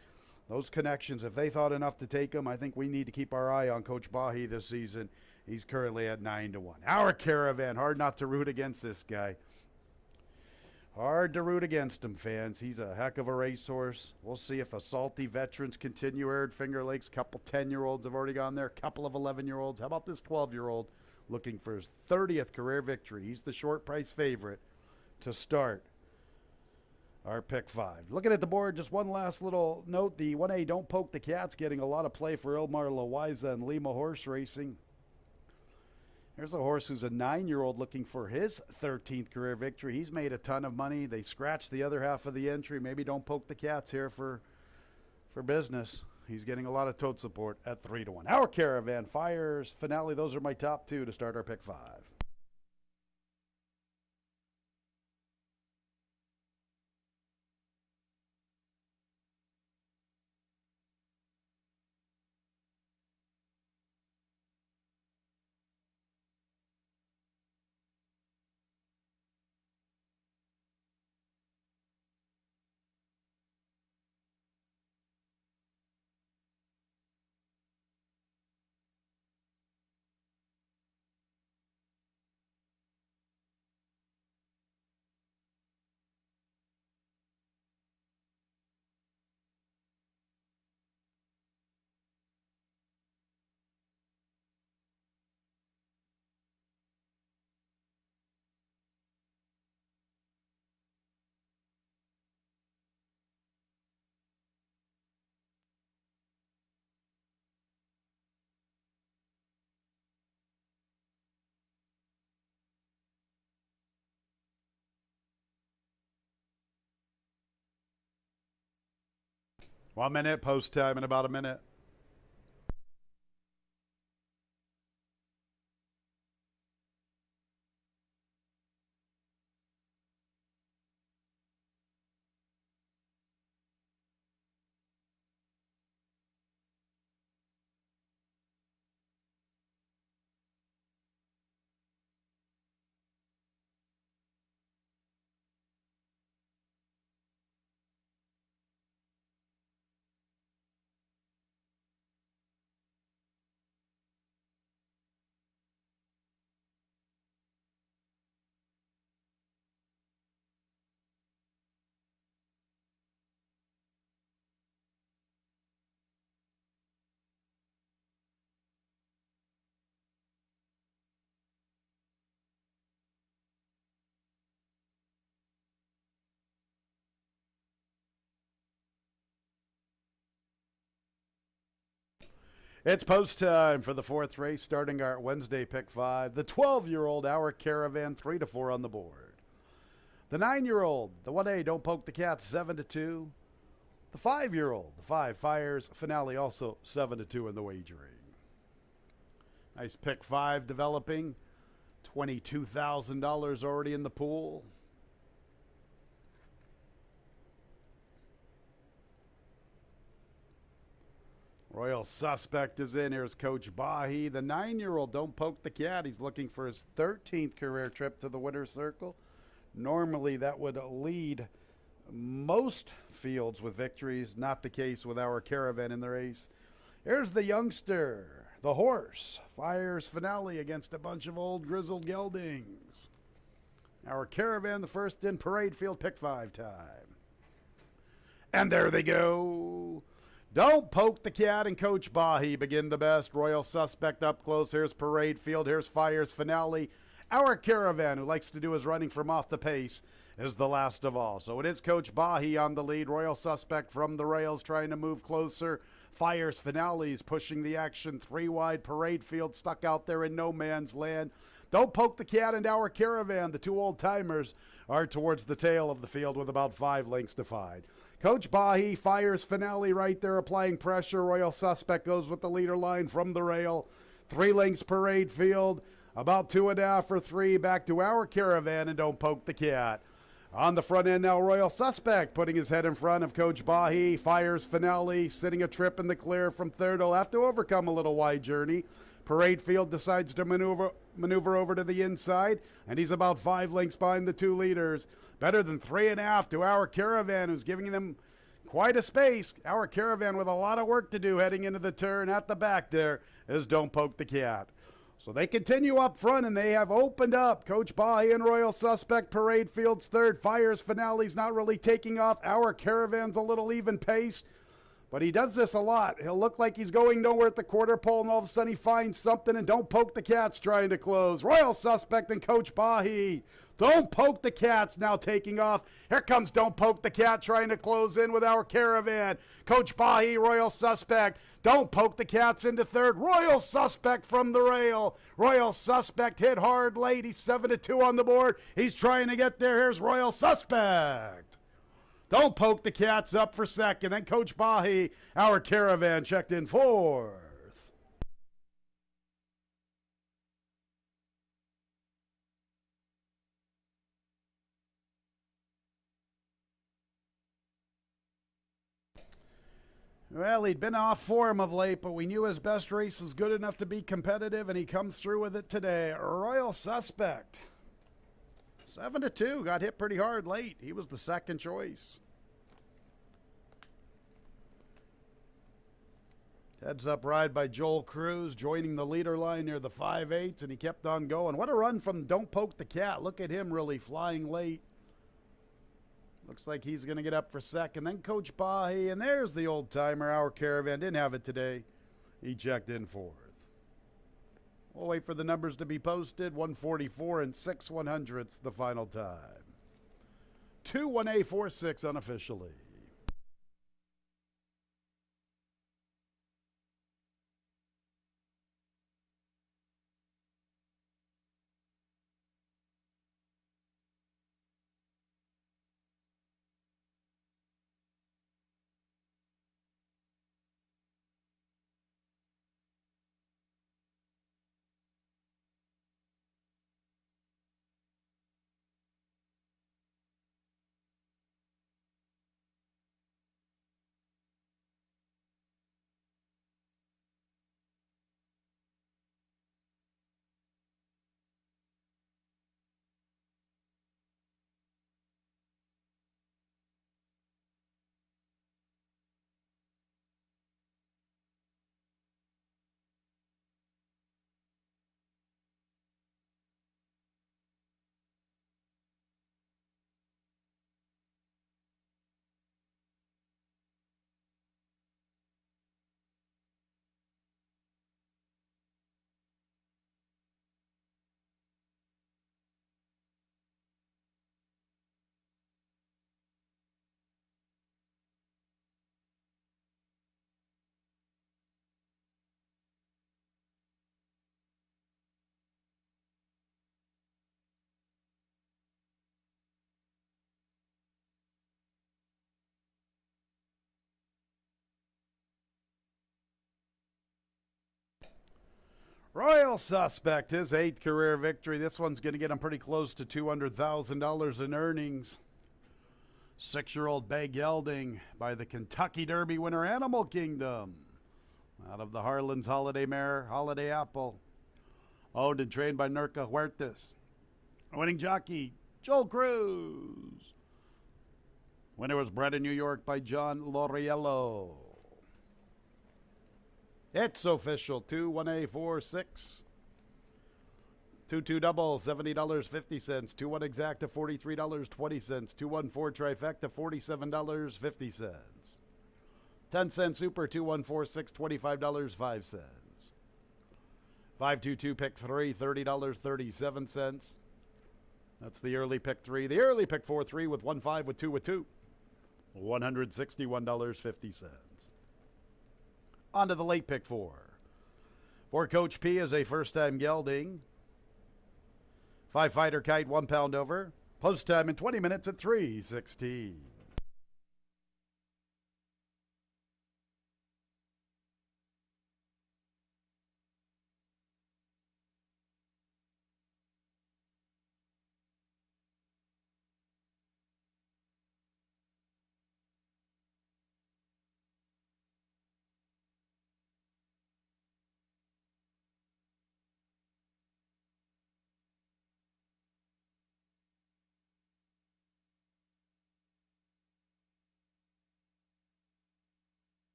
Those connections, if they thought enough to take him, I think we need to keep our eye on Coach Bahi this season. He's currently at 9 to 1. Our Caravan, hard not to root against this guy. Hard to root against him, fans. He's a heck of a racehorse. We'll see if a salty veterans continue here at Finger Lakes. Couple 10-year-olds have already gone there. Couple of 11-year-olds. How about this 12-year-old looking for his 30th career victory? He's the short price favorite to start our pick 5. Looking at the board, just one last little note. The 1A Don't Poke the Cat's getting a lot of play for Ilmar Loaiza and Lima Horse Racing. Here's a horse who's a 9-year-old looking for his 13th career victory. He's made a ton of money. They scratched the other half of the entry. Maybe Don't Poke the Cats here for business. He's getting a lot of tote support at 3 to 1. Our Caravan, Fire's Finale. Those are my top 2 to start our pick 5. 1 minute, post time in about a minute. It's post time for the fourth race, starting our Wednesday pick 5. The 12-year-old Our Caravan, 3-4 on the board. The 9-year-old, the 1A, Don't Poke the Cat, 7-2. The 5-year-old, the 5, Fires Finale, also 7-2 in the wagering. Nice pick 5 developing. $22,000 already in the pool. Royal Suspect is in. Here's Coach Bahi. The 9-year-old, Don't Poke the Cat. He's looking for his 13th career trip to the winner's circle. Normally, that would lead most fields with victories. Not the case with Our Caravan in the race. Here's the youngster, the horse. Fires Finale against a bunch of old grizzled geldings. Our Caravan, the first in parade field, pick 5 time. And there they go. Don't Poke the Cat and Coach Bahi begin the best. Royal Suspect up close. Here's Parade Field. Here's Fires Finale. Our Caravan, who likes to do his running from off the pace, is the last of all. So it is Coach Bahi on the lead. Royal Suspect from the rails trying to move closer. Fires Finale is pushing the action 3 wide. Parade Field stuck out there in no man's land. Don't Poke the Cat and Our Caravan, the 2 old timers, are towards the tail of the field with about 5 lengths to find. Coach Bahi, Fires Finale right there applying pressure. Royal Suspect goes with the leader line from the rail. 3 lengths Parade Field, about 2.5 or 3 back to Our Caravan and Don't Poke the Cat. On the front end now, Royal Suspect putting his head in front of Coach Bahi. Fires Finale sitting a trip in the clear from third. He'll have to overcome a little wide journey. Parade Field decides to maneuver over to the inside, and he's about 5 lengths behind the 2 leaders. Better than 3.5 to Our Caravan, who's giving them quite a space. Our Caravan with a lot of work to do heading into the turn. At the back there is Don't Poke the Cat. So they continue up front, and they have opened up. Coach Bahi and Royal Suspect, Parade Field's third. Fires Finale's not really taking off. Our Caravan's a little even paced. But he does this a lot. He'll look like he's going nowhere at the quarter pole, and all of a sudden he finds something, and Don't Poke the Cat's trying to close. Royal Suspect and Coach Bahi. Don't Poke the Cat's now taking off. Here comes Don't Poke the Cat trying to close in with Our Caravan. Coach Bahi, Royal Suspect. Don't Poke the Cat's into third. Royal Suspect from the rail. Royal Suspect hit hard late. He's 7-2 on the board. He's trying to get there. Here's Royal Suspect. Don't Poke the Cat's up for second. Then Coach Bahi, Our Caravan, checked in fourth. Well, he'd been off form of late, but we knew his best race was good enough to be competitive, and he comes through with it today. Royal Suspect. 7-2, got hit pretty hard late. He was the second choice. Heads up ride by Joel Cruz, joining the leader line near the 5/8, and he kept on going. What a run from Don't Poke the Cat. Look at him really flying late. Looks like he's going to get up for second. Then Coach Bahi, and there's the old timer. Our Caravan didn't have it today. He checked in fourth. We'll wait for the numbers to be posted. 144 and 6/100ths the final time. 2-1A-4-6 unofficially. Royal Suspect, his 8th career victory. This one's going to get him pretty close to $200,000 in earnings. 6-year-old Bay Gelding by the Kentucky Derby winner Animal Kingdom. Out of the Harlan's Holiday Mare, Holiday Apple. Owned and trained by Nurka Huertas. Winning jockey, Joel Cruz. Winner was bred in New York by John Loriello. It's official, 2-1-A-4-6. 2-2 double, $70.50. 2-1 exacta, $43.20. 2-1-4 trifecta, $47.50. 10-cent super, 2-1-4-6, $25.05. 5-2-2 pick 3, $30.37. That's the early pick 3. The early pick 4-3 with 1-5 with 2 $161.50. On to the late pick 4. For Coach P is a first-time gelding. 5-fighter kite, 1 pound over. Post time in 20 minutes at 3:16.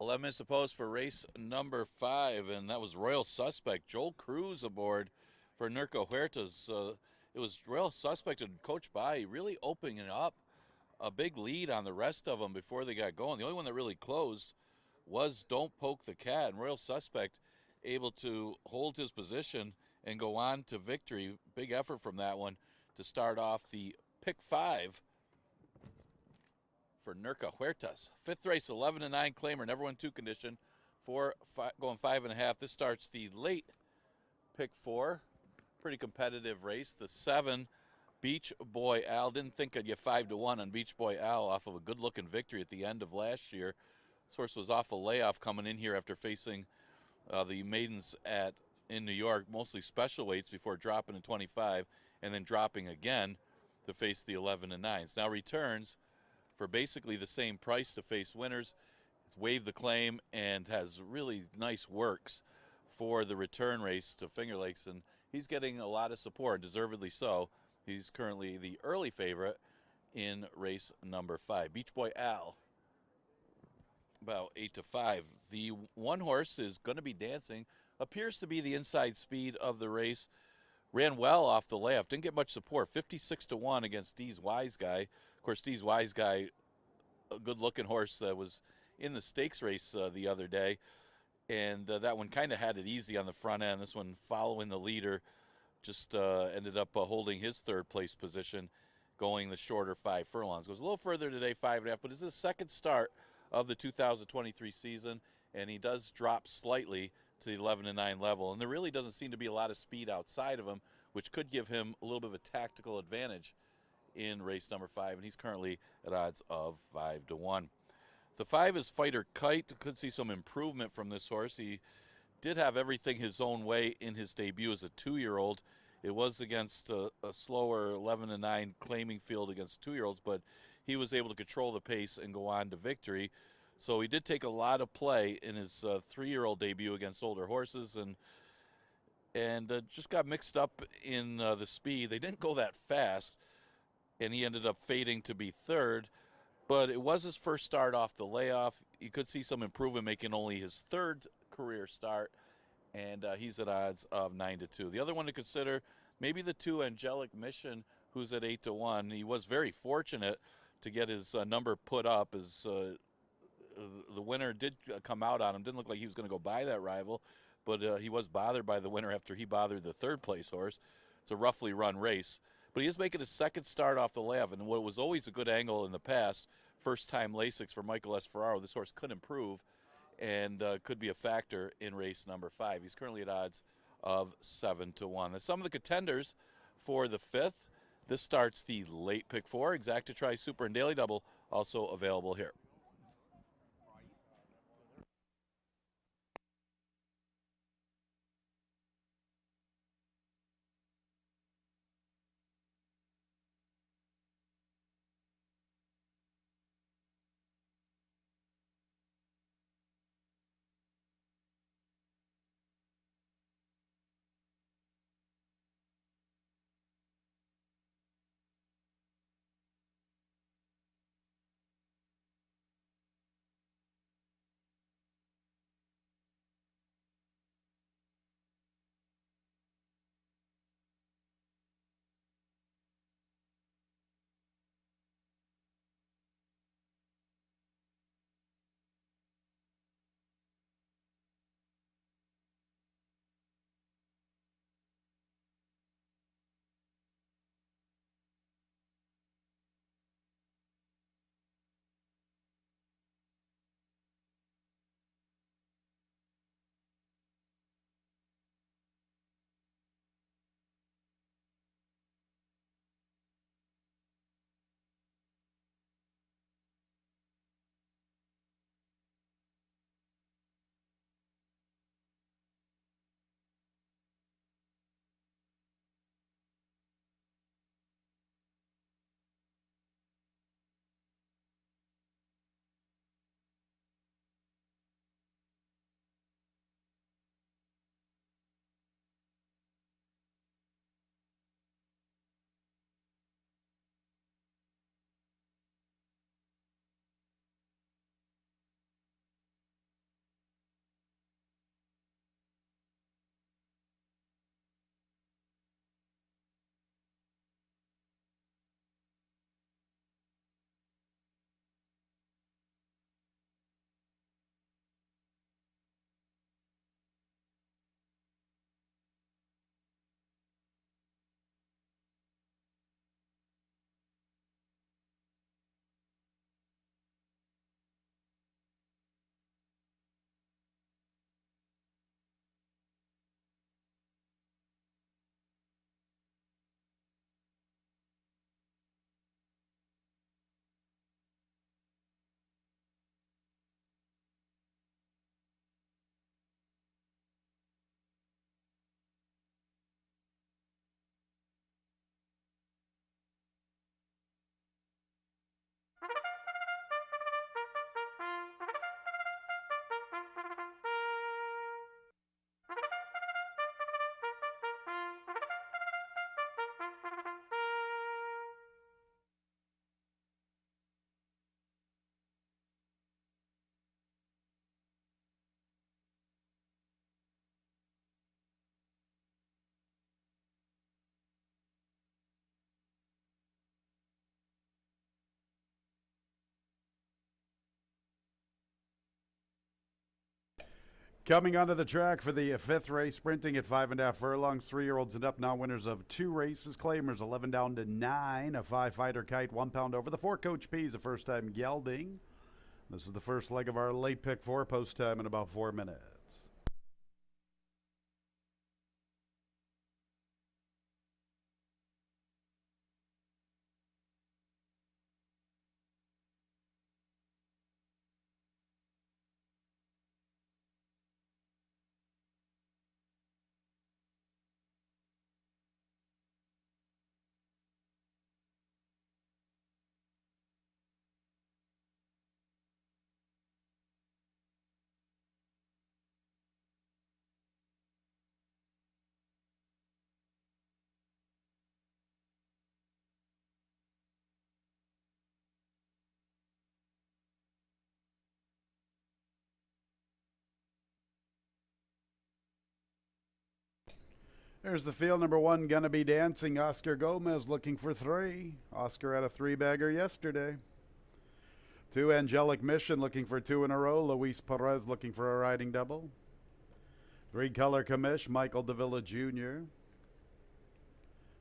11 minutes to post for race number 5, and that was Royal Suspect. Joel Cruz aboard for Nurka Huertas. It was Royal Suspect and Coach Bai really opening up a big lead on the rest of them before they got going. The only one that really closed was Don't Poke the Cat, and Royal Suspect able to hold his position and go on to victory. Big effort from that one to start off the pick 5 for Nurka Huertas. 5th race, 11-9 claimer, never won 2 condition. Going 5.5. This starts the late pick 4. Pretty competitive race. The 7, Beach Boy Al. Didn't think I'd get 5-1 on Beach Boy Al off of a good-looking victory at the end of last year. This horse was off a layoff coming in here after facing the maidens in New York, mostly special weights before dropping to 25 and then dropping again to face the 11-9s. Now returns for basically the same price to face winners. It's waived the claim and has really nice works for the return race to Finger Lakes, and he's getting a lot of support, deservedly so. He's currently the early favorite in race number 5. Beach Boy Al, about 8-5. The one horse is going to be dancing, appears to be the inside speed of the race. Ran well off the layoff, didn't get much support. 56-1 against Dee's Wise Guy. Of course, Dee's Wise Guy, a good-looking horse that was in the stakes race the other day, and that one kind of had it easy on the front end. This one, following the leader, just ended up holding his 3rd place position, going the shorter 5 furlongs. Goes a little further today, 5.5, but it's his 2nd start of the 2023 season, and he does drop slightly to the 11-9 level, and there really doesn't seem to be a lot of speed outside of him, which could give him a little bit of a tactical advantage in race number 5, and he's currently at odds of 5-1. The 5 is Fighter Kite. Could see some improvement from this horse. He did have everything his own way in his debut as a 2-year-old. It was against a slower 11-9 claiming field against 2-year-olds, but he was able to control the pace and go on to victory. So he did take a lot of play in his 3-year-old debut against older horses, and just got mixed up in the speed. They didn't go that fast, and he ended up fading to be 3rd. But it was his first start off the layoff. You could see some improvement, making only his 3rd career start, and he's at odds of 9-2. The other one to consider, maybe the 2 Angelic Mission, who's at 8-1. He was very fortunate to get his number put up, as the winner did come out on him. Didn't look like he was going to go by that rival, but he was bothered by the winner after he bothered the 3rd place horse. It's a roughly run race. But he is making his 2nd start off the layoff, and what was always a good angle in the past, first-time Lasix for Michael S. Ferraro. This horse could improve and could be a factor in race number 5. He's currently at odds of 7-1. Now, some of the contenders for the 5th. This starts the late pick 4. Exacta Tri Super and Daily Double also available here. Coming onto the track for the fifth race, sprinting at 5.5 furlongs, 3-year-olds and up, now winners of 2 races. Claimers 11 down to 9. A 5-fighter kite, 1 pound over. The 4 Coach P is a first time gelding. This is the first leg of our late pick 4, post time in about 4 minutes. There's the field. Number 1, Gonna Be Dancing. Oscar Gomez looking for 3. Oscar had a 3-bagger yesterday. 2, Angelic Mission looking for 2 in a row. Luis Perez looking for a riding double. 3, Color Commish, Michael Davila Jr.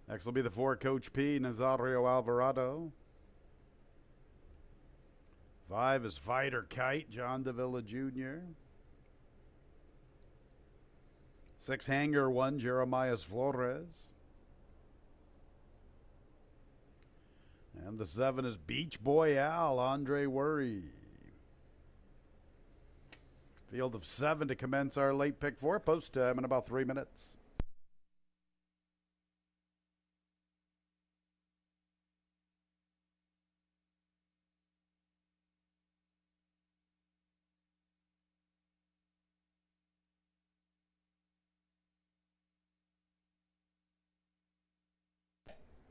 Next will be the 4, Coach P, Nazario Alvarado. 5 is Fighter Kite, John Davila Jr. 6, Hanger 1, Jeremias Flores. And the 7 is Beach Boy Al, Andre Worry. Field of 7 to commence our late pick 4, post time in about 3 minutes.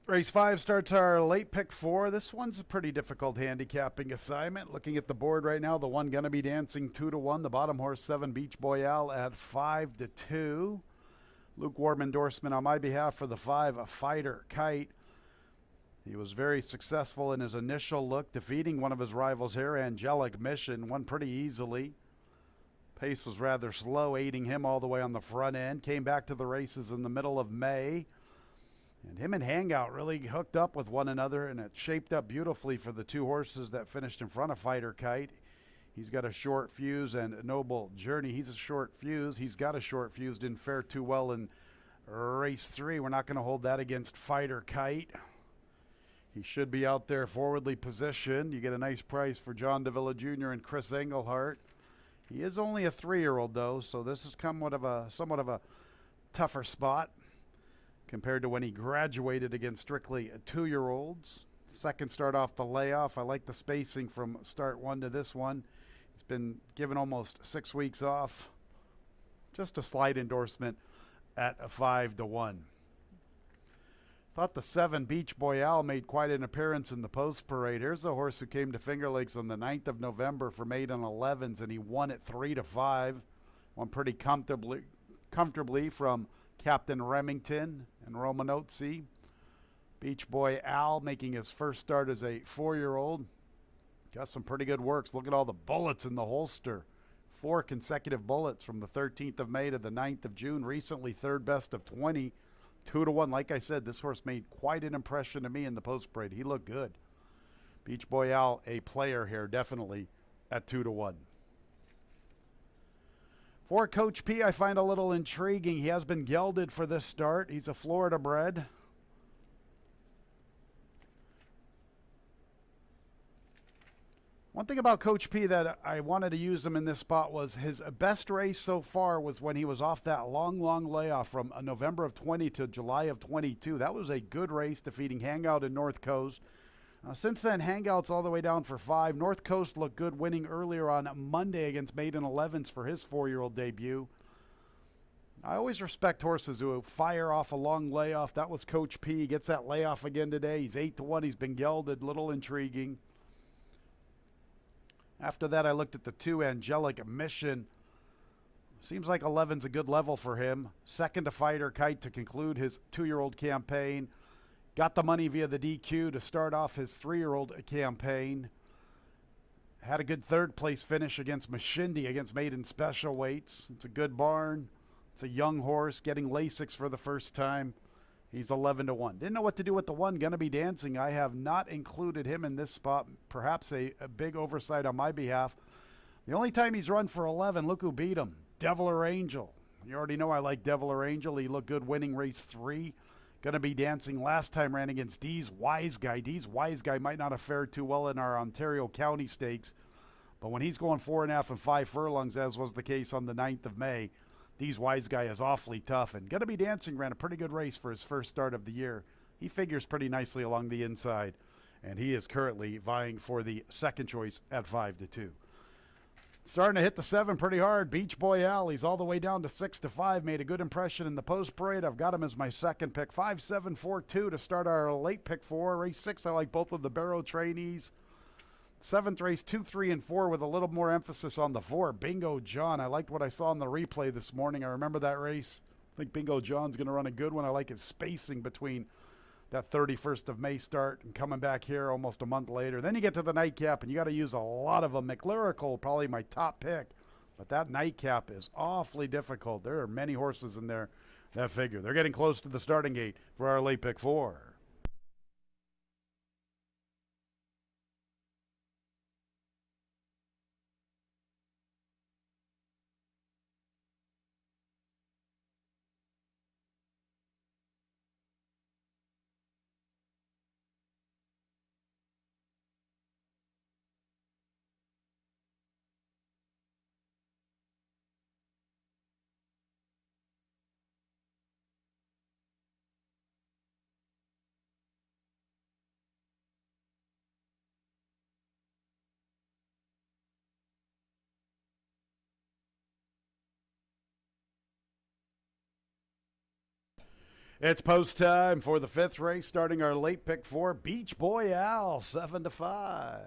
Race 5 starts our late pick 4. This one's a pretty difficult handicapping assignment. Looking at the board right now, the 1 Gonna Be Dancing 2-1. The bottom horse 7 Beach Boy Al at 5-2. Lukewarm endorsement on my behalf for the 5 a Fighter Kite. He was very successful in his initial look, defeating one of his rivals here, Angelic Mission. Won pretty easily. Pace was rather slow, aiding him all the way on the front end. Came back to the races in the middle of May. And him and Hangout really hooked up with one another, and it shaped up beautifully for the 2 horses that finished in front of Fighter Kite. He's got a short fuse, and Noble Journey, he's a short fuse. He's got a short fuse, didn't fare too well in race 3. We're not going to hold that against Fighter Kite. He should be out there forwardly positioned. You get a nice price for John Davila Jr. and Chris Englehart. He is only a 3-year-old, though, so this is somewhat of a tougher spot compared to when he graduated against strictly 2-year-olds. Second start off the layoff. I like the spacing from start 1 to this one. He's been given almost 6 weeks off. Just a slight endorsement at a 5-1. Thought the 7 Beach Boy Al made quite an appearance in the post parade. Here's a horse who came to Finger Lakes on the 9th of November for maiden 11s, and he won at 3-5. Won pretty comfortably from Captain Remington and Romanozzi. Beach Boy Al making his first start as a 4-year-old. Got some pretty good works. Look at all the bullets in the holster. 4 consecutive bullets from the 13th of May to the 9th of June. Recently third best of 20. 2-1. Like I said, this horse made quite an impression to me in the post parade. He looked good. Beach Boy Al, a player here, definitely at 2-1. For Coach P, I find a little intriguing. He has been gelded for this start. He's a Florida bred. One thing about Coach P that I wanted to use him in this spot was his best race so far was when he was off that long layoff from November of 20 to July of 22. That was a good race, defeating Hangout and North Coast. Since then, Hangout's all the way down for 5. North Coast looked good, winning earlier on Monday against Maiden 11s for his 4-year-old debut. I always respect horses who fire off a long layoff. That was Coach P. He gets that layoff again today. He's 8-1. He's been gelded. Little intriguing. After that, I looked at the 2 Angelic Mission. Seems like 11's a good level for him. Second to Fighter Kite to conclude his 2-year-old campaign. Got the money via the DQ to start off his 3-year-old campaign. Had a good third place finish against Mashindi against maiden special weights. It's a good barn. It's a young horse getting Lasix for the first time. He's 11-1. Didn't know what to do with the one. Gonna Be Dancing. I have not included him in this spot. Perhaps a big oversight on my behalf. The only time he's run for 11, look who beat him. Devil or Angel. You already know I like Devil or Angel. He looked good winning race 3. Gonna Be Dancing last time ran against Dee's Wise Guy. Dee's Wise Guy might not have fared too well in our Ontario County Stakes, but when he's going 4.5 and 5 furlongs, as was the case on the 9th of May, Dee's Wise Guy is awfully tough. And Gonna Be Dancing ran a pretty good race for his first start of the year. He figures pretty nicely along the inside, and he is currently vying for the second choice at 5-2. Starting to hit the 7 pretty hard. Beach Boy Al, he's all the way down to 6-5. Made a good impression in the post parade. I've got him as my second pick. 5-7-4-2 to start our late pick 4. Race 6, I like both of the Barrow trainees. 7th race, 2, 3, and 4 with a little more emphasis on the 4. Bingo John. I liked what I saw in the replay this morning. I remember that race. I think Bingo John's going to run a good one. I like his spacing between that 31st of May start and coming back here almost a month later. Then you get to the nightcap, and you got to use a lot of them. McLyrical, probably my top pick. But that nightcap is awfully difficult. There are many horses in there that figure. They're getting close to the starting gate for our late pick 4. It's post time for the 5th race, starting our late pick 4. Beach Boy Al, 7-5.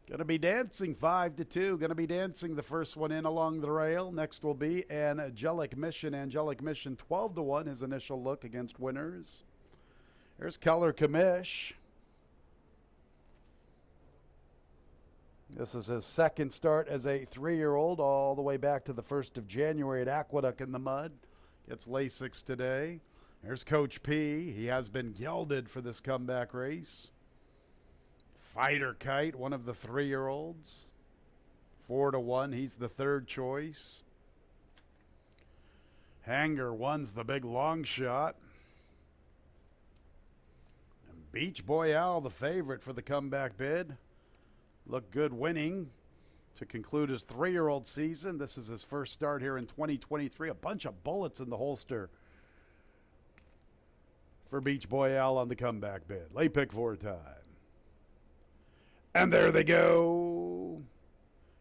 Gonna Be Dancing, 5-2. Gonna Be Dancing, the first one in along the rail. Next will be Angelic Mission. Angelic Mission, 12-1, his initial look against winners. Here's Color Commish. This is his second start as a 3-year-old, all the way back to the 1st of January at Aqueduct in the Mud. Gets Lasix today. There's Coach P. He has been gelded for this comeback race. Fighter Kite, one of the 3-year-olds. 4-1, he's the third choice. Hanger One's the big long shot. And Beach Boy Al, the favorite for the comeback bid. Looked good winning to conclude his 3-year-old season. This is his first start here in 2023. A bunch of bullets in the holster for Beach Boy Al on the comeback bid. Late pick 4 time. And there they go.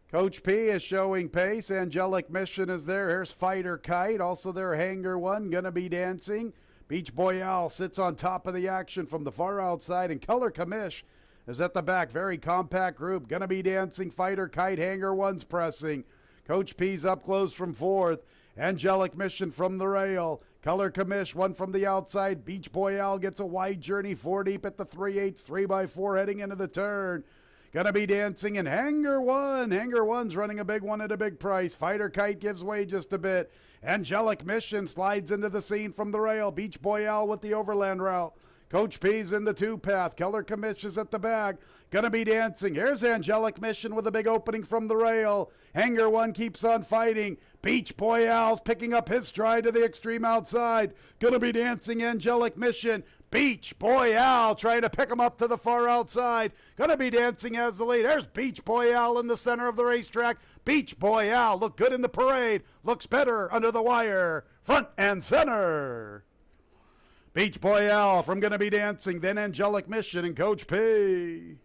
Coach P is showing pace. Angelic Mission is there. Here's Fighter Kite. Also there, Hanger One, Gonna Be Dancing. Beach Boy Al sits on top of the action from the far outside. And Color Commish is at the back. Very compact group. Gonna Be Dancing, Fighter Kite, Hanger One's pressing. Coach P's up close from 4th. Angelic Mission from the rail. Color Commish, one from the outside. Beach Boy Al gets a wide journey, 4 deep at the 3/8, 3x4 heading into the turn. Gonna Be Dancing and Hanger One. Hanger One's running a big one at a big price. Fighter Kite gives way just a bit. Angelic Mission slides into the scene from the rail. Beach Boy Al with the overland route. Coach P's in the 2-path. Color Commish is at the back. Gonna Be Dancing. Here's Angelic Mission with a big opening from the rail. Hanger One keeps on fighting. Beach Boy Al's picking up his stride to the extreme outside. Gonna Be Dancing, Angelic Mission. Beach Boy Al trying to pick him up to the far outside. Gonna Be Dancing as the lead. There's Beach Boy Al in the center of the racetrack. Beach Boy Al looked good in the parade. Looks better under the wire. Front and center. Beach Boy Al from Gonna Be Dancing, then Angelic Mission and Coach P.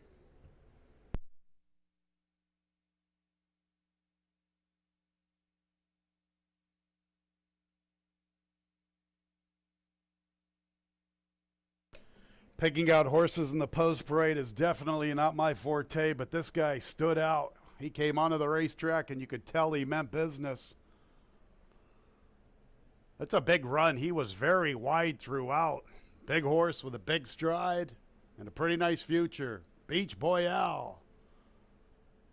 Picking out horses in the post parade is definitely not my forte, but this guy stood out. He came onto the racetrack and you could tell he meant business. That's a big run. He was very wide throughout. Big horse with a big stride and a pretty nice future. Beach Boy Al.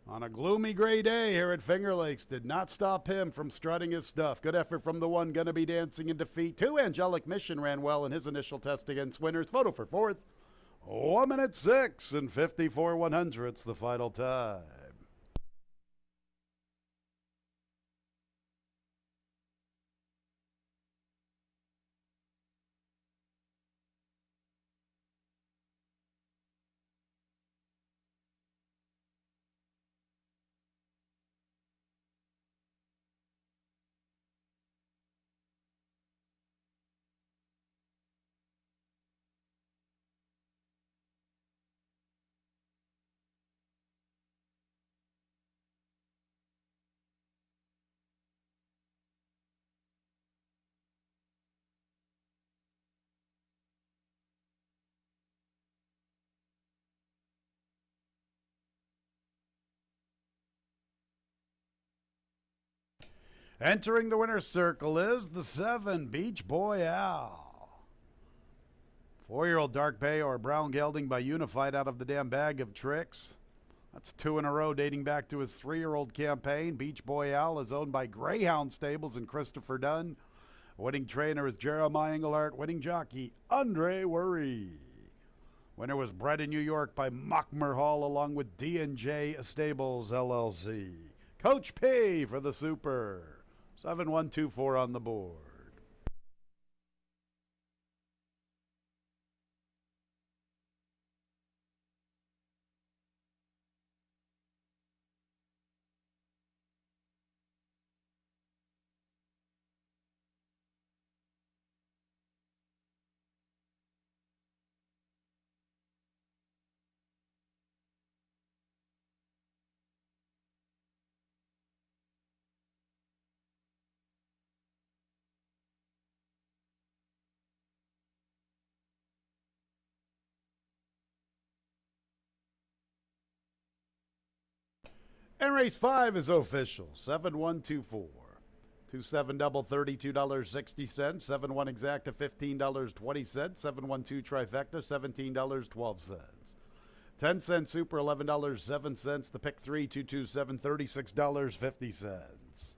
on a gloomy gray day here at Finger Lakes did not stop him from strutting his stuff. Good effort from the one gonna be dancing in defeat. 2, Angelic Mission, ran well in his initial test against Winners. Photo for 4th. 1 minute 6 and 54 100ths the final time. Entering the winner's circle is the 7, Beach Boy Al. 4-year-old Dark Bay or Brown Gelding by Unified out of the damn bag of tricks. That's 2 in a row dating back to his 3-year-old campaign. Beach Boy Al is owned by Greyhound Stables and Christopher Dunn. Winning trainer is Jeremiah Engelhardt. Winning jockey, Andre Worry. Winner was bred in New York by Mockmer Hall along with D&J Stables LLC. Coach P for the Super. 7124 on the board. And race 5 is official. 7124. 27 double $32.60. 71 exacta $15.20. 712 trifecta $17.12. 10 cent super $11.07. The pick 3 227 $36.50.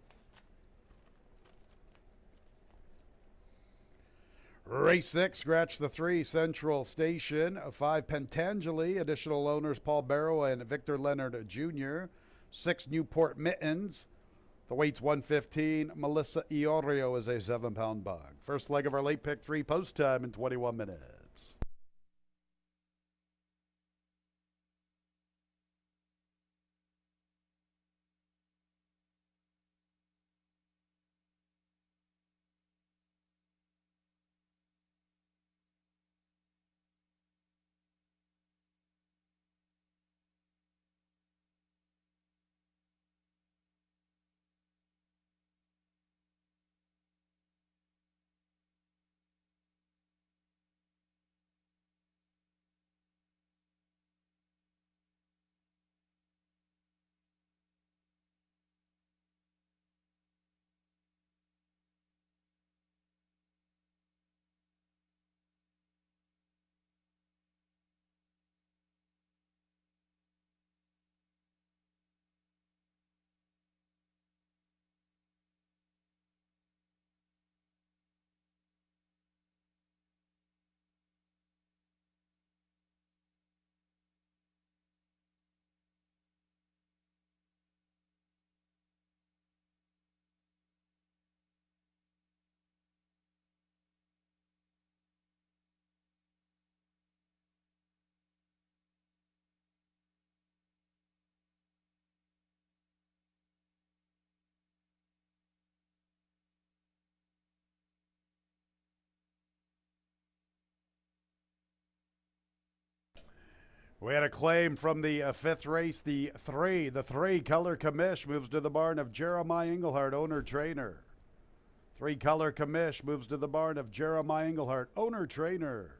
Race 6, scratch the 3, Central Station. 5, Pentangeli. Additional owners Paul Barrow and Victor Leonard Jr. 6, Newport Mittens. The weight's 115. Melissa Iorio is a 7-pound bug. First leg of our late pick 3, post time in 21 minutes. We had a claim from the 5th race. The 3 color commish moves to the barn of Jeremiah Engelhardt, owner trainer. 3 color commish moves to the barn of Jeremiah Engelhardt, owner trainer.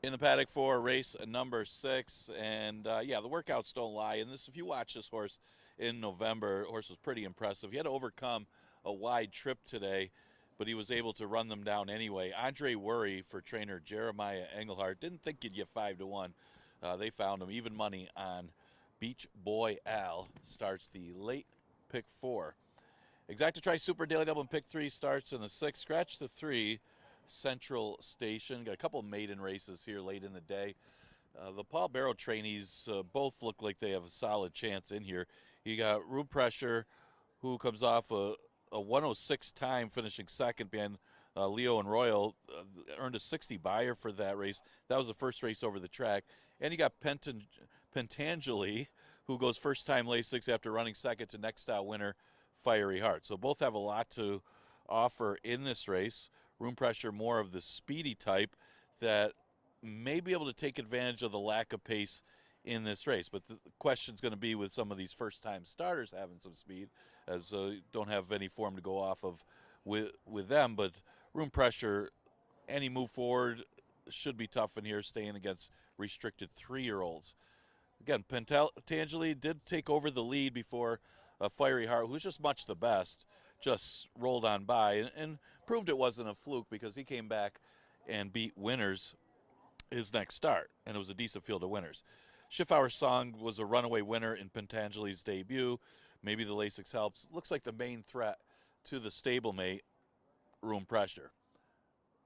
In the paddock for race number 6, and yeah, the workouts don't lie. And this, if you watch this horse in November, the horse was pretty impressive. He had to overcome a wide trip today, but he was able to run them down anyway. Andre Worry for trainer Jeremiah Engelhardt. Didn't think he'd get 5-1. They found him even money on Beach Boy Al. Starts the late pick 4. Exacta Tri Super Daily Double and pick 3 starts in the 6th. Scratch the 3. Central Station. Got a couple maiden races here late in the day. The Paul Barrow trainees both look like they have a solid chance in here. You got Room Pressure, who comes off a 106 time, finishing second behind Leo and Royal. Earned a 60 buyer for that race. That was the first race over the track. And you got Pentangeli, who goes first time Lasix after running second to next out winner Fiery Heart. So both have a lot to offer in this race. Room Pressure more of the speedy type that may be able to take advantage of the lack of pace in this race. But the question's going to be with some of these first-time starters having some speed, as don't have any form to go off of with them. But Room Pressure, any move forward should be tough in here, staying against restricted 3-year-olds. Again, Pentangeli did take over the lead before Fiery Heart, who's just much the best, just rolled on by and proved it wasn't a fluke, because he came back and beat Winners his next start, and it was a decent field of winners. Schiffauer Song was a runaway winner in Pentangeli's debut. Maybe the Lasix helps. Looks like the main threat to the stablemate, Room Pressure.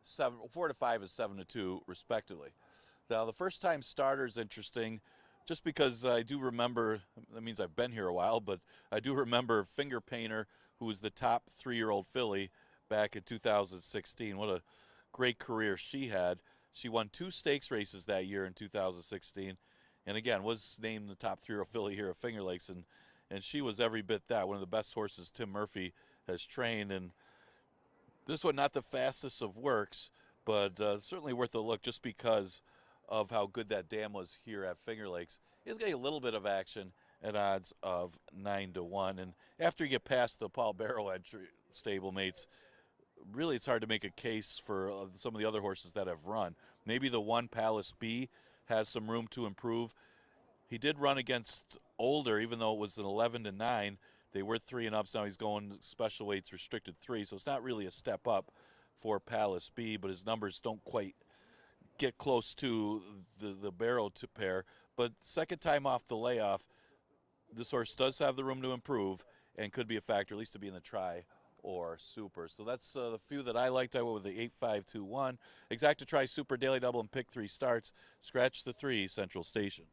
4-5 is 7-2, respectively. Now, the first-time starter is interesting, just because I do remember, that means I've been here a while, but I do remember Finger Painter, who was the top 3-year-old filly back in 2016. What a great career she had. She won 2 stakes races that year in 2016, and again, was named the top 3-year-old filly here at Finger Lakes, and she was every bit that. One of the best horses Tim Murphy has trained, and this one not the fastest of works, but certainly worth a look just because of how good that dam was here at Finger Lakes. It's getting a little bit of action at odds of 9-1. And after you get past the Paul Barrow entry stablemates, really it's hard to make a case for some of the other horses that have run. Maybe the one Palace B has some room to improve. He did run against older, even though it was an 11-9. They were 3-ups. Now he's going special weights, restricted 3. So it's not really a step up for Palace B, but his numbers don't quite get close to the Barrow pair. But second time off the layoff, this horse does have the room to improve and could be a factor, at least to be in the try or super. So that's the few that I liked. I went with the 8-5-2-1. Exacta Tri Super Daily Double and pick 3 starts. Scratch the 3, Central Station.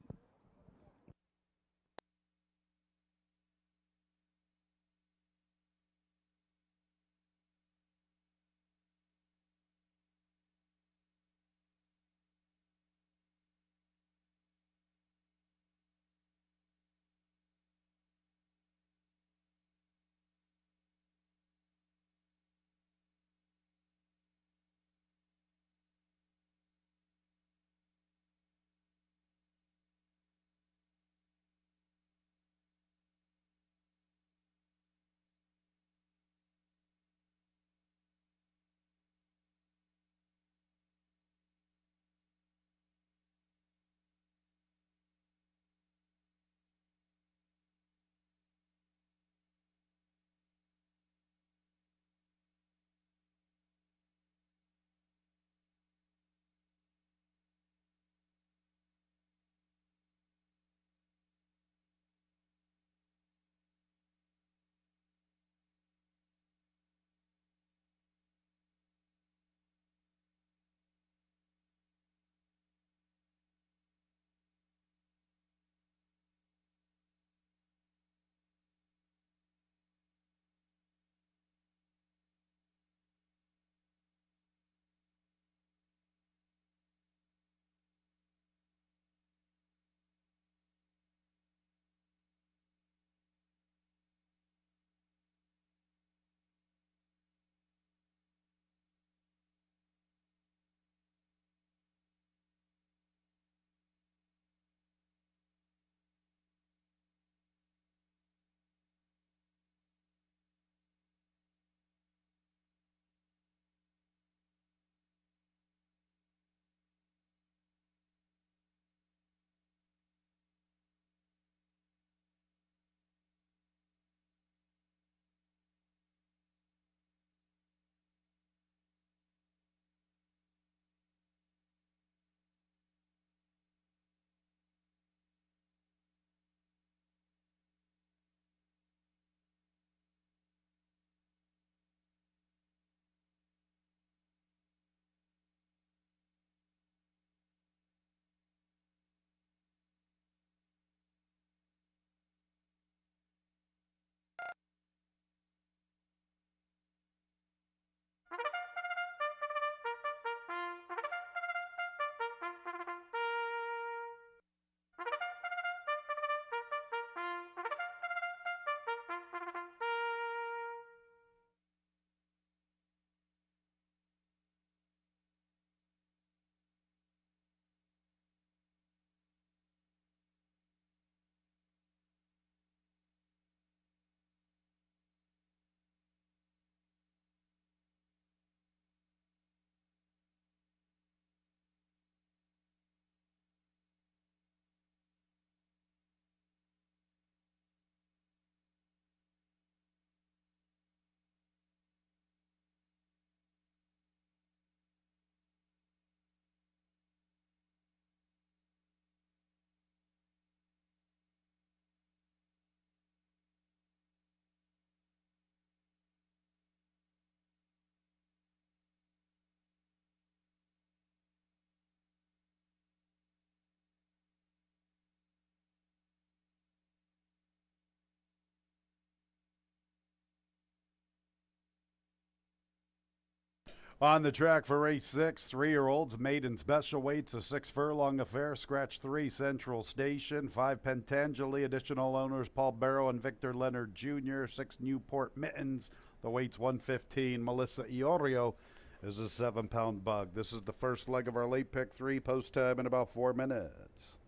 On the track for race 6, 3-year-olds, maiden special weights, a 6-furlong affair, scratch 3, Central Station, 5, Pentangeli, additional owners, Paul Barrow and Victor Leonard Jr., 6, Newport Mittens, the weight's 115, Melissa Iorio is a 7-pound bug. This is the first leg of our late pick 3, post time in about 4 minutes.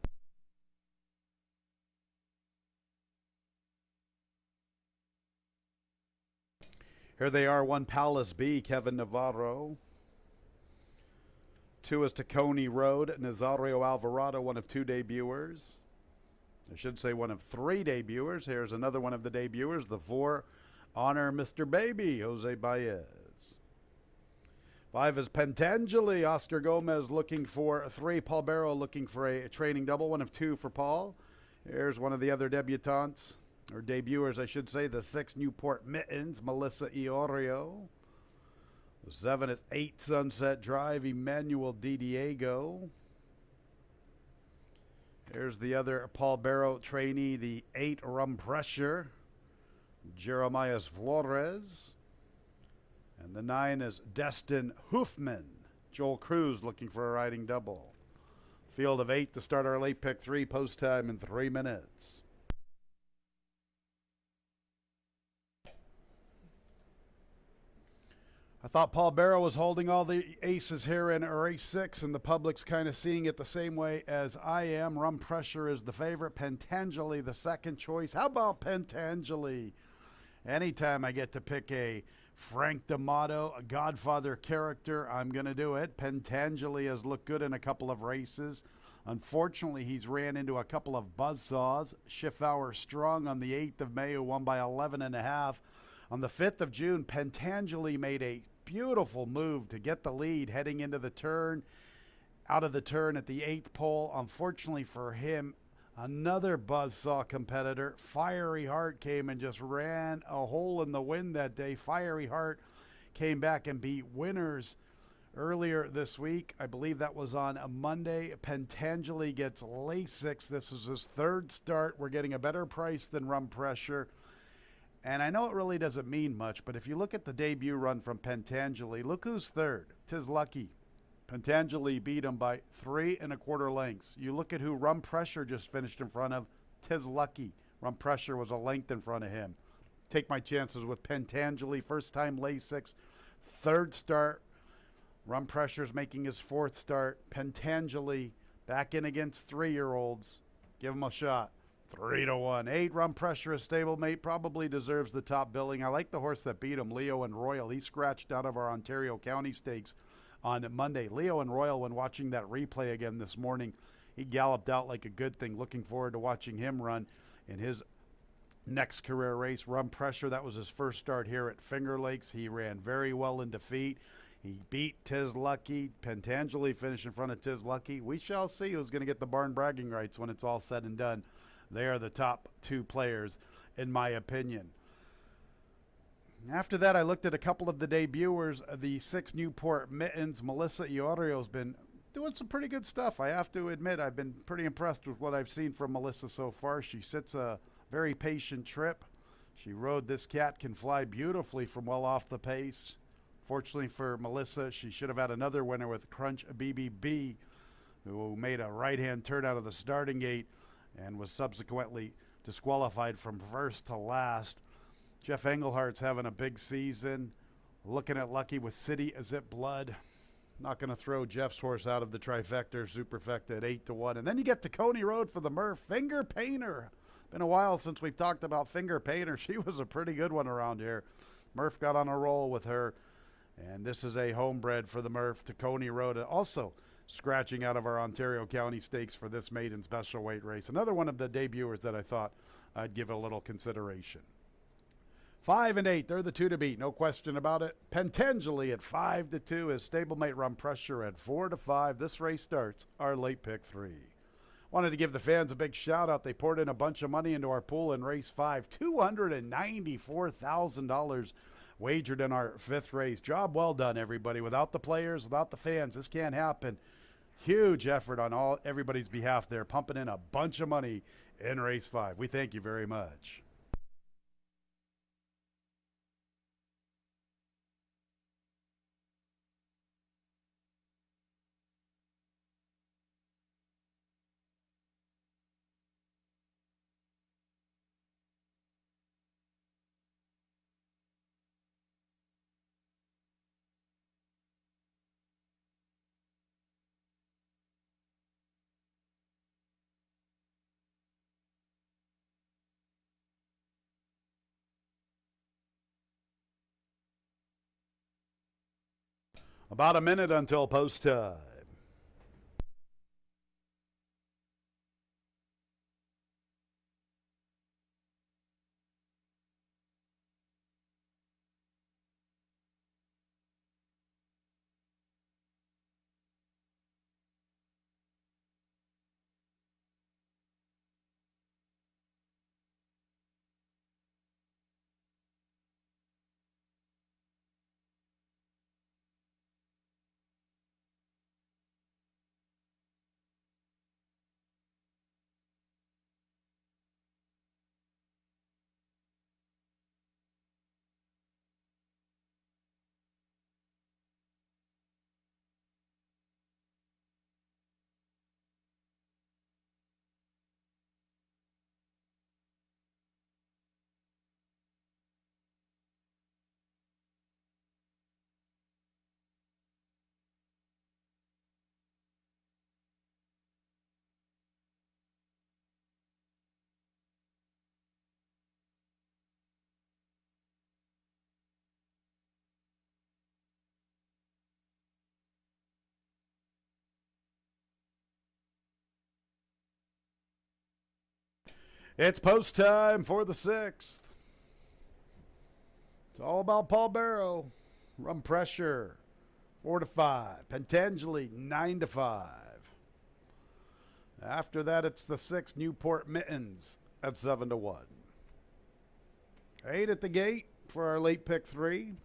Here they are, 1 Palace B, Kevin Navarro. 2 is Tacony Road, Nazario Alvarado, one of 2 debuters. I should say one of 3 debuters. Here's another one of the debuters, the 4, Honor Mr. Baby, Jose Baez. 5 is Pentangeli, Oscar Gomez looking for 3, Paul Barrow looking for a training double, one of 2 for Paul. Here's one of the other debutantes. Or debuters, I should say, the 6 Newport Mittens, Melissa Iorio. The 7 is 8 Sunset Drive, Emmanuel Di Diego. There's the other Paul Barrow trainee, the 8 Rum Pressure, Jeremias Flores. And the 9 is Destin Hoofman, Joel Cruz looking for a riding double. Field of 8 to start our late pick 3, post time in 3 minutes. I thought Paul Barrow was holding all the aces here in race 6, and the public's kind of seeing it the same way as I am. Rum Pressure is the favorite. Pentangeli, the second choice. How about Pentangeli? Anytime I get to pick a Frank D'Amato, a Godfather character, I'm going to do it. Pentangeli has looked good in a couple of races. Unfortunately, he's ran into a couple of buzzsaws. Schiffauer Strong on the 8th of May, who won by 11.5. On the 5th of June, Pentangeli made a beautiful move to get the lead heading into the turn, out of the turn at the 8th pole. Unfortunately for him, another buzzsaw competitor, Fiery Heart, came and just ran a hole in the wind that day. Fiery Heart came back and beat Winners earlier this week. I believe that was on a Monday. Pentangeli gets Lasix. This is his 3rd start. We're getting a better price than Rum Pressure. And I know it really doesn't mean much, but if you look at the debut run from Pentangeli, look who's 3rd. Tis Lucky. Pentangeli beat him by 3 1/4 lengths. You look at who Rum Pressure just finished in front of, Tis Lucky. Rum Pressure was a length in front of him. Take my chances with Pentangeli. First time Lasix. 3rd start. Rum Pressure's making his 4th start. Pentangeli back in against 3-year-olds. Give him a shot. 3-1. 8 Rum Pressure, a stablemate, probably deserves the top billing. I like the horse that beat him, Leo and Royal. He scratched out of our Ontario County Stakes on Monday. Leo and Royal, when watching that replay again this morning, he galloped out like a good thing. Looking forward to watching him run in his next career race. Rum Pressure, that was his first start here at Finger Lakes. He ran very well in defeat. He beat Tis Lucky. Pentangeli finished in front of Tis Lucky. We shall see who's going to get the barn bragging rights when it's all said and done. They are the top 2 players, in my opinion. After that, I looked at a couple of the debuters. The 6 Newport Mittens. Melissa Iorio's been doing some pretty good stuff. I have to admit, I've been pretty impressed with what I've seen from Melissa so far. She sits a very patient trip. She rode This Cat Can Fly beautifully from well off the pace. Fortunately for Melissa, she should have had another winner with Crunch BBB, who made a right-hand turn out of the starting gate and was subsequently disqualified from first to last. Jeff Englehart's having a big season. Looking at Lucky with City Is It Blood. Not going to throw Jeff's horse out of the trifecta or superfecta at 8-1. And then you get to Coney Road for the Murph. Finger Painter. Been a while since we've talked about Finger Painter. She was a pretty good one around here. Murph got on a roll with her. And this is a homebred for the Murph to Coney Road. Also scratching out of our Ontario County Stakes for this maiden special weight race. Another one of the debuters that I thought I'd give a little consideration. 5 and 8, they're the 2 to beat, no question about it. Pentangeli at 5-2, his stablemate Rum Pressure at 4-5. This race starts our late pick 3. Wanted to give the fans a big shout out. They poured in a bunch of money into our pool in race 5, $294,000 wagered in our 5th race. Job well done, everybody. Without the players, without the fans, this can't happen. Huge effort on everybody's behalf there, pumping in a bunch of money in race 5. We thank you very much. About a minute until post time. It's post time for the 6th. It's all about Paul Barrow. Rum Pressure, 4-5. Pentangeli, 9-5. After that, it's the 6th Newport Mittens at 7-1. 8 at the gate for our late pick 3.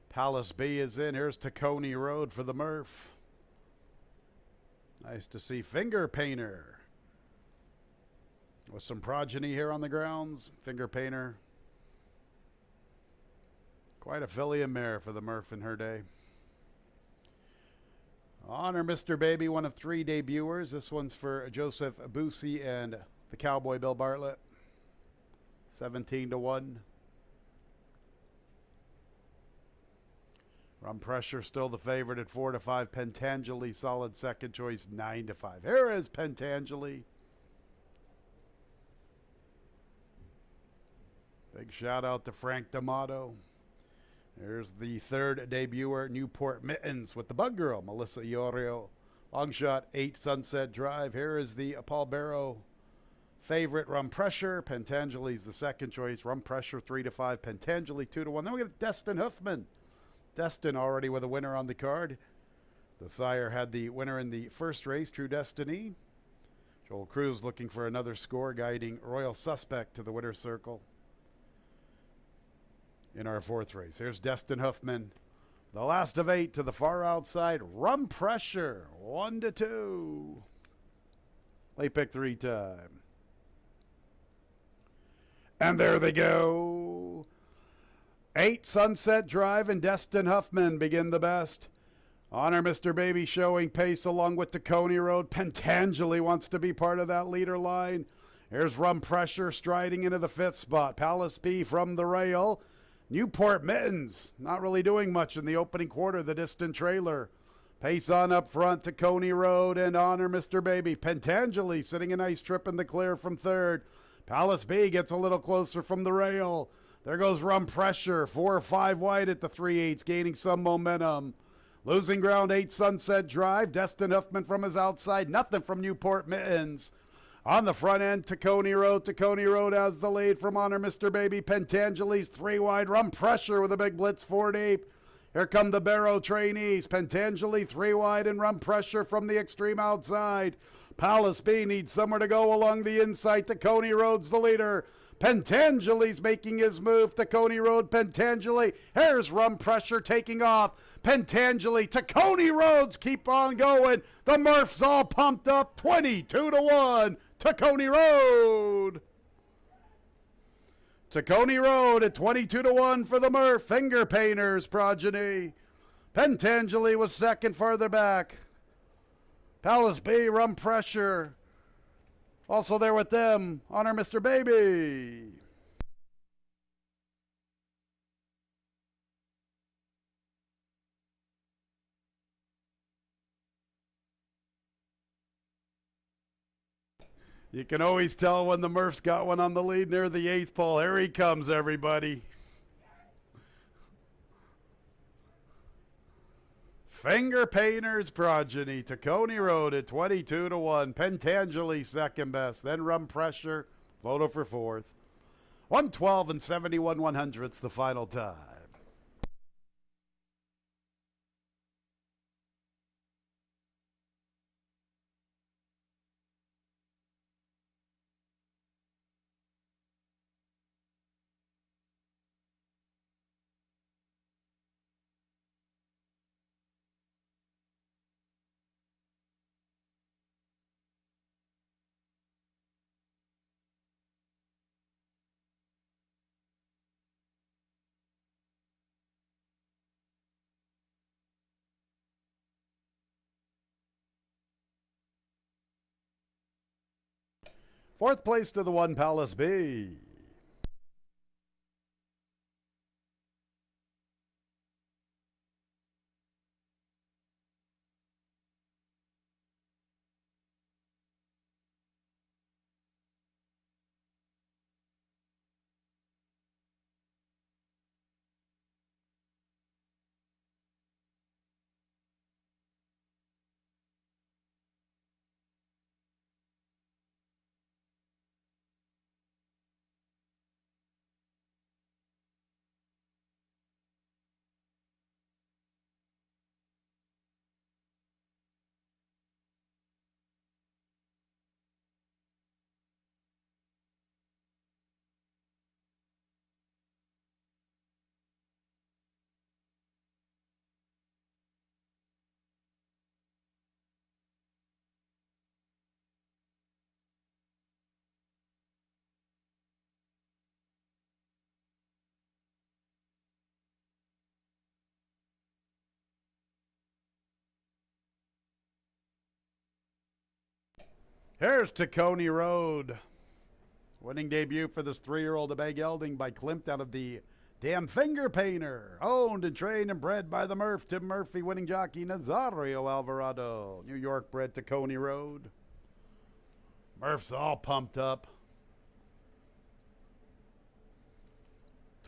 Palace B is in. Here's Tacony Road for the Murph. Nice to see Finger Painter with some progeny here on the grounds. Finger Painter, quite a filly and mare for the Murph in her day. Honor Mr. Baby, one of 3 debuters. This one's for Joseph Boosie and the Cowboy Bill Bartlett. 17-1. Rum Pressure still the favorite at 4-5. Pentangeli, solid second choice, 9-5. Here is Pentangeli. Big shout out to Frank D'Amato. There's the 3rd debuter, Newport Mittens, with the Bug Girl, Melissa Iorio. Long shot, 8 Sunset Drive. Here is the Paul Barrow favorite, Rum Pressure. Pentangeli's the second choice. Rum Pressure, 3-5. Pentangeli, 2-1. Then we get Destin Huffman. Destin already with a winner on the card. The sire had the winner in the first race, True Destiny. Joel Cruz looking for another score, guiding Royal Suspect to the winner's circle in our 4th race. Here's Destin Huffman. The last of 8 to the far outside. Rum Pressure, 1-2. Late pick 3 time. And there they go. 8 Sunset Drive and Destin Huffman begin the best. Honor Mr. Baby showing pace along with Tacony Road. Pentangeli wants to be part of that leader line. Here's Rum Pressure striding into the 5th spot. Palace B from the rail. Newport Mittens not really doing much in the opening quarter. The distant trailer. Pace on up front. Tacony Road and Honor Mr. Baby. Pentangeli sitting a nice trip in the clear from 3rd. Palace B gets a little closer from the rail. There goes Rum Pressure, 4 or 5 wide at the 3/8, gaining some momentum. Losing ground, 8 Sunset Drive. Destin Huffman from his outside. Nothing from Newport Mittens. On the front end, Tacony Road. Tacony Road has the lead from Honor Mr. Baby. Pentangeli's 3 wide. Rum Pressure with a big blitz, 4 deep. Here come the Barrow trainees. Pentangeli 3 wide and Rum Pressure from the extreme outside. Palace B needs somewhere to go along the inside. Tacony Road's the leader. Pentangeli's making his move. Tacony Road, Pentangeli. Here's Rum Pressure taking off. Pentangeli, Tacony Roads keep on going. The Murph's all pumped up. 22-1. Tacony Road. Tacony Road at 22-1 for the Murph. Finger Painters progeny. Pentangeli was second farther back. Palace B, Rum Pressure. Also there with them, Honor Mr. Baby. You can always tell when the Murph's got one on the lead near the 8th pole. Here he comes, everybody. Finger Painter's Progeny, Tacony Road at 22-1. Pentangeli second best. Then Rum Pressure, Photo for fourth. 112 and 71/100ths the final time. Fourth place to the One Palace B. Here's Tacony Road. Winning debut for this 3-year-old Abay gelding by Klimt out of the Damn Finger Painter. Owned and trained and bred by the Murph. Tim Murphy, winning jockey Nazario Alvarado. New York bred Tacony Road. Murph's all pumped up.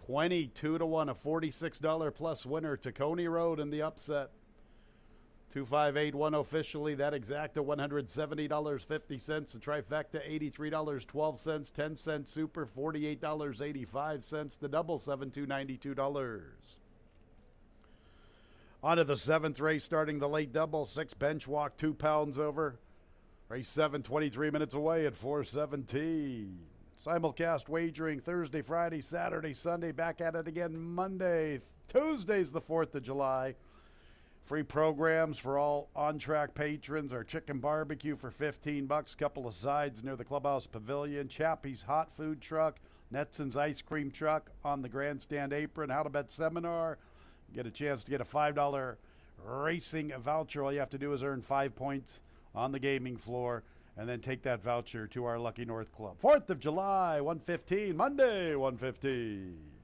22-1, a $46 plus winner. Tacony Road in the upset. 2581 officially. That exacta $170.50. The trifecta $83.12. 10-cent super $48.85. The double $72.92. On to the 7th race, starting the late double. 6 bench walk, 2 pounds over. Race 7, 23 minutes away at 4:17. Simulcast wagering Thursday, Friday, Saturday, Sunday. Back at it again Monday. Tuesday's the 4th of July. Free programs for all on-track patrons. Our chicken barbecue for $15. Couple of sides near the clubhouse pavilion. Chappie's hot food truck. Netson's ice cream truck on the grandstand apron. How to bet seminar. Get a chance to get a $5 racing voucher. All you have to do is earn 5 points on the gaming floor and then take that voucher to our Lucky North Club. 4th of July, 1:15. Monday, 1:15.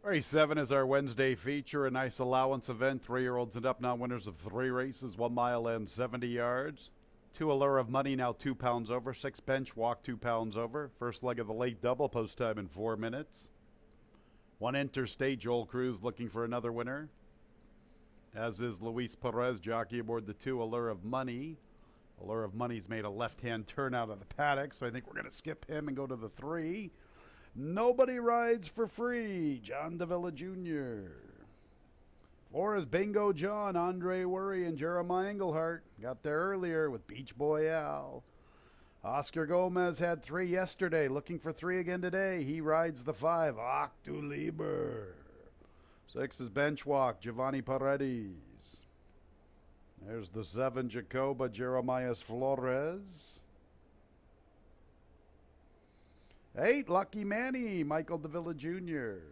Race 7 is our Wednesday feature, a nice allowance event. 3-year-olds and up now winners of 3 races, 1 mile and 70 yards. 2 Allure of Money now 2 pounds over. 6 Bench Walk 2 pounds over. First leg of the late double, post time in 4 minutes. 1 Interstate, Joel Cruz looking for another winner. As is Luis Perez, jockey aboard the 2 Allure of Money. Allure of Money's made a left-hand turn out of the paddock, so I think we're going to skip him and go to the 3. Nobody Rides for Free, John Davila Jr. 4 is Bingo John, Andre Worry, and Jeremiah Englehart. Got there earlier with Beach Boy Al. Oscar Gomez had 3 yesterday, looking for 3 again today. He rides the 5, Octu Liber. 6 is Bench Walk, Giovanni Paredes. There's the 7, Jacoba, Jeremias Flores. 8, Lucky Manny, Michael Davila Jr.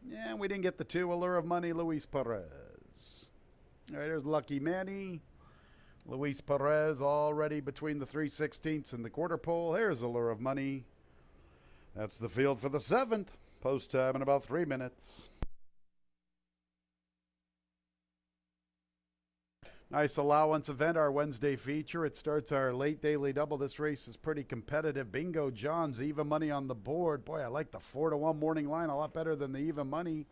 Yeah, we didn't get the 2, Allure of Money, Luis Perez. All right, there's Lucky Manny. Luis Perez already between the 3/16ths and the quarter pole. Here's Allure of Money. That's the field for the 7th. Post time in about 3 minutes. Nice allowance event, our Wednesday feature. It starts our late daily double. This race is pretty competitive. Bingo John's even money on the board. Boy, I like the 4-1 morning line a lot better than the even money.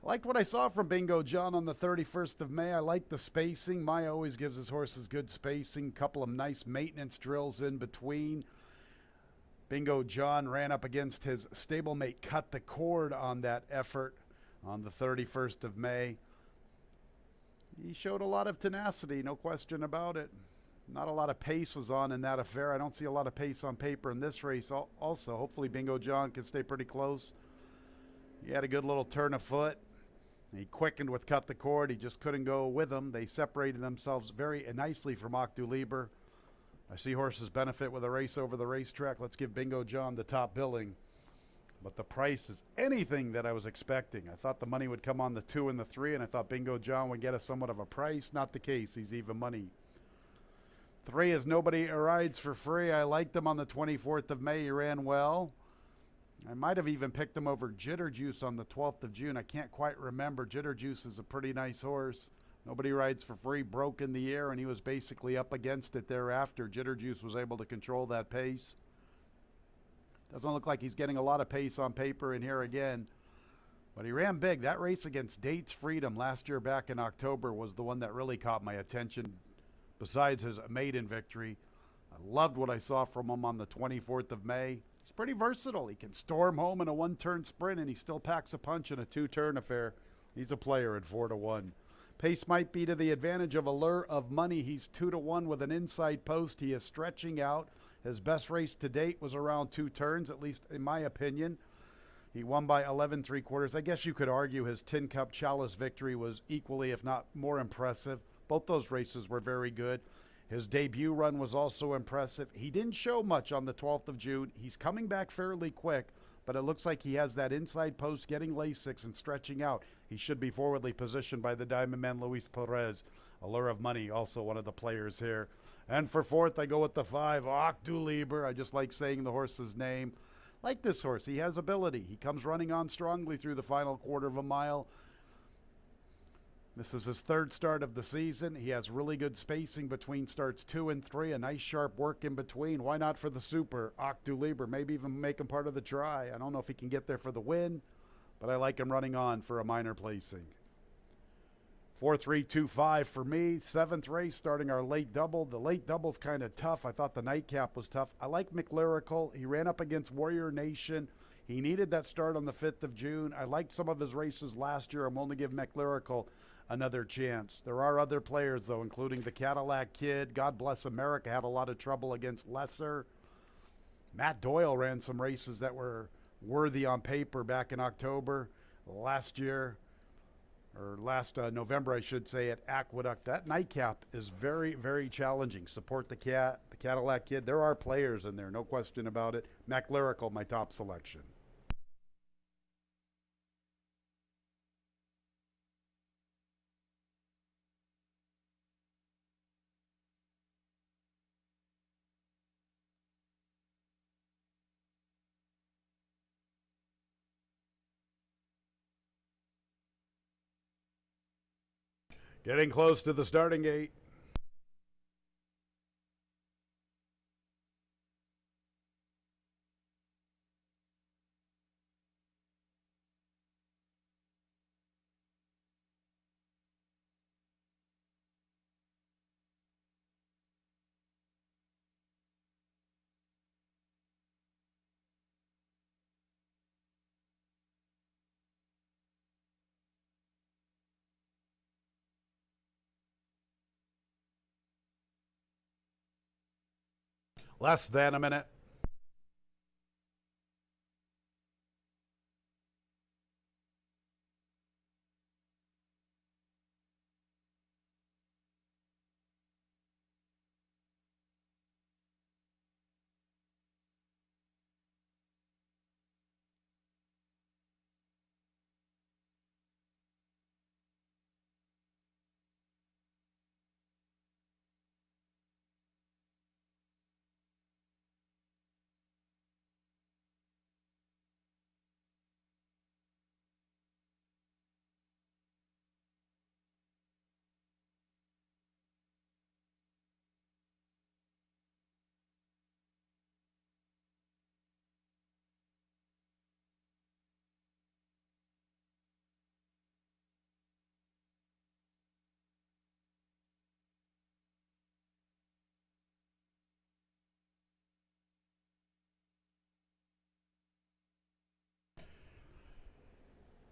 I liked what I saw from Bingo John on the 31st of May. I like the spacing. Maya always gives his horses good spacing. Couple of nice maintenance drills in between. Bingo John ran up against his stablemate Cut the Cord on that effort on the 31st of May. He showed a lot of tenacity, no question about it. Not a lot of pace was on in that affair. I don't see a lot of pace on paper in this race also. Hopefully Bingo John can stay pretty close. He had a good little turn of foot. He quickened with Cut the Cord. He just couldn't go with him. They separated themselves very nicely from Octu Liber. I see horses benefit with a race over the racetrack. Let's give Bingo John the top billing. But the price is anything that I was expecting. I thought the money would come on the 2 and the 3, and I thought Bingo John would get us somewhat of a price. Not the case. He's even money. 3 is Nobody Rides for Free. I liked him on the 24th of May. He ran well. I might have even picked him over Jitter Juice on the 12th of June. I can't quite remember. Jitter Juice is a pretty nice horse. Nobody Rides for Free broke in the air, and he was basically up against it thereafter. Jitter Juice was able to control that pace. Doesn't look like he's getting a lot of pace on paper in here again. But he ran big. That race against Dates Freedom last year back in October was the one that really caught my attention, besides his maiden victory. I loved what I saw from him on the 24th of May. He's pretty versatile. He can storm home in a 1-turn sprint, and he still packs a punch in a 2-turn affair. He's a player at 4-1. Pace might be to the advantage of Allure of Money. He's 2-1 with an inside post. He is stretching out. His best race to date was around 2 turns, at least in my opinion. He won by 11 3/4. I guess you could argue his Tin Cup Chalice victory was equally, if not more impressive. Both those races were very good. His debut run was also impressive. He didn't show much on the 12th of June. He's coming back fairly quick, but it looks like he has that inside post getting Lasix and stretching out. He should be forwardly positioned by the Diamond Man Luis Perez. Allure of Money, also one of the players here. And for 4th, I go with the 5, Octu Liber. I just like saying the horse's name. Like this horse, he has ability. He comes running on strongly through the final quarter of a mile. This is his 3rd start of the season. He has really good spacing between starts 2 and 3, a nice sharp work in between. Why not for the super, Octu Liber? Maybe even make him part of the try. I don't know if he can get there for the win, but I like him running on for a minor placing. 4-3-2-5 for me. 7th race, starting our late double. The late double's kind of tough. I thought the nightcap was tough. I like McLyrical. He ran up against Warrior Nation. He needed that start on the 5th of June. I liked some of his races last year. I'm willing to give McLyrical another chance. There are other players, though, including the Cadillac Kid. God Bless America had a lot of trouble against Lesser. Matt Doyle ran some races that were worthy on paper back in October last year. Or last November, I should say, at Aqueduct. That nightcap is very, very challenging. Support the Cadillac Kid. There are players in there, no question about it. McLyrical, my top selection. Getting close to the starting gate. Less than a minute.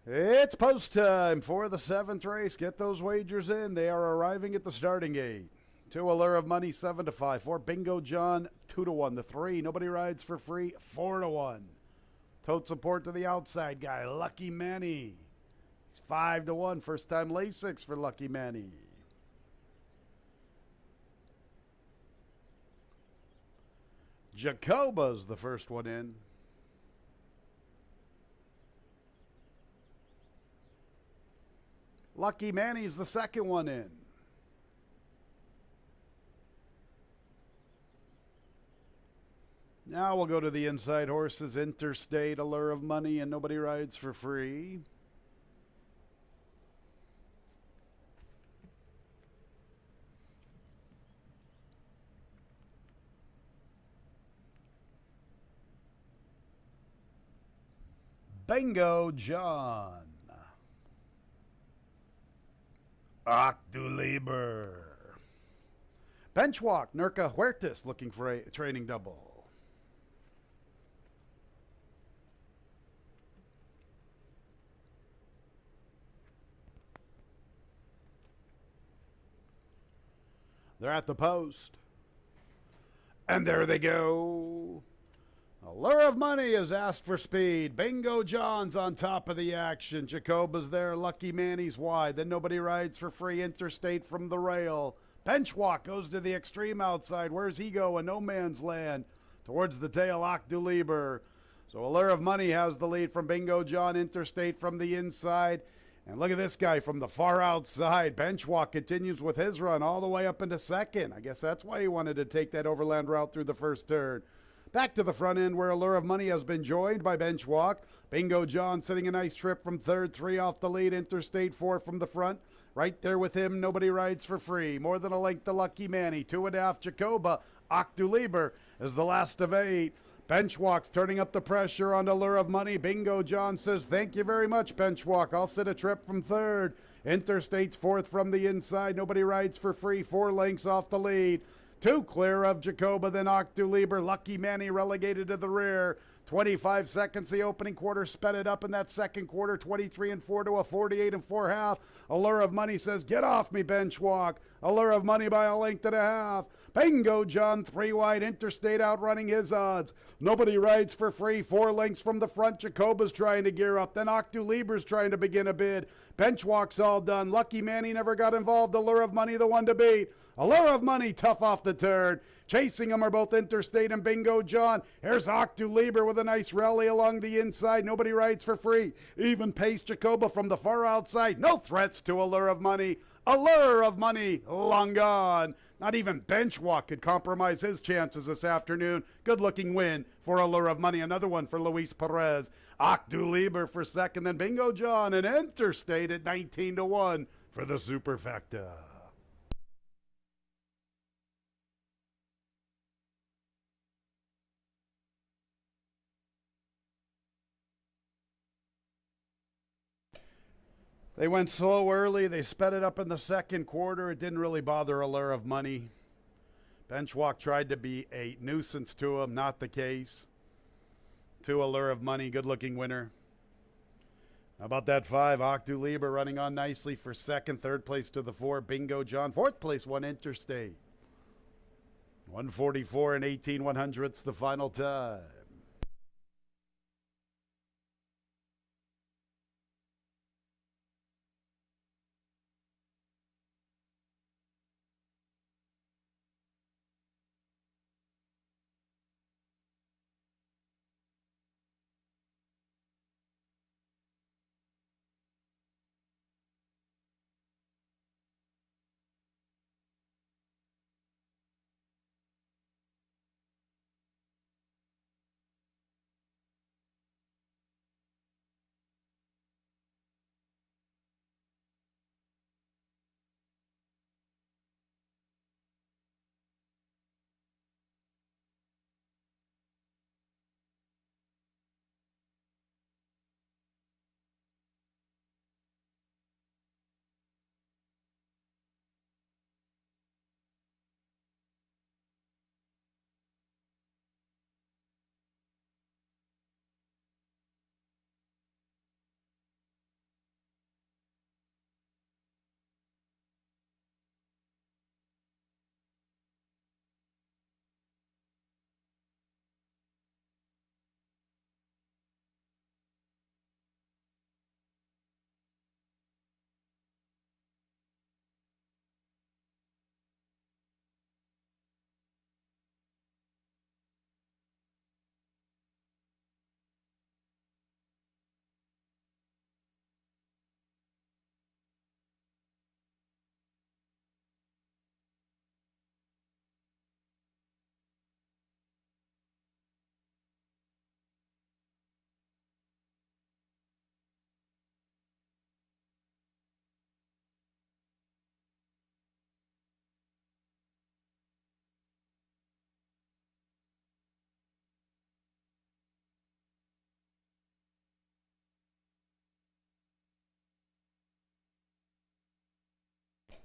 It's post time for the 7th race. Get those wagers in. They are arriving at the starting gate. 2 Allure of Money, 7-5. 4 Bingo John, 2-1. The 3 Nobody Rides for Free, 4-1. Tote support to the outside guy, Lucky Manny. He's 5-1. First time Lasix for Lucky Manny. Jacoba's the first one in. Lucky Manny's the second one in. Now we'll go to the inside horses. Interstate, Allure of Money, and Nobody Rides for Free. Bingo John. Octulieber. Benchwalk, Nurka Huertas looking for a training double. They're at the post. And there they go. Allure of Money is asked for speed. Bingo John's on top of the action. Jacoba's there. Lucky Manny's wide. Then Nobody Rides for Free. Interstate from the rail. Benchwalk goes to the extreme outside. Where's he going? No man's land. Towards the tail, Octulieber. So Allure of Money has the lead from Bingo John. Interstate from the inside. And look at this guy from the far outside. Benchwalk continues with his run all the way up into second. I guess that's why he wanted to take that overland route through the first turn. Back to the front end where Allure of Money has been joined by Benchwalk. Bingo John sitting a nice trip from third, 3 off the lead. Interstate 4 from the front. Right there with him, Nobody Rides for Free. More than a length to Lucky Manny. 2.5 Jacoba. Octulieber is the last of 8. Benchwalk's turning up the pressure on Allure of Money. Bingo John says, thank you very much, Benchwalk. I'll sit a trip from third. Interstate's 4th from the inside. Nobody Rides for Free. 4 lengths off the lead. 2 clear of Jacoba, then Octulieber. Lucky Manny relegated to the rear. 25 seconds the opening quarter, sped it up in that second quarter, 23 and 4 to a 48 and 4 half. Allure of Money says, get off me, Benchwalk. Allure of Money by a length and a half. Bingo John 3 wide. Interstate outrunning his odds. Nobody Rides for Free. 4 lengths from the front. Jacoba's trying to gear up. Then Octulieber's trying to begin a bid. Benchwalk's all done. Lucky Manny never got involved. Allure of Money the one to beat. Allure of Money tough off the turn. Chasing them are both Interstate and Bingo John. Here's Octulieber with a nice rally along the inside. Nobody Rides for Free. Even pace Jacoba from the far outside. No threats to Allure of Money. Allure of Money long gone. Not even Benchwalk could compromise his chances this afternoon. Good-looking win for Allure of Money. Another one for Luis Perez. Octulieber for second, then Bingo John and Interstate at 19-1 for the superfecta. They went slow early. They sped it up in the second quarter. It didn't really bother Allure of Money. Benchwalk tried to be a nuisance to him. Not the case. 2 Allure of Money. Good-looking winner. How about that 5? Octu Libre running on nicely for second. Third place to the 4. Bingo John. Fourth place, 1 Interstate. 144 and 18/100ths the final time.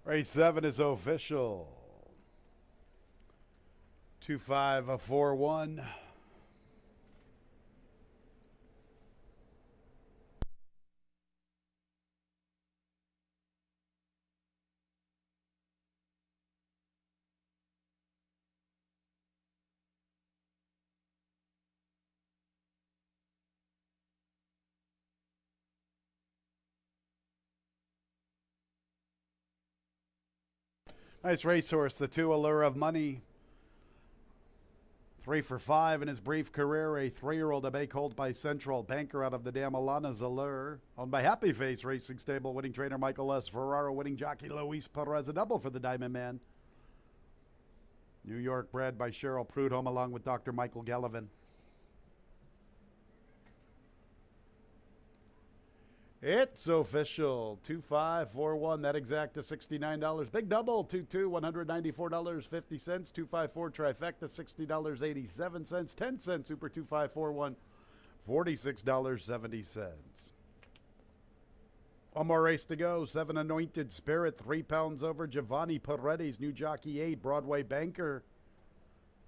Race 7 is official. 2-5-4-1. Nice racehorse, the 2 Allure of Money. 3 for 5 in his brief career. A 3-year-old, a bay colt by Central Banker out of the dam Alana's Allure. Owned by Happy Face Racing Stable. Winning trainer Michael S. Ferraro. Winning jockey Luis Perez. A double for the Diamond Man. New York bred by Cheryl Prudhomme along with Dr. Michael Gallivan. It's official. 2-5-4-1. That exacta $69. Big double. 2-2, $194.50. 2-5-4 trifecta, $60.87. 10 cents. Super 2-5-4-1, $46.70. One more race to go. 7 Anointed Spirit. 3 pounds over. Giovanni Paredes. New jockey 8. Broadway Banker.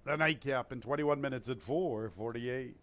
The nightcap in 21 minutes at 4:48.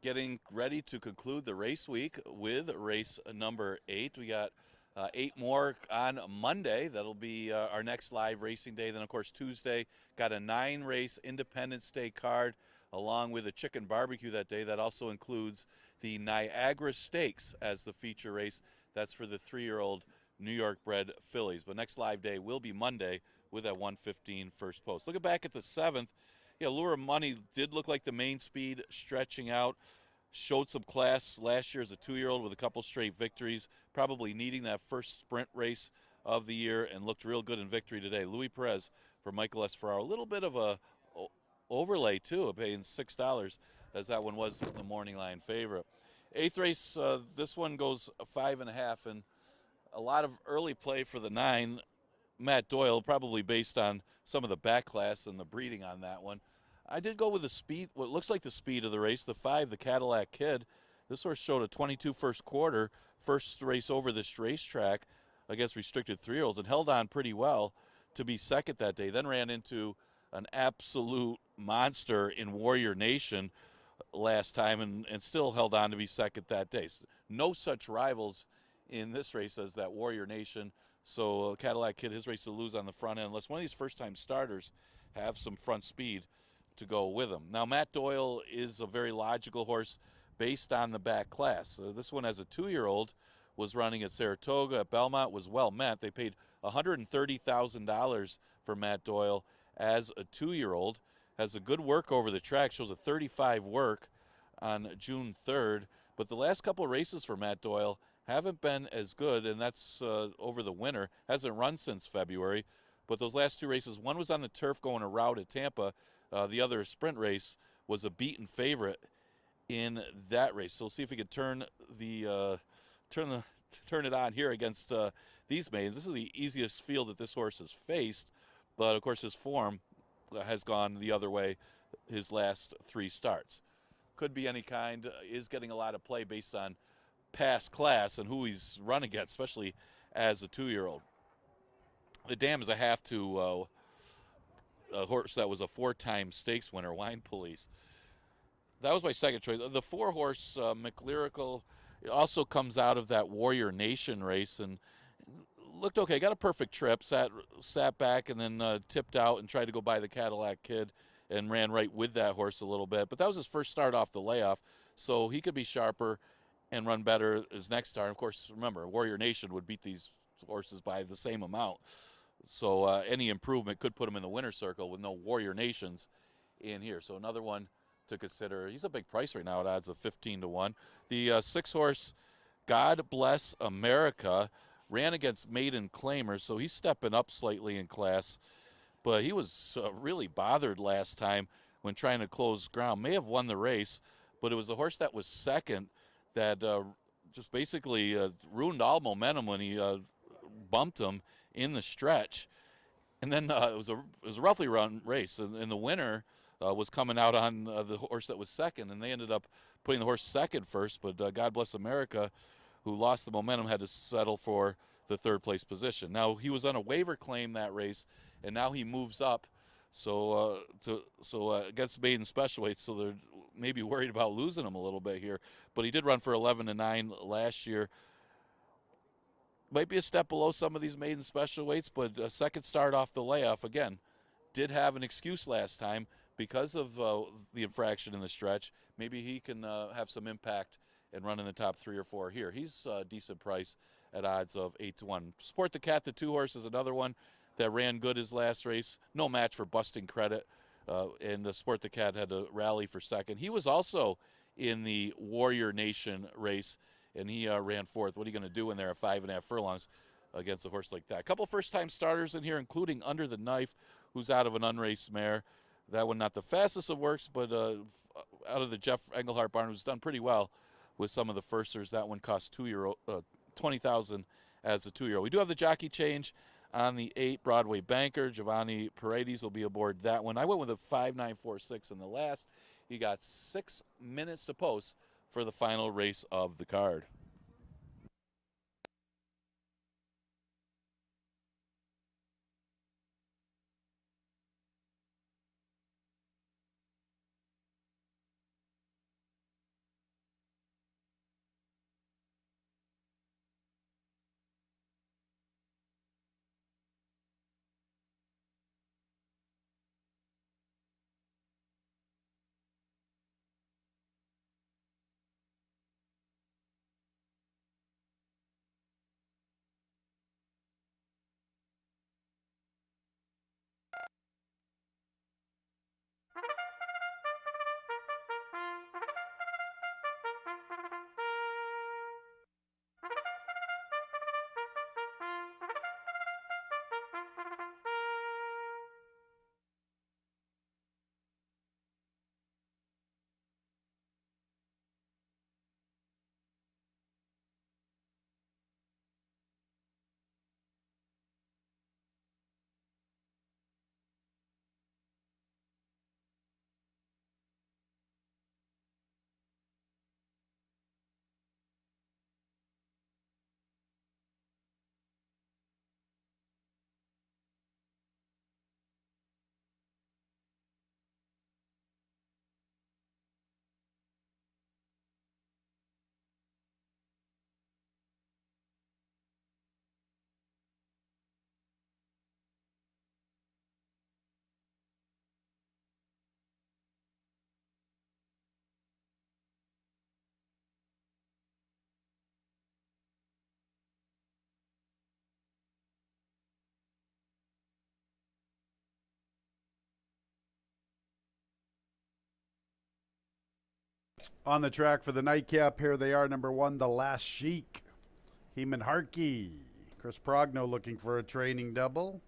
getting ready to conclude the race week with race number 8. We got 8 more on Monday. That'll be our next live racing day. Then, of course, Tuesday, got a 9-race Independence Day card along with a chicken barbecue that day. That also includes the Niagara Stakes as the feature race. That's for the 3-year-old New York bred fillies. But next live day will be Monday with that 1:15 first post. Looking back at the 7th, yeah, Lure of Money did look like the main speed stretching out. Showed some class last year as a 2-year-old with a couple straight victories, probably needing that first sprint race of the year, and looked real good in victory today. Louis Perez for Michael S. Ferraro. A little bit of a overlay, too, paying $6, as that one was the morning line favorite. 8th race, this one goes 5.5, and a lot of early play for the 9. Matt Doyle, probably based on some of the back class and the breeding on that one. I did go with the speed, what looks like the speed of the race, the 5, the Cadillac Kid. This horse showed a 22 first quarter, first race over this racetrack against restricted 3-year-olds, and held on pretty well to be second that day. Then ran into an absolute monster in Warrior Nation last time and still held on to be second that day. So no such rivals in this race as that Warrior Nation. So Cadillac Kid, his race to lose on the front end, unless one of these first-time starters have some front speed to go with him. Now, Matt Doyle is a very logical horse based on the back class. This one, as a 2-year-old, was running at Saratoga, at Belmont, was well met. They paid $130,000 for Matt Doyle as a 2-year-old. Has a good work over the track, shows a 35 work on June 3rd. But the last couple of races for Matt Doyle haven't been as good, and that's over the winter. Hasn't run since February. But those last 2 races, one was on the turf going a route at Tampa. The other sprint race was a beaten favorite in that race. So we'll see if we can turn it on here against these maidens. This is the easiest field that this horse has faced, but of course his form has gone the other way his last 3 starts. Could be any kind. Is getting a lot of play based on past class and who he's run against, especially as a 2-year-old. The Dam is a half to a horse that was a 4-time stakes winner, Wine Police. That was my second choice. The 4-horse McLyrical also comes out of that Warrior Nation race and looked okay. Got a perfect trip, sat back and then tipped out and tried to go by the Cadillac Kid and ran right with that horse a little bit. But that was his first start off the layoff, so he could be sharper and run better his next start. Of course, remember, Warrior Nation would beat these horses by the same amount. So any improvement could put him in the winner's circle with no Warrior Nations in here. So another one to consider. He's a big price right now at odds of 15-1. The 6-horse God Bless America ran against Maiden Claimer, so he's stepping up slightly in class. But he was really bothered last time when trying to close ground. May have won the race, but it was a horse that was second that just basically ruined all momentum when he bumped him in the stretch. And then it was a roughly run race, and the winner was coming out on the horse that was second, and they ended up putting the horse second first. But God Bless America, who lost the momentum, had to settle for the 3rd place position. Now, he was on a waiver claim that race, and now he moves up. So against maiden special weights, so they're maybe worried about losing him a little bit here. But he did run for 11-9 last year. Might be a step below some of these maiden special weights, but a second start off the layoff, again, did have an excuse last time because of the infraction in the stretch. Maybe he can have some impact and run in the top 3 or 4 here. He's a decent price at odds of 8-1. Sport the Cat, the 2-horse, is another one that ran good his last race. No match for Busting Credit, and the Sport the Cat had to rally for second. He was also in the Warrior Nation race, and he ran 4th. What are you going to do in there at 5.5 furlongs against a horse like that? A couple first-time starters in here, including Under the Knife, who's out of an unraced mare. That one not the fastest of works, but out of the Jeff Engelhart barn, who's done pretty well with some of the firsters. That one cost $20,000 as a 2-year-old. We do have the jockey change on the 8 Broadway Banker. Giovanni Paredes will be aboard that one. I went with a 5.946 in the last. He got 6 minutes to post for the final race of the card. On the track for the nightcap, here they are. Number 1, The Last Sheik. Heeman Harkey. Chris Progno looking for a training double.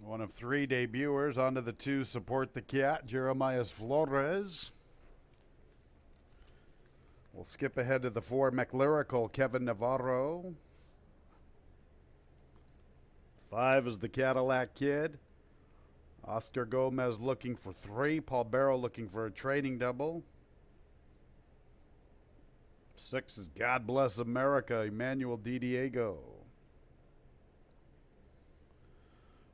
One of 3 debuters. Onto the 2, Support the Cat, Jeremiah Flores. We'll skip ahead to the 4, McLyrical, Kevin Navarro. 5 is the Cadillac Kid. Oscar Gomez looking for 3. Paul Barrow looking for a training double. 6 is God Bless America, Emmanuel DiDiego.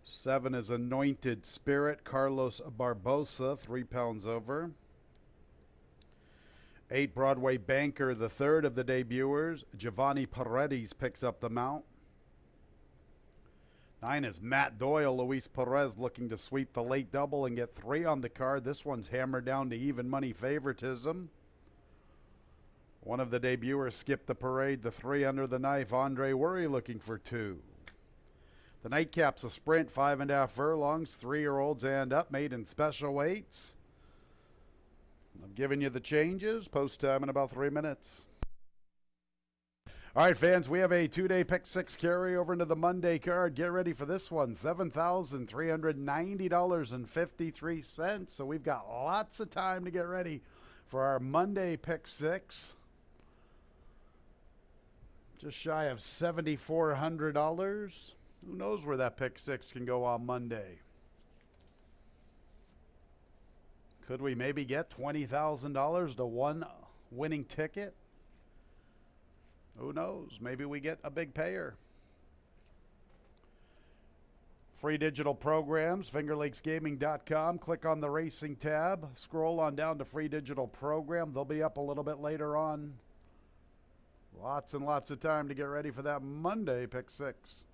7 is Anointed Spirit, Carlos Barbosa, 3 pounds over. 8, Broadway Banker, the 3rd of the debuters. Giovanni Paredes picks up the mount. 9 is Matt Doyle, Luis Perez looking to sweep the late double and get 3 on the card. This one's hammered down to even money favoritism. One of the debuters skipped the parade, the 3 under the knife. Andre Worry looking for 2. The nightcap's a sprint, 5.5 furlongs, 3-year-olds and up, made in special weights. I'm giving you the changes. Post time in about 3 minutes. All right, fans, we have a 2-day pick 6 carryover into the Monday card. Get ready for this one, $7,390.53. So we've got lots of time to get ready for our Monday pick 6. Just shy of $7,400. Who knows where that pick 6 can go on Monday? Could we maybe get $20,000 to one winning ticket? Who knows? Maybe we get a big payer. Free digital programs, fingerlakesgaming.com. Click on the racing tab. Scroll on down to free digital program. They'll be up a little bit later on. Lots and lots of time to get ready for that Monday pick 6.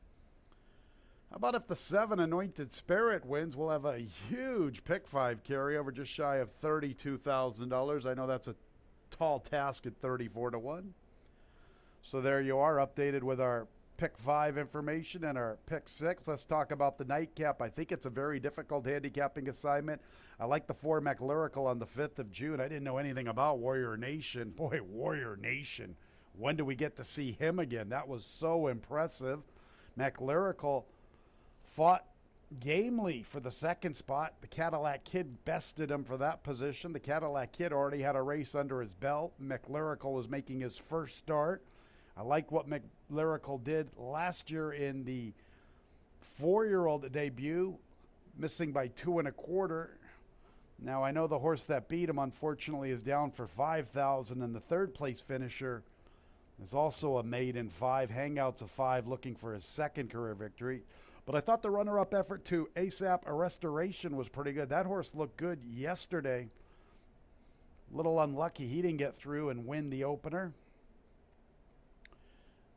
How about if the 7 Anointed Spirit wins? We'll have a huge pick 5 carryover, just shy of $32,000. I know that's a tall task at 34 to 1. So there you are, updated with our pick 5 information and our pick 6. Let's talk about the nightcap. I think it's a very difficult handicapping assignment. I like the 4 McLyrical on the 5th of June. I didn't know anything about Warrior Nation. Boy, Warrior Nation. When do we get to see him again? That was so impressive. McLyrical fought gamely for the 2nd spot. The Cadillac Kid bested him for that position. The Cadillac Kid already had a race under his belt. McLyrical was making his first start. I like what McLyrical did last year in the 4-year-old debut, missing by 2 1/4. Now, I know the horse that beat him, unfortunately, is down for $5,000, and the 3rd place finisher is also a maiden 5, hangouts of 5, looking for his 2nd career victory. But I thought the runner-up effort to ASAP Restoration was pretty good. That horse looked good yesterday. A little unlucky he didn't get through and win the opener.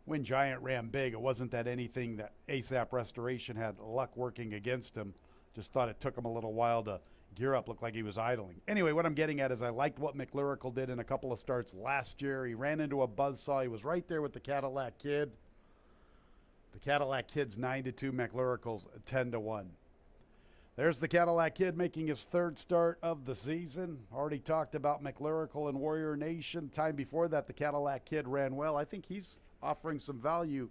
Win Giant ran big. It wasn't that anything that ASAP Restoration had luck working against him. Just thought it took him a little while to gear up. Looked like he was idling. Anyway, what I'm getting at is I liked what McLyrical did in a couple of starts last year. He ran into a buzzsaw. He was right there with the Cadillac Kid. The Cadillac Kid's 9-2, McLyrical's 10-1. There's the Cadillac Kid making his 3rd start of the season. Already talked about McLyrical and Warrior Nation. Time before that, the Cadillac Kid ran well. I think he's offering some value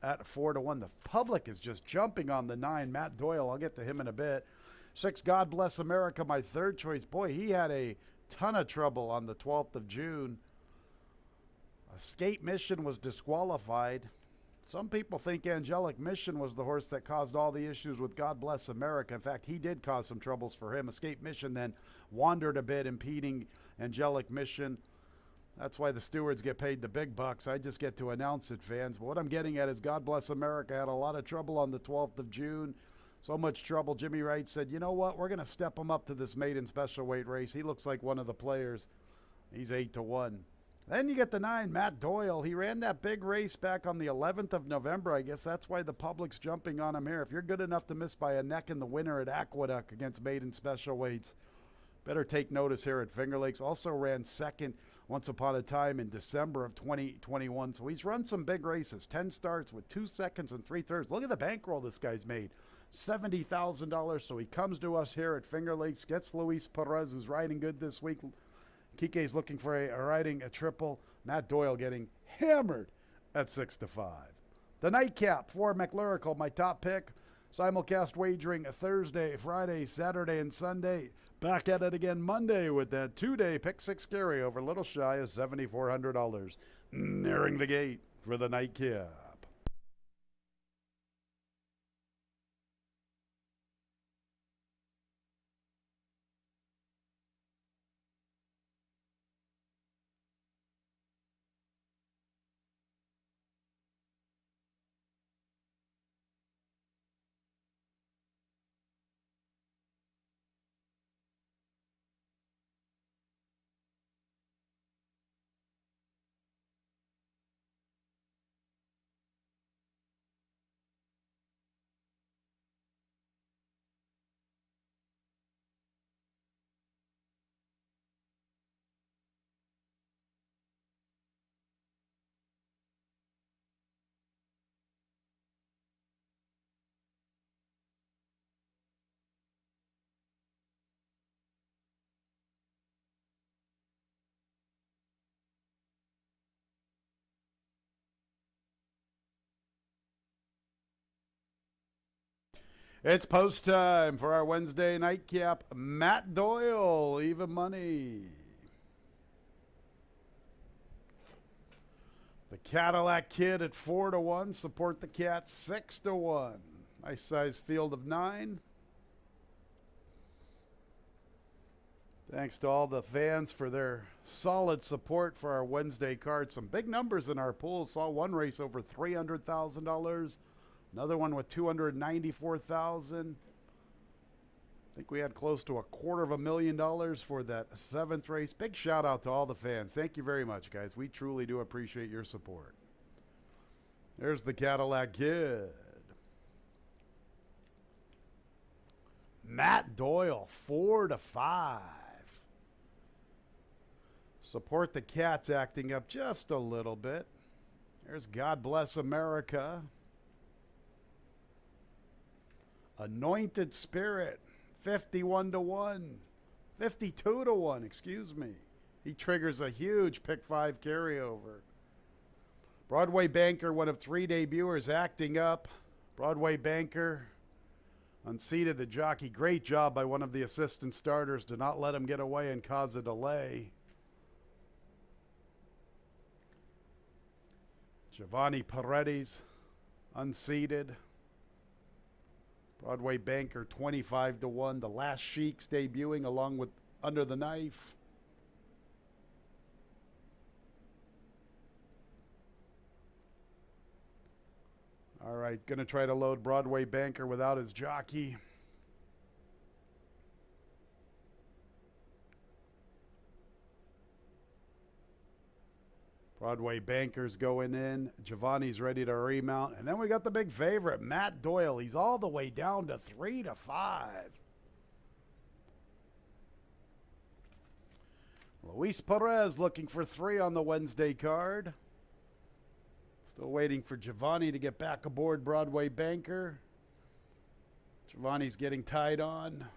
at 4-1. The public is just jumping on the 9. Matt Doyle, I'll get to him in a bit. 6, God Bless America, my 3rd choice. Boy, he had a ton of trouble on the 12th of June. Escape Mission was disqualified. Some people think Angelic Mission was the horse that caused all the issues with God Bless America. In fact, he did cause some troubles for him. Escape Mission then wandered a bit, impeding Angelic Mission. That's why the stewards get paid the big bucks. I just get to announce it, fans. But what I'm getting at is God Bless America had a lot of trouble on the 12th of June. So much trouble, Jimmy Wright said, you know what, we're going to step him up to this maiden special weight race. He looks like one of the players. He's 8-1. Then you get the 9, Matt Doyle. He ran that big race back on the 11th of November. I guess that's why the public's jumping on him here. If you're good enough to miss by a neck in the winner at Aqueduct against maiden special weights, better take notice here at Finger Lakes. Also ran 2nd once upon a time in December of 2021. So he's run some big races, 10 starts with 2 seconds and 3 thirds. Look at the bankroll this guy's made. $70,000. So he comes to us here at Finger Lakes, gets Luis Perez, who's riding good this week. Kike's looking for riding a triple. Matt Doyle getting hammered at 6-5. The nightcap for McLurical, my top pick. Simulcast wagering Thursday, Friday, Saturday, and Sunday. Back at it again Monday with that 2-day pick six carryover, a little shy of $7,400. Nearing the gate for the nightcap. It's post time for our Wednesday nightcap. Matt Doyle, even money. The Cadillac Kid at 4-1. Support the Cat 6-1. Nice size field of 9. Thanks to all the fans for their solid support for our Wednesday card. Some big numbers in our pool. Saw one race over $300,000. Another one with $294,000. I think we had close to $250,000 for that 7th race. Big shout out to all the fans. Thank you very much, guys. We truly do appreciate your support. There's the Cadillac Kid. Matt Doyle, 4-5. Support the Cats acting up just a little bit. There's God Bless America. Anointed Spirit, 51-1. 52-1, excuse me. He triggers a huge pick 5 carryover. Broadway Banker, one of 3 debuters, acting up. Broadway Banker unseated the jockey. Great job by one of the assistant starters to not let him get away and cause a delay. Giovanni Paredes, unseated. Broadway Banker, 25-1. The Last Sheiks debuting along with Under the Knife. All right, going to try to load Broadway Banker without his jockey. Broadway Banker's going in. Giovanni's ready to remount. And then we got the big favorite, Matt Doyle. He's all the way down to 3-5. Luis Perez looking for 3 on the Wednesday card. Still waiting for Giovanni to get back aboard Broadway Banker. Giovanni's getting tied on.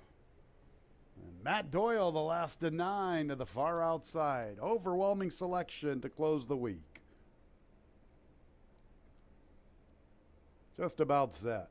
And Matt Doyle, the last of 9 to the far outside. Overwhelming selection to close the week. Just about set.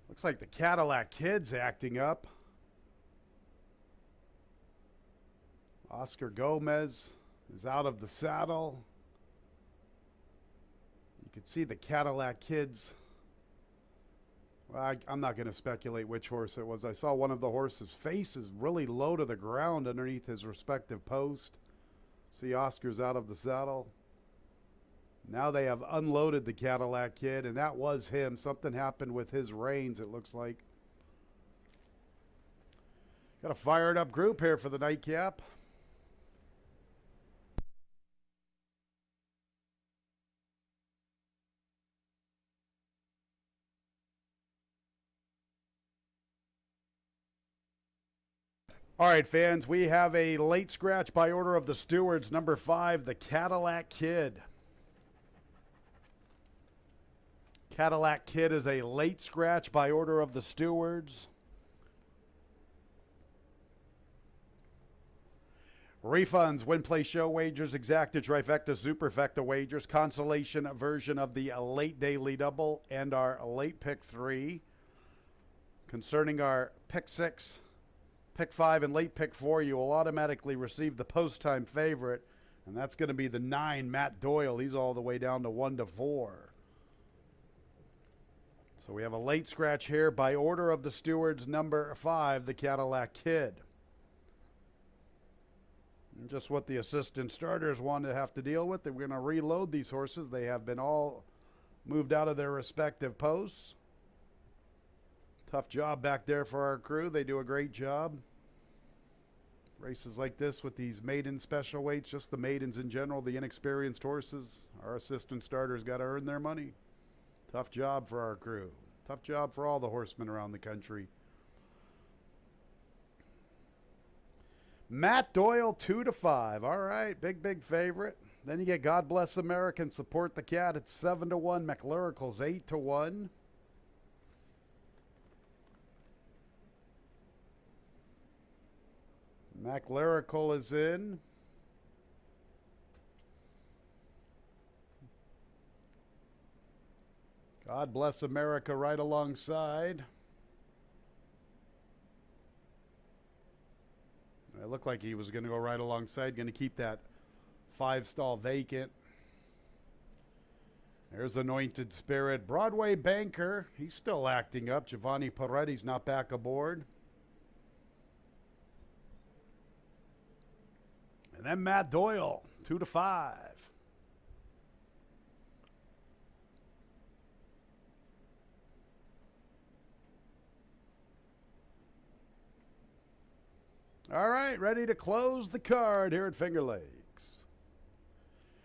Looks like the Cadillac Kid's acting up. Oscar Gomez is out of the saddle. You could see the Cadillac Kids. Well, I'm not going to speculate which horse it was. I saw one of the horses' faces really low to the ground underneath his respective post. See Oscar's out of the saddle. Now they have unloaded the Cadillac Kid, and that was him. Something happened with his reins, it looks like. Got a fired up group here for the nightcap. All right, fans, we have a late scratch by order of the stewards, number 5, the Cadillac Kid. Cadillac Kid is a late scratch by order of the stewards. Refunds, win, play, show wagers, exacta, trifecta, superfecta wagers, consolation version of the late daily double, and our late pick 3. Concerning our pick 6, pick 5, and late pick 4, you will automatically receive the post-time favorite, and that's going to be the 9, Matt Doyle. He's all the way down to 1 to 4. So we have a late scratch here by order of the stewards, number 5, the Cadillac Kid. And just what the assistant starters want to have to deal with. They're going to reload these horses. They have been all moved out of their respective posts. Tough job back there for our crew. They do a great job. Races like this with these maiden special weights, just the maidens in general, the inexperienced horses, our assistant starters got to earn their money. Tough job for our crew. Tough job for all the horsemen around the country. Matt Doyle, 2 to 5. All right, big favorite. Then you get God Bless America and Support the Cat at 7 to 1. McLyrical's 8 to 1. McLyrical is in. God Bless America right alongside. It looked like he was going to go right alongside, going to keep that 5-stall vacant. There's Anointed Spirit. Broadway Banker, he's still acting up. Giovanni Peretti's not back aboard. And then Matt Doyle, 2 to 5. All right, ready to close the card here at Finger Lakes.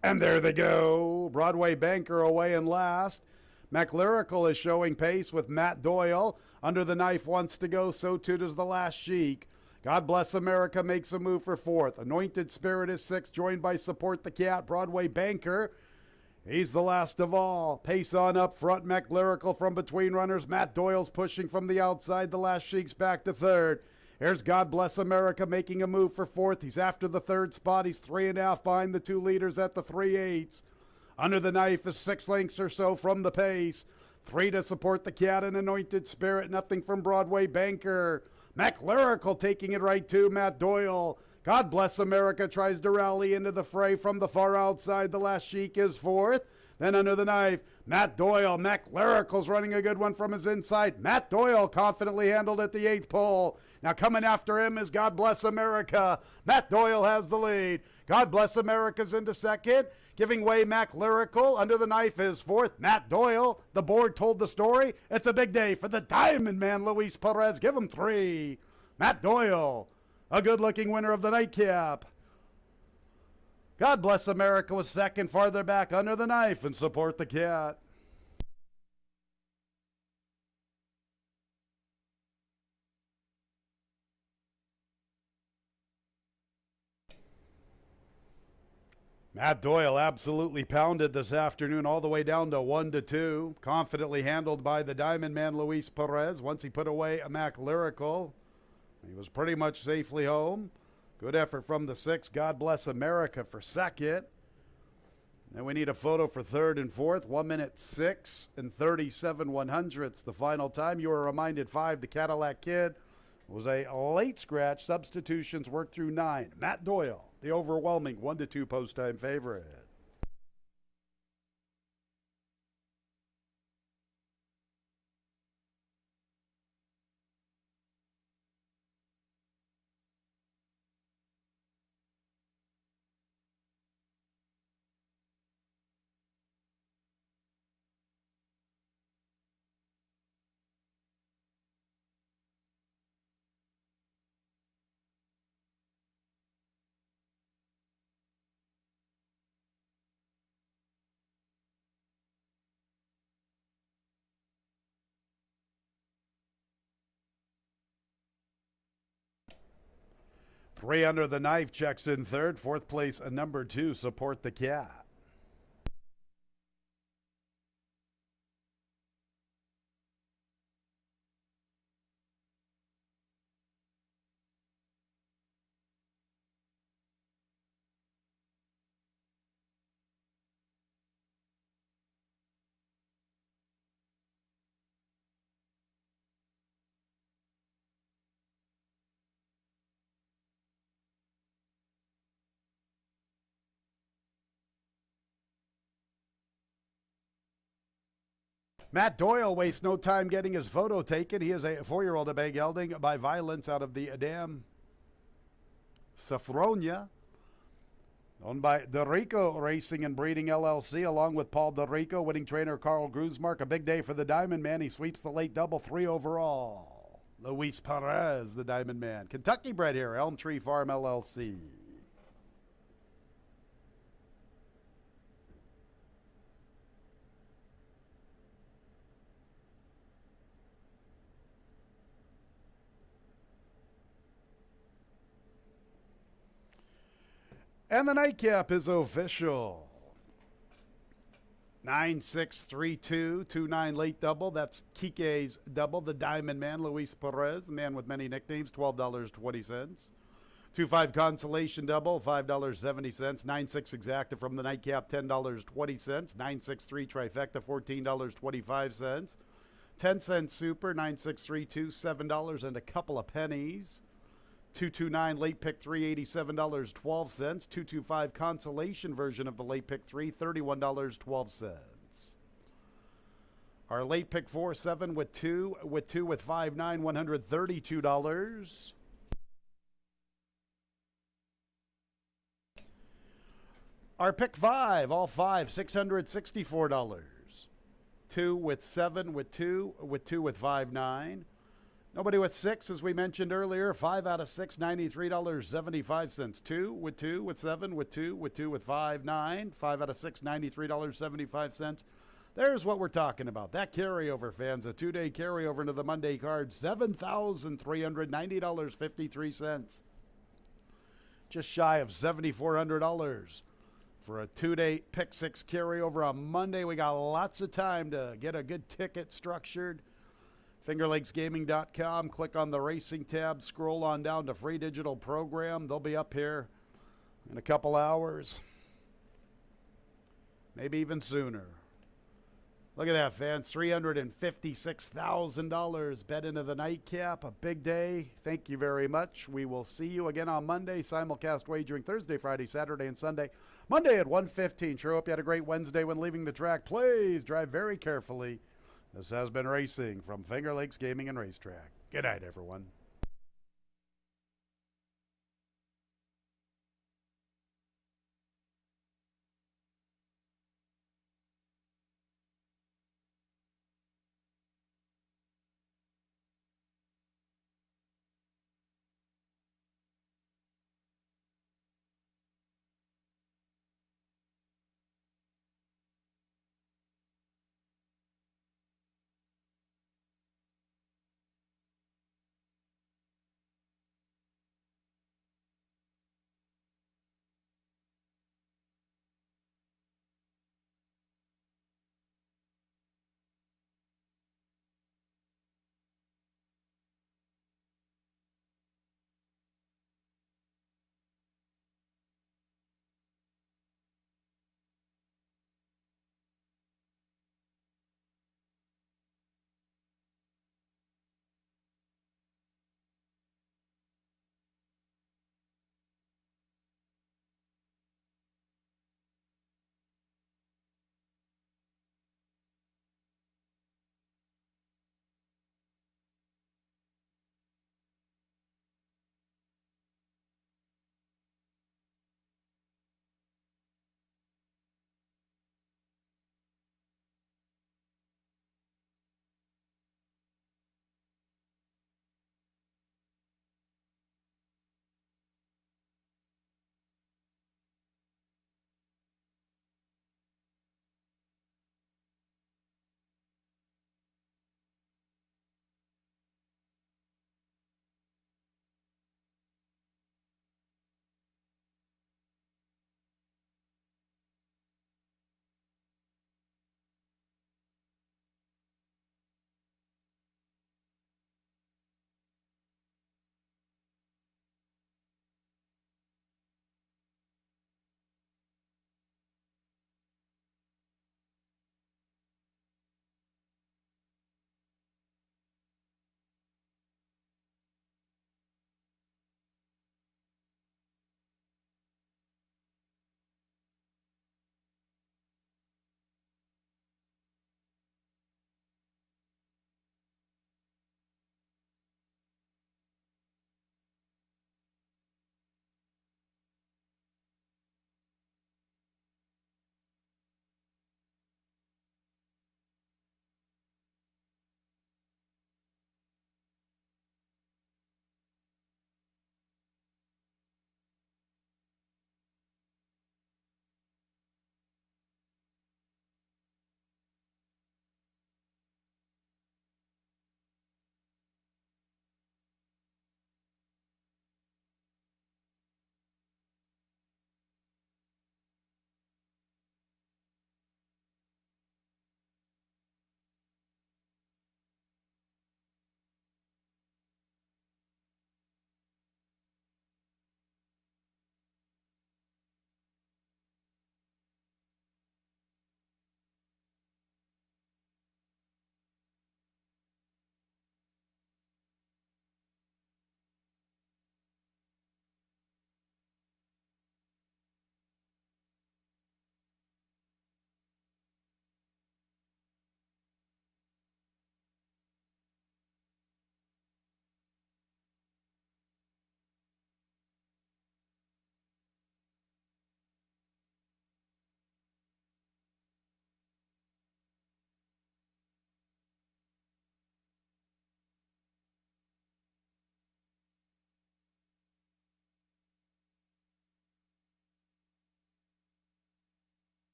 And there they go. Broadway Banker away in last. McLyrical is showing pace with Matt Doyle. Under the Knife wants to go, so too does the Last Sheik. God Bless America makes a move for 4th. Anointed Spirit is 6th, joined by Support the Cat. Broadway Banker, he's the last of all. Pace on up front. McLyrical from between runners. Matt Doyle's pushing from the outside. The Last Sheik's back to 3rd. Here's God Bless America making a move for 4th. He's after the 3rd spot. He's 3.5 behind the 2 leaders at the 3/8. Under the Knife is 6 lengths or so from the pace. 3 to Support the Cat and Anointed Spirit. Nothing from Broadway Banker. McLyrical taking it right to Matt Doyle. God Bless America tries to rally into the fray from the far outside. The Last Sheik is 4th. Then Under the Knife, Matt Doyle. McLyrical's running a good one from his inside. Matt Doyle confidently handled at the 8th pole. Now coming after him is God Bless America. Matt Doyle has the lead. God Bless America's into 2nd. Giving way McLyrical. Under the Knife is 4th. Matt Doyle. The board told the story. It's a big day for the Diamond Man, Luis Perez. Give him 3. Matt Doyle, a good-looking winner of the nightcap. God Bless America was 2nd, farther back Under the Knife and Support the Cat. Matt Doyle absolutely pounded this afternoon all the way down to 1 to 2. Confidently handled by the Diamond Man, Luis Perez. Once he put away a McLyrical, he was pretty much safely home. Good effort from the 6. God Bless America for 2nd. Then we need a photo for 3rd and 4th. 1 minute 6 and 37 100ths. The final time. You were reminded 5. The Cadillac Kid was a late scratch. Substitutions worked through 9. Matt Doyle, the overwhelming 1 to 2 post-time favorite. 3 Under the Knife checks in third. Fourth place, number 2, Support the Cat. Matt Doyle wastes no time getting his photo taken. He is a 4-year-old at Bay Gelding by Violence out of the dam Sophronia, owned by Dorico Racing and Breeding LLC, along with Paul Dorico, winning trainer Carl Gruzmark. A big day for the Diamond Man. He sweeps the late double, 3 overall. Luis Perez, the Diamond Man. Kentucky bred here, Elm Tree Farm LLC. And the nightcap is official. 963229 late double. That's Kike's double. The Diamond Man, Luis Perez, man with many nicknames, $12.20. 2-5 consolation double, $5.70. 9-6 exacta from the nightcap, $10.20. 963 trifecta, $14.25. 10-cent super, 9632, $7 and a couple of pennies. 229 late pick 3, $87.12. 225 consolation version of the late pick 3, $31.12. Our late pick 4, 7 with 2 with 5, 9, $132. Our pick 5, all 5, $664. 2 with 7 with 2 with 5, 9. Nobody with 6, as we mentioned earlier. 5 out of 6, $93.75. 2 with 7 with 2 with 5, 9. 5 out of 6, $93.75. There's what we're talking about. That carryover, fans, a 2-day carryover into the Monday card, $7,390.53. Just shy of $7,400 for a 2-day pick 6 carryover on Monday. We got lots of time to get a good ticket structured. FingerLakesGaming.com. Click on the racing tab. Scroll on down to free digital program. They'll be up here in a couple hours. Maybe even sooner. Look at that, fans. $356,000 bet into the nightcap. A big day. Thank you very much. We will see you again on Monday. Simulcast wagering Thursday, Friday, Saturday, and Sunday. Monday at 1:15. Sure hope you had a great Wednesday when leaving the track. Please drive very carefully. This has been Racing from Finger Lakes Gaming and Racetrack. Good night, everyone.